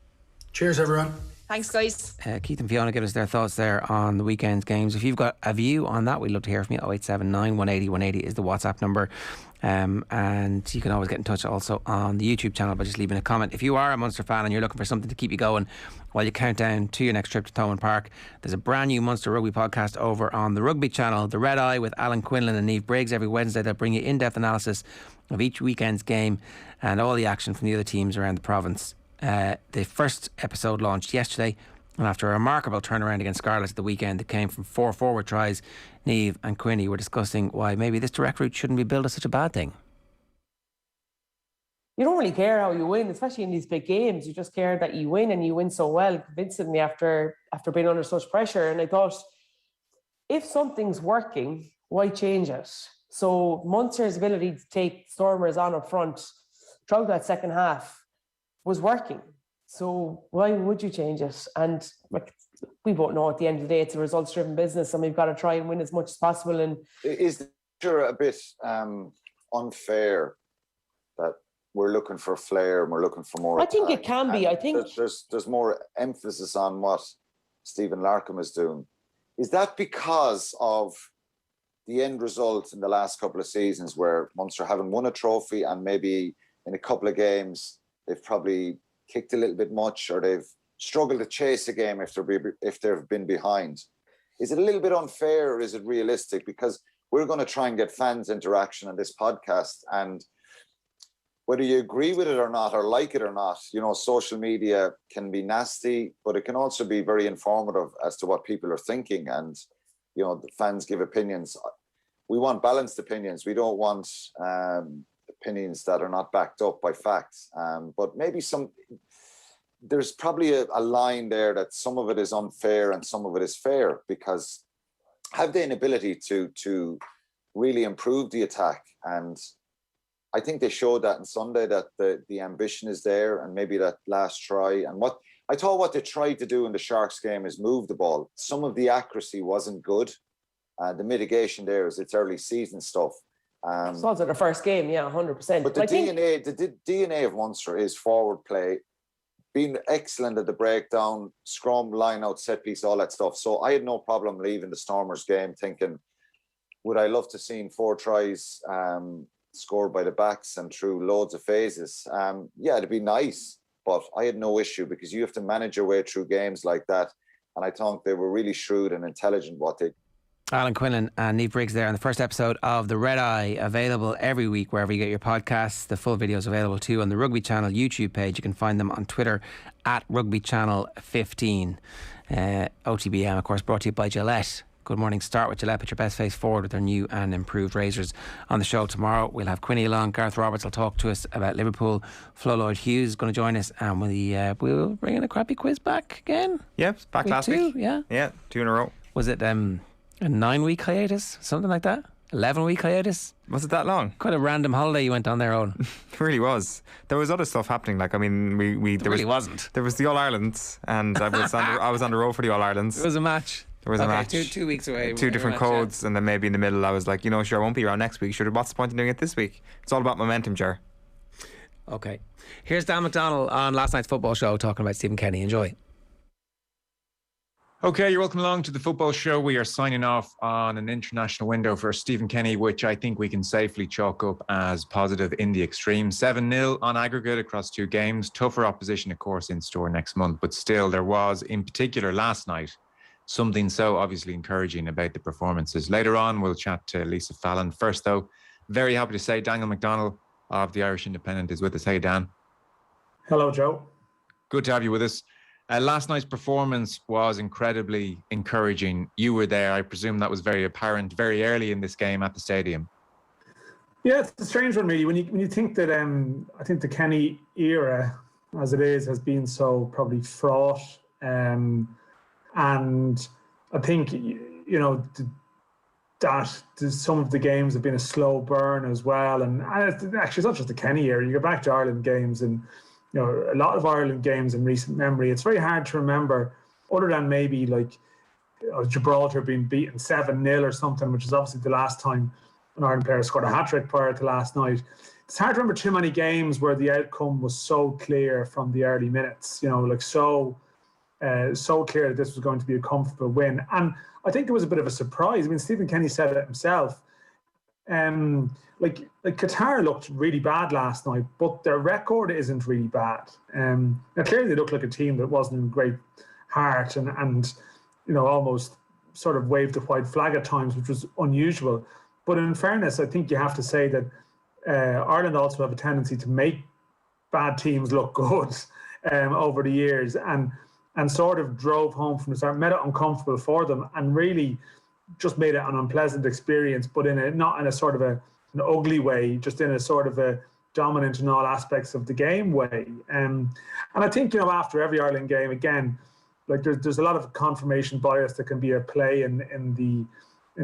Cheers, everyone. Thanks, guys. Keith and Fiona give us their thoughts there on the weekend's games. If you've got a view on that, we'd love to hear from you. 0879 180 180 is the WhatsApp number. And you can always get in touch also on the YouTube channel by just leaving a comment. If you are a Munster fan and you're looking for something to keep you going while you count down to your next trip to Thomond Park, there's a brand new Munster Rugby podcast over on the Rugby channel, The Red Eye with Alan Quinlan and Niamh Briggs, every Wednesday. They'll bring you in-depth analysis of each weekend's game and all the action from the other teams around the province. The first episode launched yesterday, and after a remarkable turnaround against Scarlets at the weekend that came from 4 forward tries, Niamh and Quinny were discussing why maybe this direct route shouldn't be billed as such a bad thing. You don't really care how you win, especially in these big games. You just care that you win, and you win so well, convincingly after being under such pressure. And I thought, if something's working, why change it? So Munster's ability to take Stormers on up front throughout that second half was working. So why would you change it? And we both know at the end of the day, it's a results-driven business, and we've got to try and win as much as possible. And is sure a bit unfair that we're looking for flair and we're looking for more? I think it can be. I think there's more emphasis on what Stephen Larkham is doing. Is that because of the end result in the last couple of seasons, where Munster haven't won a trophy, and maybe in a couple of games they've probably kicked a little bit much, or they've struggled to chase a game if they've been behind? Is it a little bit unfair, or is it realistic? Because we're going to try and get fans interaction on this podcast, and whether you agree with it or not, or like it or not, you know, social media can be nasty, but it can also be very informative as to what people are thinking. And, you know, the fans give opinions. We want balanced opinions. We don't want opinions that are not backed up by facts. But maybe there's probably a line there that some of it is unfair and some of it is fair, because have they an ability to really improve the attack? And I think they showed that on Sunday, that the ambition is there, and maybe that last try. And what they tried to do in the Sharks game is move the ball. Some of the accuracy wasn't good. The mitigation there is it's early season stuff. It's also the first game, yeah, 100%. But the DNA of Munster is forward play, being excellent at the breakdown, scrum, line out, set piece, all that stuff. So I had no problem leaving the Stormers game thinking, would I love to see 4 tries scored by the backs and through loads of phases? Yeah, it'd be nice, but I had no issue, because you have to manage your way through games like that. And I thought they were really shrewd and intelligent what they. Alan Quinlan and Niamh Briggs there on the first episode of The Red Eye, available every week wherever you get your podcasts. The full video is available too on the Rugby Channel YouTube page. You can find them on Twitter at Rugby Channel 15. OTB AM, of course, brought to you by Gillette. Good morning. Start with Gillette. Put your best face forward with their new and improved razors. On the show tomorrow, we'll have Quinny along. Gareth Roberts will talk to us about Liverpool. Flo Lloyd-Hughes is going to join us, and we'll bring in a crappy quiz back again. Yeah, back last week. Yeah, 2 in a row. Was it a 9-week hiatus, something like that? 11-week hiatus? Was it that long? Quite a random holiday you went on there, Owen. It really was. There was other stuff happening. Like, I mean, wasn't. There was the All Irelands, and I was on the road for the All Irelands. It was a match. There was a match. 2 weeks away. 2 different codes, and then maybe in the middle I was like, sure, I won't be around next week. Sure, what's the point in doing it this week? It's all about momentum, Ger. Okay. Here's Dan McDonnell on last night's football show talking about Stephen Kenny. Enjoy. Okay, you're welcome along to the football show. We are signing off on an international window for Stephen Kenny, which I think we can safely chalk up as positive in the extreme. 7-0 on aggregate across 2 games. Tougher opposition, of course, in store next month. But still, there was, in particular last night, something so obviously encouraging about the performances. Later on, we'll chat to Lisa Fallon. First, though, very happy to say Daniel McDonnell of the Irish Independent is with us. Hey, Dan. Hello, Joe. Good to have you with us. Last night's performance was incredibly encouraging. You were there. I presume that was very apparent very early in this game at the stadium. Yeah, it's a strange one, really. When you think that I think the Kenny era, as it is, has been so probably fraught. And I think, that some of the games have been a slow burn as well. And actually, it's not just the Kenny era. You go back to Ireland games and, a lot of Ireland games in recent memory, it's very hard to remember, other than maybe like Gibraltar being beaten 7-0 or something, which is obviously the last time an Ireland player scored a hat-trick prior to last night. It's hard to remember too many games where the outcome was so clear from the early minutes, so clear that this was going to be a comfortable win. And I think there was a bit of a surprise. I mean, Stephen Kenny said it himself. Like Qatar looked really bad last night, but their record isn't really bad. Now clearly they looked like a team that wasn't in great heart and almost sort of waved a white flag at times, which was unusual. But in fairness, I think you have to say that Ireland also have a tendency to make bad teams look good over the years, and sort of drove home from the start, made it uncomfortable for them, and really just made it an unpleasant experience, but not in a sort of an ugly way, just in a sort of a dominant in all aspects of the game way. And I think, after every Ireland game, again, like there's a lot of confirmation bias that can be at play in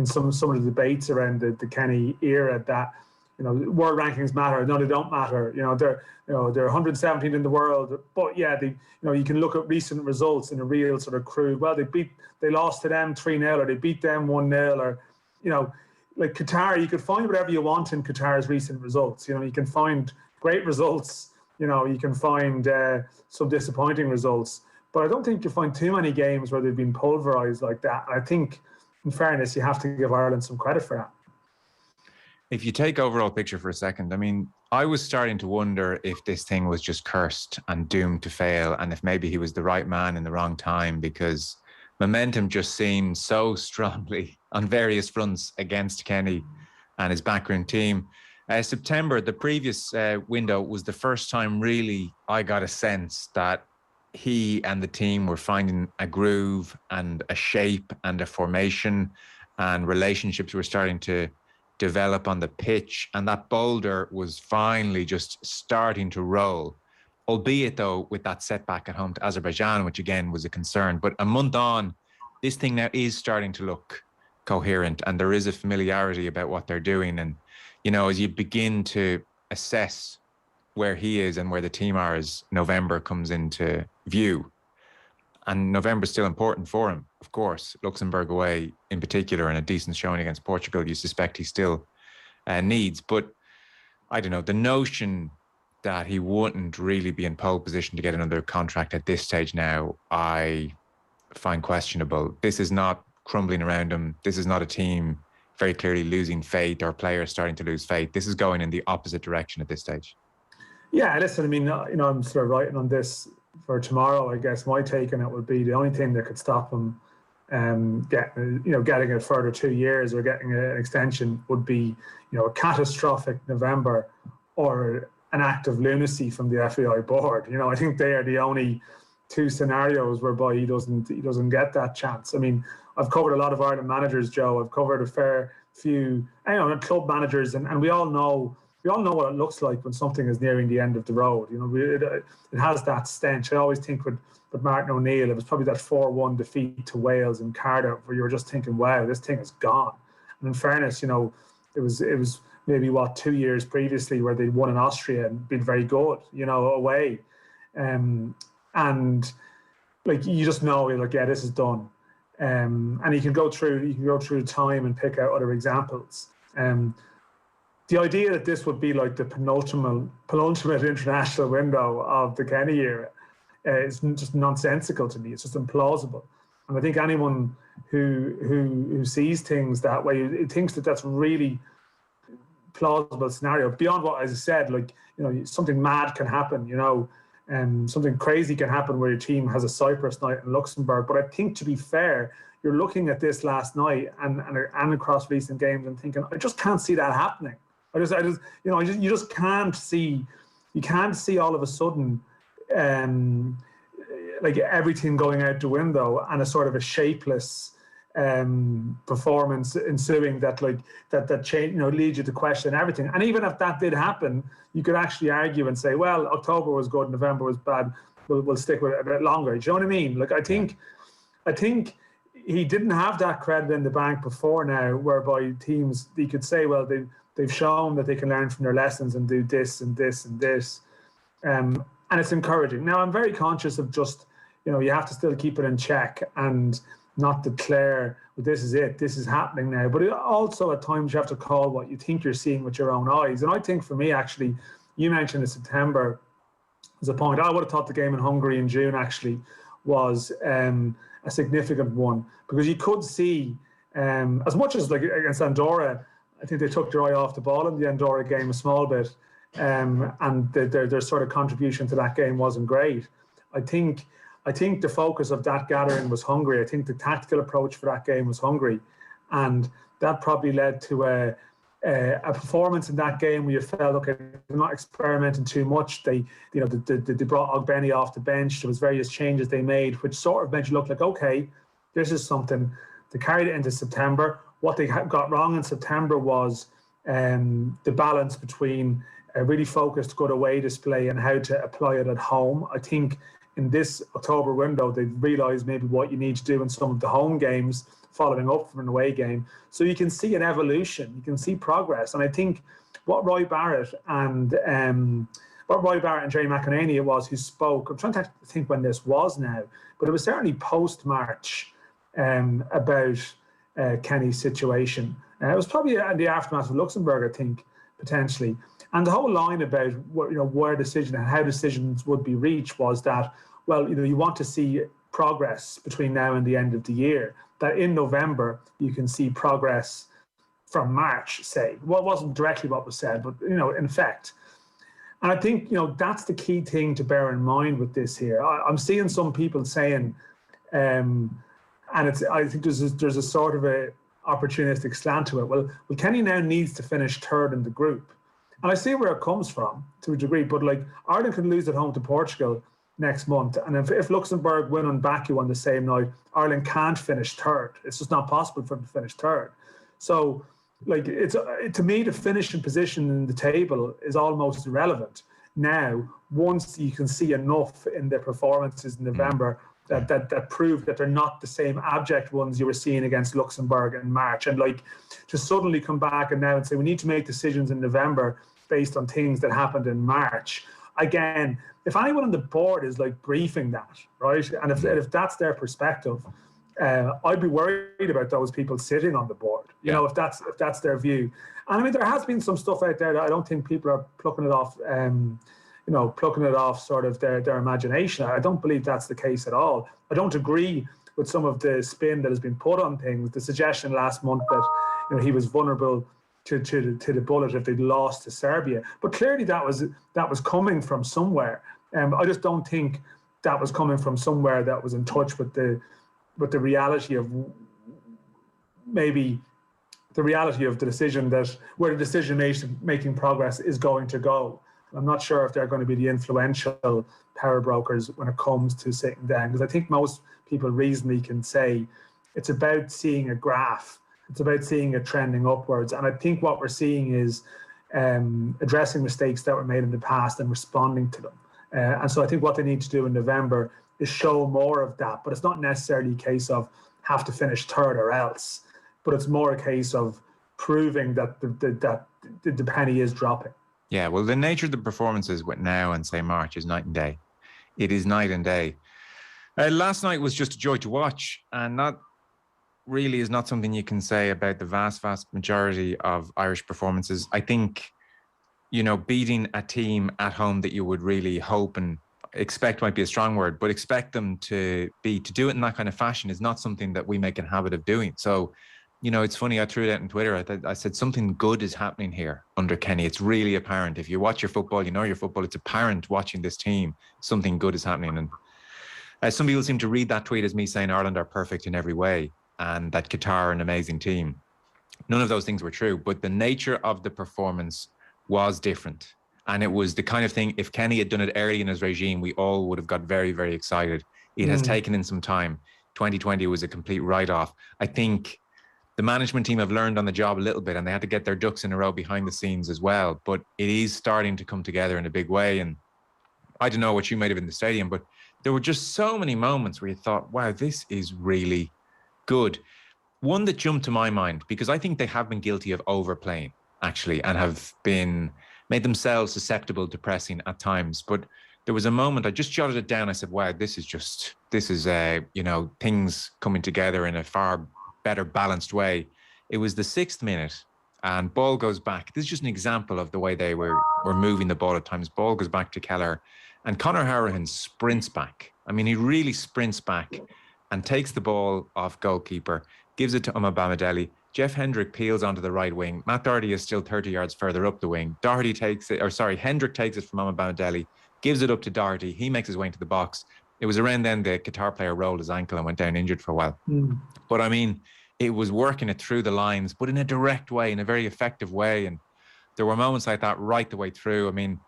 some of the debates around the Kenny era, that world rankings matter. No, they don't matter. They're 117th in the world, but yeah, you can look at recent results in a real sort of crude. Well, they lost to them 3-0, or they beat them 1-0, or like Qatar. You could find whatever you want in Qatar's recent results. You can find great results. You can find some disappointing results, but I don't think you'll find too many games where they've been pulverised like that. And I think, in fairness, you have to give Ireland some credit for that. If you take overall picture for a second, I mean, I was starting to wonder if this thing was just cursed and doomed to fail, and if maybe he was the right man in the wrong time, because momentum just seemed so strongly on various fronts against Kenny and his backroom team. September, the previous window, was the first time really I got a sense that he and the team were finding a groove and a shape and a formation, and relationships were starting to develop on the pitch, and that boulder was finally just starting to roll, albeit though with that setback at home to Azerbaijan, which again was a concern. But a month on, this thing now is starting to look coherent, and there is a familiarity about what they're doing. And, you know, as you begin to assess where he is and where the team are as November comes into view, and November's still important for him, of course, Luxembourg away in particular, and a decent showing against Portugal, you suspect he still needs. But I don't know, the notion that he wouldn't really be in pole position to get another contract at this stage now, I find questionable. This is not crumbling around him. This is not a team very clearly losing faith or players starting to lose faith. This is going in the opposite direction at this stage. Yeah, listen, I mean, you know, I'm sort of writing on this for tomorrow. I guess my take on it would be the only thing that could stop him getting it further 2 years or getting an extension would be, you know, a catastrophic November or an act of lunacy from the FAI board. You know, I think they are the only two scenarios whereby he doesn't get that chance. I mean, I've covered a lot of Ireland managers, Joe. I've covered a fair few, you know, club managers, and we all know what it looks like when something is nearing the end of the road. You know, it has that stench. I always think with Martin O'Neill, it was probably that 4-1 defeat to Wales in Cardiff, where you were just thinking, wow, this thing is gone. And in fairness, you know, it was maybe 2 years previously where they'd won in Austria and been very good, you know, away. And like, you just know, you're like, yeah, this is done. And you can go through time and pick out other examples. The idea that this would be like the penultimate international window of the Kenny era is just nonsensical to me. It's just implausible. And I think anyone who sees things that way, thinks that that's really plausible scenario. Beyond what, as I said, like, you know, something mad can happen, you know, something crazy can happen where your team has a Cyprus night in Luxembourg. But I think, to be fair, you're looking at this last night and across recent games and thinking, I just can't see that happening. You just can't see. You can't see all of a sudden, like, everything going out the window and a sort of a shapeless performance ensuing that change, you know, leads you to question everything. And even if that did happen, you could actually argue and say, well, October was good, November was bad. We'll stick with it a bit longer. Do you know what I mean? Like, I think he didn't have that credit in the bank before now, whereby teams, you could say, well, they've shown that they can learn from their lessons and do this and this and this. And it's encouraging. Now, I'm very conscious of just, you know, you have to still keep it in check and not declare, well, this is it, this is happening now. But also at times you have to call what you think you're seeing with your own eyes. And I think for me, actually, you mentioned in September as a point. I would have thought the game in Hungary in June actually was a significant one, because you could see, as much as like against Andorra, I think they took their eye off the ball in the Andorra game a small bit, and their sort of contribution to that game wasn't great. I think the focus of that gathering was Hungary. I think the tactical approach for that game was Hungary, and that probably led to a performance in that game where you felt, okay, they're not experimenting too much. They brought Ogbeni off the bench. There was various changes they made, which sort of made you look like, okay, this is something. They carried it into September. What they got wrong in September was the balance between a really focused, good away display and how to apply it at home. I think in this October window, they've realised maybe what you need to do in some of the home games following up from an away game. So you can see an evolution, you can see progress. And I think what Roy Barrett and Jerry McEnany it was who spoke, I'm trying to think when this was now, but it was certainly post-March about Kenny's situation. It was probably in the aftermath of Luxembourg, I think, potentially. And the whole line about where decision and how decisions would be reached was that, well, you want to see progress between now and the end of the year. That in November you can see progress from March, say. Well, it wasn't directly what was said, but in effect. And I think that's the key thing to bear in mind with this here. I'm seeing some people saying, and I think there's a sort of a opportunistic slant to it. Well, Kenny now needs to finish third in the group. And I see where it comes from to a degree, but like Ireland can lose at home to Portugal next month. And if Luxembourg win on Baku on the same night, Ireland can't finish third. It's just not possible for them to finish third. So like to me, the finishing position in the table is almost irrelevant now, once you can see enough in their performances in November that prove that they're not the same abject ones you were seeing against Luxembourg in March. And like to suddenly come back and now and say we need to make decisions in November based on things that happened in March. Again, if anyone on the board is like briefing that, right, and if that's their perspective, I'd be worried about those people sitting on the board. You know, if that's their view. And I mean, there has been some stuff out there that I don't think people are plucking it off. Plucking it off sort of their imagination. I don't believe that's the case at all. I don't agree with some of the spin that has been put on things. The suggestion last month that he was vulnerable to the bullet if they'd lost to Serbia. But clearly that was coming from somewhere. I just don't think that was coming from somewhere that was in touch with the reality of maybe the reality of the decision that where the decision making progress is going to go. I'm not sure if they're going to be the influential power brokers when it comes to sitting down, because I think most people reasonably can say it's about seeing a graph. It's about seeing it trending upwards. And I think what we're seeing is addressing mistakes that were made in the past and responding to them. And so I think what they need to do in November is show more of that. But it's not necessarily a case of have to finish third or else, but it's more a case of proving that the penny is dropping. Yeah, well, the nature of the performances with now and, say, March is night and day. It is night and day. Last night was just a joy to watch, and that really is not something you can say about the vast majority of Irish performances. I think, beating a team at home that you would really hope and expect might be a strong word, but expect them to do it in that kind of fashion is not something that we make a habit of doing. So, it's funny, I threw it out on Twitter. I said something good is happening here under Kenny. It's really apparent. If you watch your football, you know your football. It's apparent watching this team. Something good is happening. And some people seem to read that tweet as me saying Ireland are perfect in every way and that Qatar are an amazing team. None of those things were true, but the nature of the performance was different. And it was the kind of thing, if Kenny had done it early in his regime, we all would have got very, very excited. It has taken in some time. 2020 was a complete write-off. I think the management team have learned on the job a little bit, and they had to get their ducks in a row behind the scenes as well. But it is starting to come together in a big way. And I don't know what you might have in the stadium, but there were just so many moments where you thought, wow, this is really good. One that jumped to my mind, because I think they have been guilty of overplaying, actually, and have made themselves susceptible to pressing at times. But there was a moment, I just jotted it down. I said, wow, this is things coming together in a far better balanced way. It was the 6th minute and ball goes back. This is just an example of the way they were moving the ball at times. Ball goes back to Keller and Conor Hourihane sprints back. I mean, he really sprints back and takes the ball off goalkeeper, gives it to Bamadelli. Jeff Hendrick peels onto the right wing. Matt Doherty is still 30 yards further up the wing. Hendrick takes it from Bamadelli, gives it up to Doherty. He makes his way into the box. It was around then the Qatar player rolled his ankle and went down injured for a while. But I mean, it was working it through the lines, but in a direct way, in a very effective way. And there were moments like that right the way through. I mean,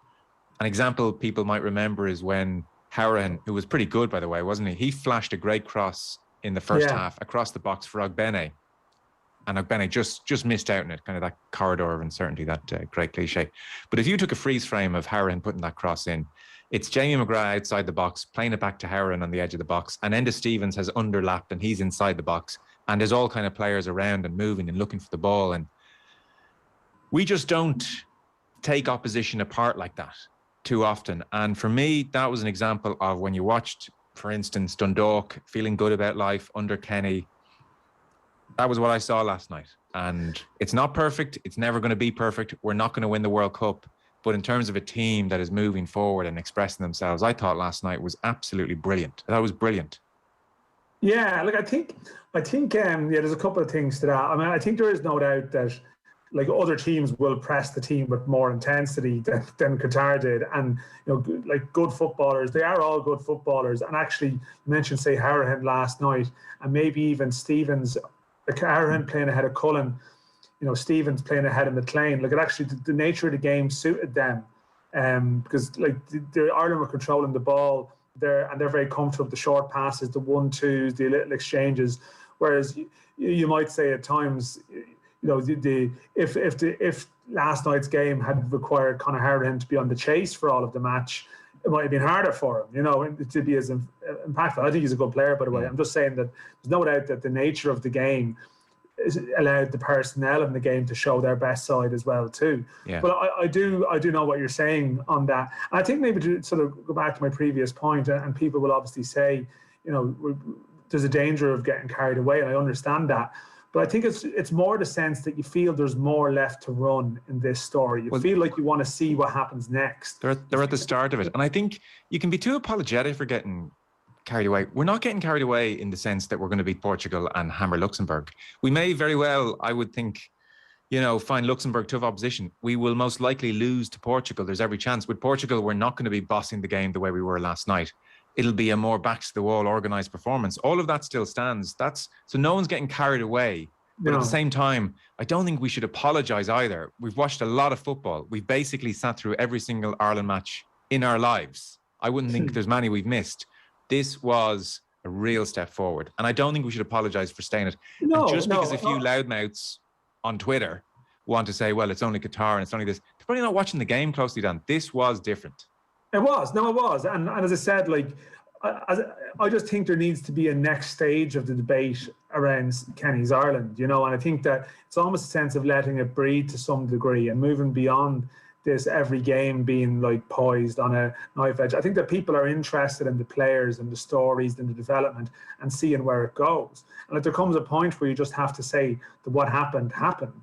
an example people might remember is when Hourihane, who was pretty good, by the way, wasn't he? He flashed a great cross in the first half across the box for Ogbene. And Ogbene just missed out on it, kind of that corridor of uncertainty, that great cliche. But if you took a freeze frame of Hourihane putting that cross in, it's Jamie McGrath outside the box, playing it back to Hourihane on the edge of the box. And Enda Stevens has underlapped and he's inside the box. And there's all kind of players around and moving and looking for the ball. And we just don't take opposition apart like that too often. And for me, that was an example of when you watched, for instance, Dundalk feeling good about life under Kenny. That was what I saw last night. And it's not perfect. It's never going to be perfect. We're not going to win the World Cup. But in terms of a team that is moving forward and expressing themselves, I thought last night was absolutely brilliant. That was brilliant. Yeah, look, I think, there's a couple of things to that. I mean, I think there is no doubt that, like, other teams will press the team with more intensity than Qatar did. And, like, good footballers, they are all good footballers. And actually, you mentioned, say, Hourihane last night, and maybe even Stevens, like Hourihane playing ahead of Cullen. Stevens playing ahead of McLean. Like, it actually, the nature of the game suited them, because like the Ireland were controlling the ball there, and they're very comfortable with the short passes, the 1-2s, the little exchanges. Whereas you might say at times, if last night's game had required Conor Harrigan to be on the chase for all of the match, it might have been harder for him, to be as impactful. I think he's a good player, by the way. I'm just saying that there's no doubt that the nature of the game allowed the personnel in the game to show their best side as well too. Yeah. But I do know what you're saying on that. And I think maybe to sort of go back to my previous point, and people will obviously say, there's a danger of getting carried away, and I understand that. But I think it's more the sense that you feel there's more left to run in this story. You feel like you want to see what happens next. They're at the start of it. And I think you can be too apologetic for getting carried away. We're not getting carried away in the sense that we're going to beat Portugal and hammer Luxembourg. We may very well, I would think, find Luxembourg tough opposition. We will most likely lose to Portugal. There's every chance. With Portugal, we're not going to be bossing the game the way we were last night. It'll be a more back-to-the-wall organised performance. All of that still stands. So no one's getting carried away. But at the same time, I don't think we should apologise either. We've watched a lot of football. We've basically sat through every single Ireland match in our lives. I wouldn't think there's many we've missed. This was a real step forward. And I don't think we should apologise for staying it. Because a few loudmouths on Twitter want to say, well, it's only Qatar and it's only this. They're probably not watching the game closely, Dan. This was different. It was. And as I said, I just think there needs to be a next stage of the debate around Kenny's Ireland, and I think that it's almost a sense of letting it breathe to some degree and moving beyond this every game being like poised on a knife edge. I think that people are interested in the players and the stories and the development and seeing where it goes. And there comes a point where you just have to say that what happened.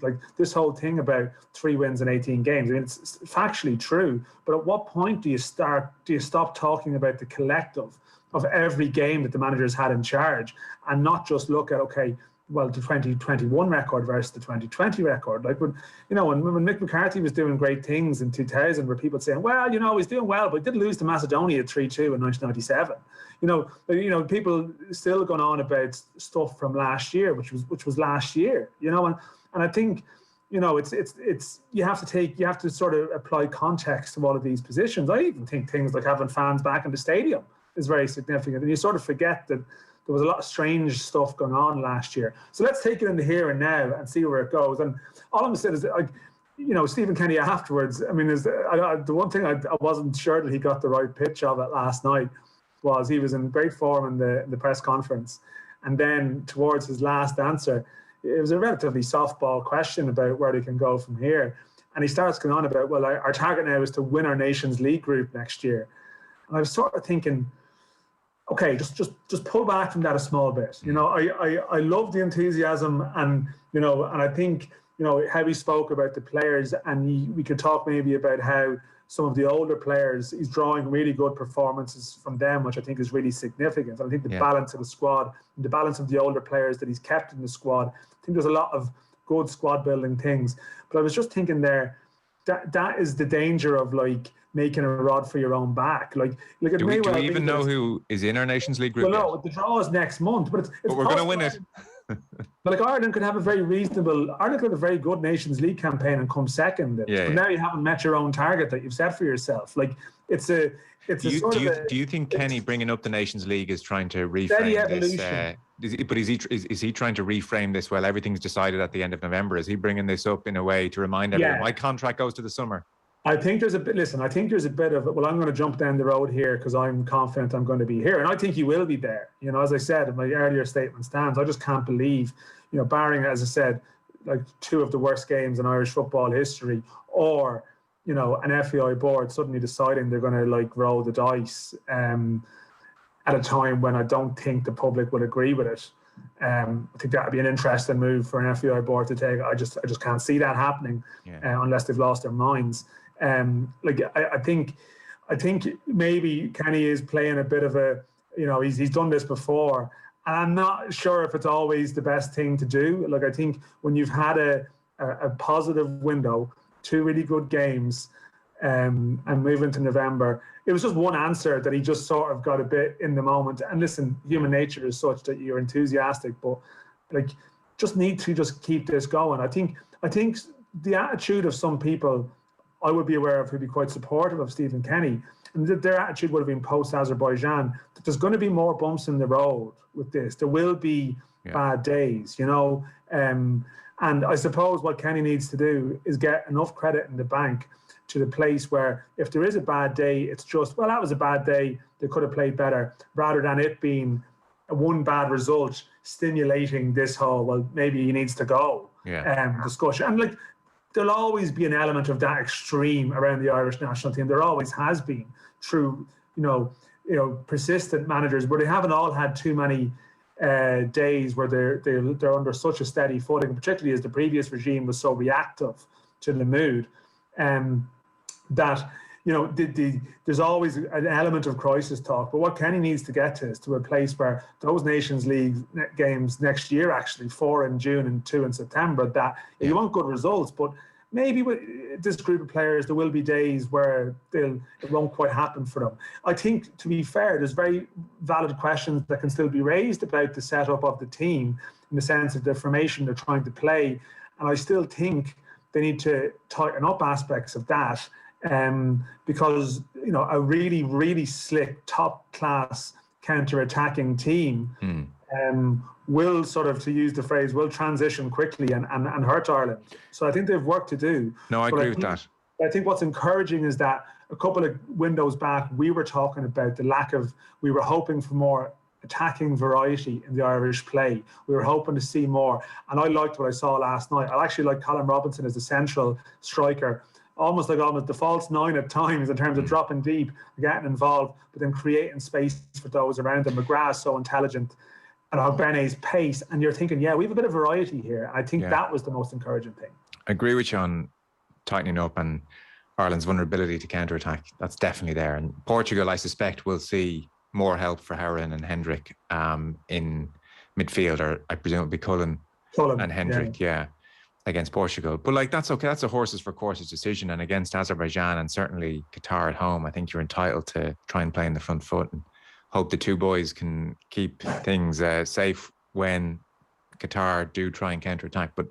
Like this whole thing about 3 wins in 18 games, I mean, it's factually true, but at what point do you stop talking about the collective of every game that the managers had in charge and not just look at, the 2021 record versus the 2020 record. Like when Mick McCarthy was doing great things in 2000, where people saying, well, he's doing well, but he did lose to Macedonia 3-2 in 1997. People still going on about stuff from last year, which was last year. And I think, it's you have to sort of apply context to all of these positions. I even think things like having fans back in the stadium is very significant, and you sort of forget that there was a lot of strange stuff going on last year. So let's take it in the here and now and see where it goes. And all I'm saying is that, Stephen Kenny afterwards, I mean, the one thing I wasn't sure that he got the right pitch of it last night was he was in great form in the press conference. And then towards his last answer, it was a relatively softball question about where they can go from here. And he starts going on about, well, our target now is to win our Nations League group next year. And I was sort of thinking, okay, just pull back from that a small bit. I love the enthusiasm and I think, how he spoke about the players, and we could talk maybe about how some of the older players, he's drawing really good performances from them, which I think is really significant. And I think the balance of the squad and the balance of the older players that he's kept in the squad, I think there's a lot of good squad building things. But I was just thinking there, that is the danger of making a rod for your own back. Do we even know who is in our Nations League group? Well, no, the draw is next month, but we're going to win it. But Ireland could have a very good Nations League campaign and come second. But now you haven't met your own target that you've set for yourself. Do you think Kenny bringing up the Nations League is trying to reframe this? Is he trying to reframe this? Well, everything's decided at the end of November. Is he bringing this up in a way to remind everyone my contract goes to the summer? I think there's a bit of, well, I'm going to jump down the road here because I'm confident I'm going to be here. And I think he will be there. As I said in my earlier statement stands, I just can't believe, barring, as I said, 2 of the worst games in Irish football history, or, an FAI board suddenly deciding they're going to roll the dice at a time when I don't think the public will agree with it. I think that would be an interesting move for an FAI board to take. I just can't see that happening unless they've lost their minds. I think maybe Kenny is playing a bit of a, he's done this before, and I'm not sure if it's always the best thing to do. I think when you've had a positive window, 2 really good games, and move into November, it was just one answer that he just sort of got a bit in the moment. And listen, human nature is such that you're enthusiastic, but just need to just keep this going. I think the attitude of some people I would be aware of who'd be quite supportive of Stephen Kenny, and their attitude would have been post-Azerbaijan, that there's going to be more bumps in the road with this. There will be bad days, you know. And I suppose what Kenny needs to do is get enough credit in the bank to the place where if there is a bad day, it's just, well, that was a bad day, they could have played better, rather than it being one bad result stimulating this whole, well, maybe he needs to go discussion. And like, there'll always be an element of that extreme around the Irish national team. There always has been through, you know, persistent managers, but they haven't all had too many days where they're under such a steady footing, particularly as the previous regime was so reactive to the mood, that, you know, there's always an element of crisis talk. But what Kenny needs to get to is to a place where those Nations League games next year, actually 4 in June and 2 in September, that you want good results, but maybe with this group of players, there will be days where it won't quite happen for them. I think, to be fair, there's very valid questions that can still be raised about the setup of the team in the sense of the formation they're trying to play. And I still think they need to tighten up aspects of that, because, you know, a really, really slick, top-class counter-attacking team will sort of, to use the phrase, will transition quickly and hurt Ireland. So I think they've work to do. No, I agree with that. I think what's encouraging is that a couple of windows back, we were talking about the lack of, we were hoping for more attacking variety in the Irish play. We were hoping to see more. And I liked what I saw last night. I actually like Colin Robinson as a central striker, almost the false nine at times in terms of dropping deep, getting involved, but then creating space for those around him. McGrath's so intelligent, and Ogbene's pace. And you're thinking, yeah, we have a bit of variety here. I think that was the most encouraging thing. I agree with you on tightening up and Ireland's vulnerability to counter-attack. That's definitely there. And Portugal, I suspect, will see more help for Howard and Hendrick in midfield, or I presume it'll be Cullen and Hendrick, against Portugal. But like, that's okay. That's a horses for courses decision. And against Azerbaijan and certainly Qatar at home, I think you're entitled to try and play in the front foot and hope the two boys can keep things safe when Qatar do try and counter-attack. But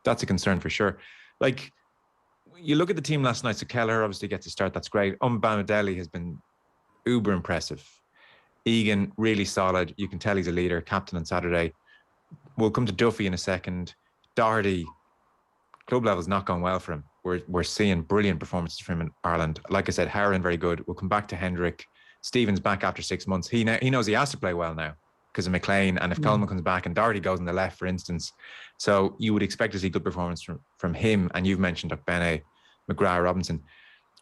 that's a concern for sure. Like, you look at the team last night, so Kelleher obviously gets a start. That's great. Bamidele has been uber impressive. Egan, really solid. You can tell he's a leader, captain on Saturday. We'll come to Duffy in a second. Doherty, club level's not gone well for him. We're seeing brilliant performances from him in Ireland. Like I said, Harron, very good. We'll come back to Hendrick. Stephen's back after 6 months. He knows he has to play well now because of McLean. And if Coleman comes back and Doherty goes on the left, for instance, so you would expect to see good performance from him. And you've mentioned Ogbene, McGrath, Robinson.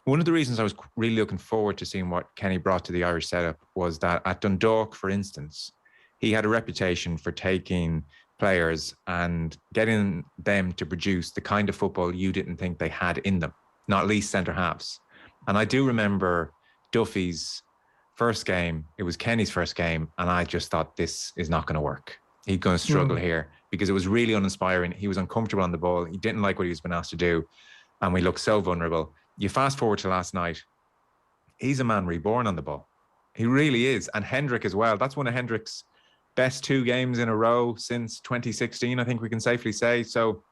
One of the reasons I was really looking forward to seeing what Kenny brought to the Irish setup was that at Dundalk, for instance, he had a reputation for taking players and getting them to produce the kind of football you didn't think they had in them, not least centre-halves. And I do remember Duffy's first game, it was Kenny's first game, and I just thought, this is not going to work. He's going to struggle here because it was really uninspiring. He was uncomfortable on the ball. He didn't like what he was being asked to do, and we looked so vulnerable. You fast forward to last night, he's a man reborn on the ball. He really is. And Hendrick as well. That's one of Hendrick's best 2 games in a row since 2016, I think we can safely say. So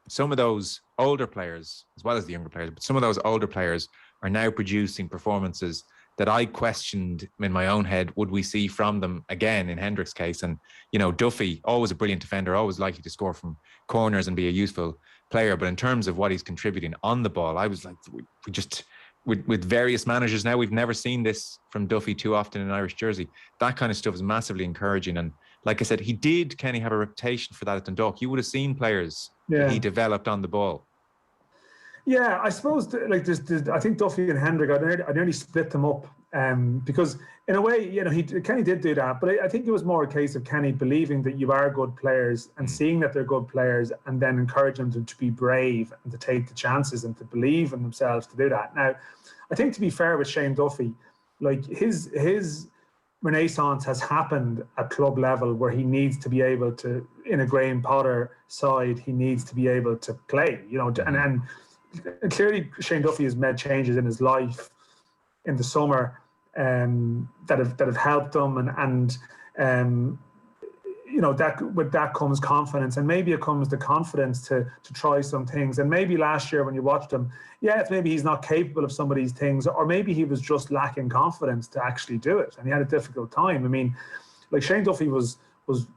some of those older players, as well as the younger players, but some of those older players are now producing performances that I questioned in my own head, would we see from them again in Hendrick's case? And, you know, Duffy, always a brilliant defender, always likely to score from corners and be a useful player. But in terms of what he's contributing on the ball, I was like, we just, with various managers now, we've never seen this from Duffy too often in an Irish jersey. That kind of stuff is massively encouraging. And like I said, Kenny have a reputation for that at Dundalk. You would have seen players that he developed on the ball. Yeah, I suppose I think Duffy and Hendrick, I nearly split them up because in a way, you know, Kenny did do that, but I think it was more a case of Kenny believing that you are good players and seeing that they're good players and then encouraging them to be brave and to take the chances and to believe in themselves to do that. Now, I think to be fair with Shane Duffy, like his renaissance has happened at club level where he needs to be able to, in a Graham Potter side, he needs to be able to play, you know, and clearly Shane Duffy has made changes in his life in the summer that have helped him and that with that comes confidence, and maybe it comes the confidence to try some things. And maybe last year when you watched him, it's maybe he's not capable of some of these things, or maybe he was just lacking confidence to actually do it, and he had a difficult time. I mean, like Shane Duffy was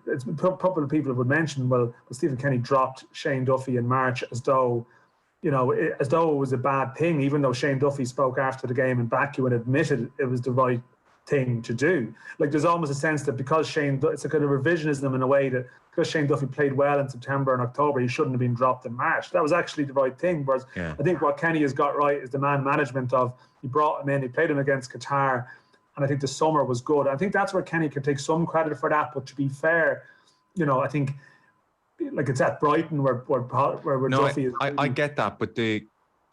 it's a couple of people would mention, well, Stephen Kenny dropped Shane Duffy in March as though it was a bad thing, even though Shane Duffy spoke after the game in Baku and admitted it was the right thing to do. Like, there's almost a sense that because it's a kind of revisionism in a way, that because Shane Duffy played well in September and October, he shouldn't have been dropped in March. That was actually the right thing. Whereas I think what Kenny has got right is the man management of, he brought him in, he played him against Qatar, and I think the summer was good. I think that's where Kenny can take some credit for that. But to be fair, I think like it's at Brighton where Duffy is. I get that, but the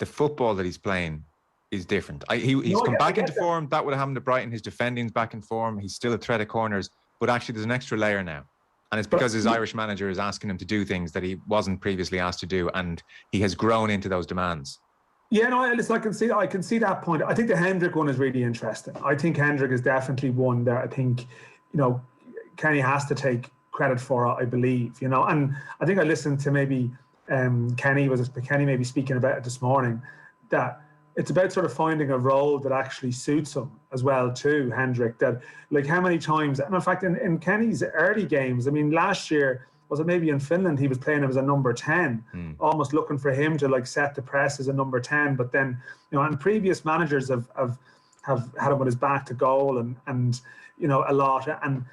football that he's playing is different. He's come back into form. That would have happened to Brighton. His defending's back in form. He's still a threat of corners, but actually there's an extra layer now. And it's because his Irish manager is asking him to do things that he wasn't previously asked to do, and he has grown into those demands. Yeah, no, listen, I can see that point. I think the Hendrick one is really interesting. I think Hendrick is definitely one that I think, Kenny has to take credit for, I believe, and I think I listened to maybe Kenny maybe speaking about it this morning, that it's about sort of finding a role that actually suits him as well too, Hendrick, that like how many times, and in fact in Kenny's early games, I mean last year, was it maybe in Finland, he was playing him as a number 10, almost looking for him to like set the press as a number 10, but then, and previous managers have had him with his back to goal and a lot, and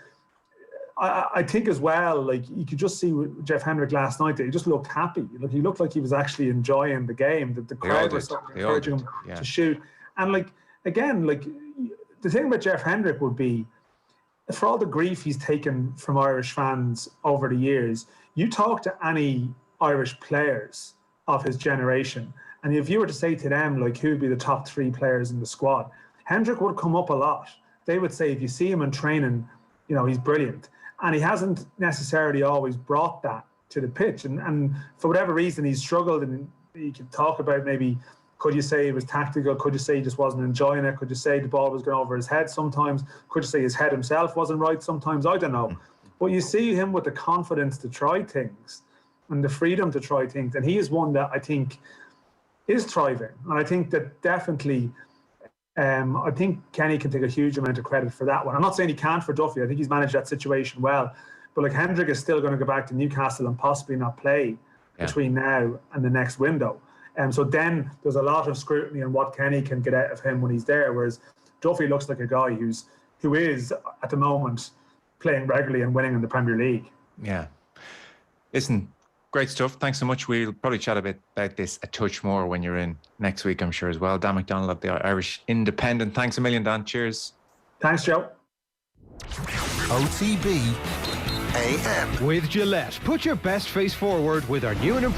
I think as well, like you could just see with Jeff Hendrick last night that he just looked happy. Like he looked like he was actually enjoying the game. That the crowd was encouraging him to shoot. And like again, like the thing about Jeff Hendrick would be, for all the grief he's taken from Irish fans over the years, you talk to any Irish players of his generation, and if you were to say to them like who would be the top 3 players in the squad, Hendrick would come up a lot. They would say if you see him in training, he's brilliant. And he hasn't necessarily always brought that to the pitch. And for whatever reason, he's struggled. And you can talk about maybe, could you say it was tactical? Could you say he just wasn't enjoying it? Could you say the ball was going over his head sometimes? Could you say his head himself wasn't right sometimes? I don't know. But you see him with the confidence to try things and the freedom to try things. And he is one that I think is thriving. And I think that definitely... I think Kenny can take a huge amount of credit for that one. I'm not saying he can't for Duffy. I think he's managed that situation well. But like Hendrick is still going to go back to Newcastle and possibly not play between now and the next window. So then there's a lot of scrutiny on what Kenny can get out of him when he's there. Whereas Duffy looks like a guy who is at the moment playing regularly and winning in the Premier League. Yeah. Listen, great stuff. Thanks so much. We'll probably chat a bit about this a touch more when you're in next week, I'm sure, as well. Dan McDonald of the Irish Independent. Thanks a million, Dan. Cheers. Thanks, Joe. OTB AM. With Gillette, put your best face forward with our new and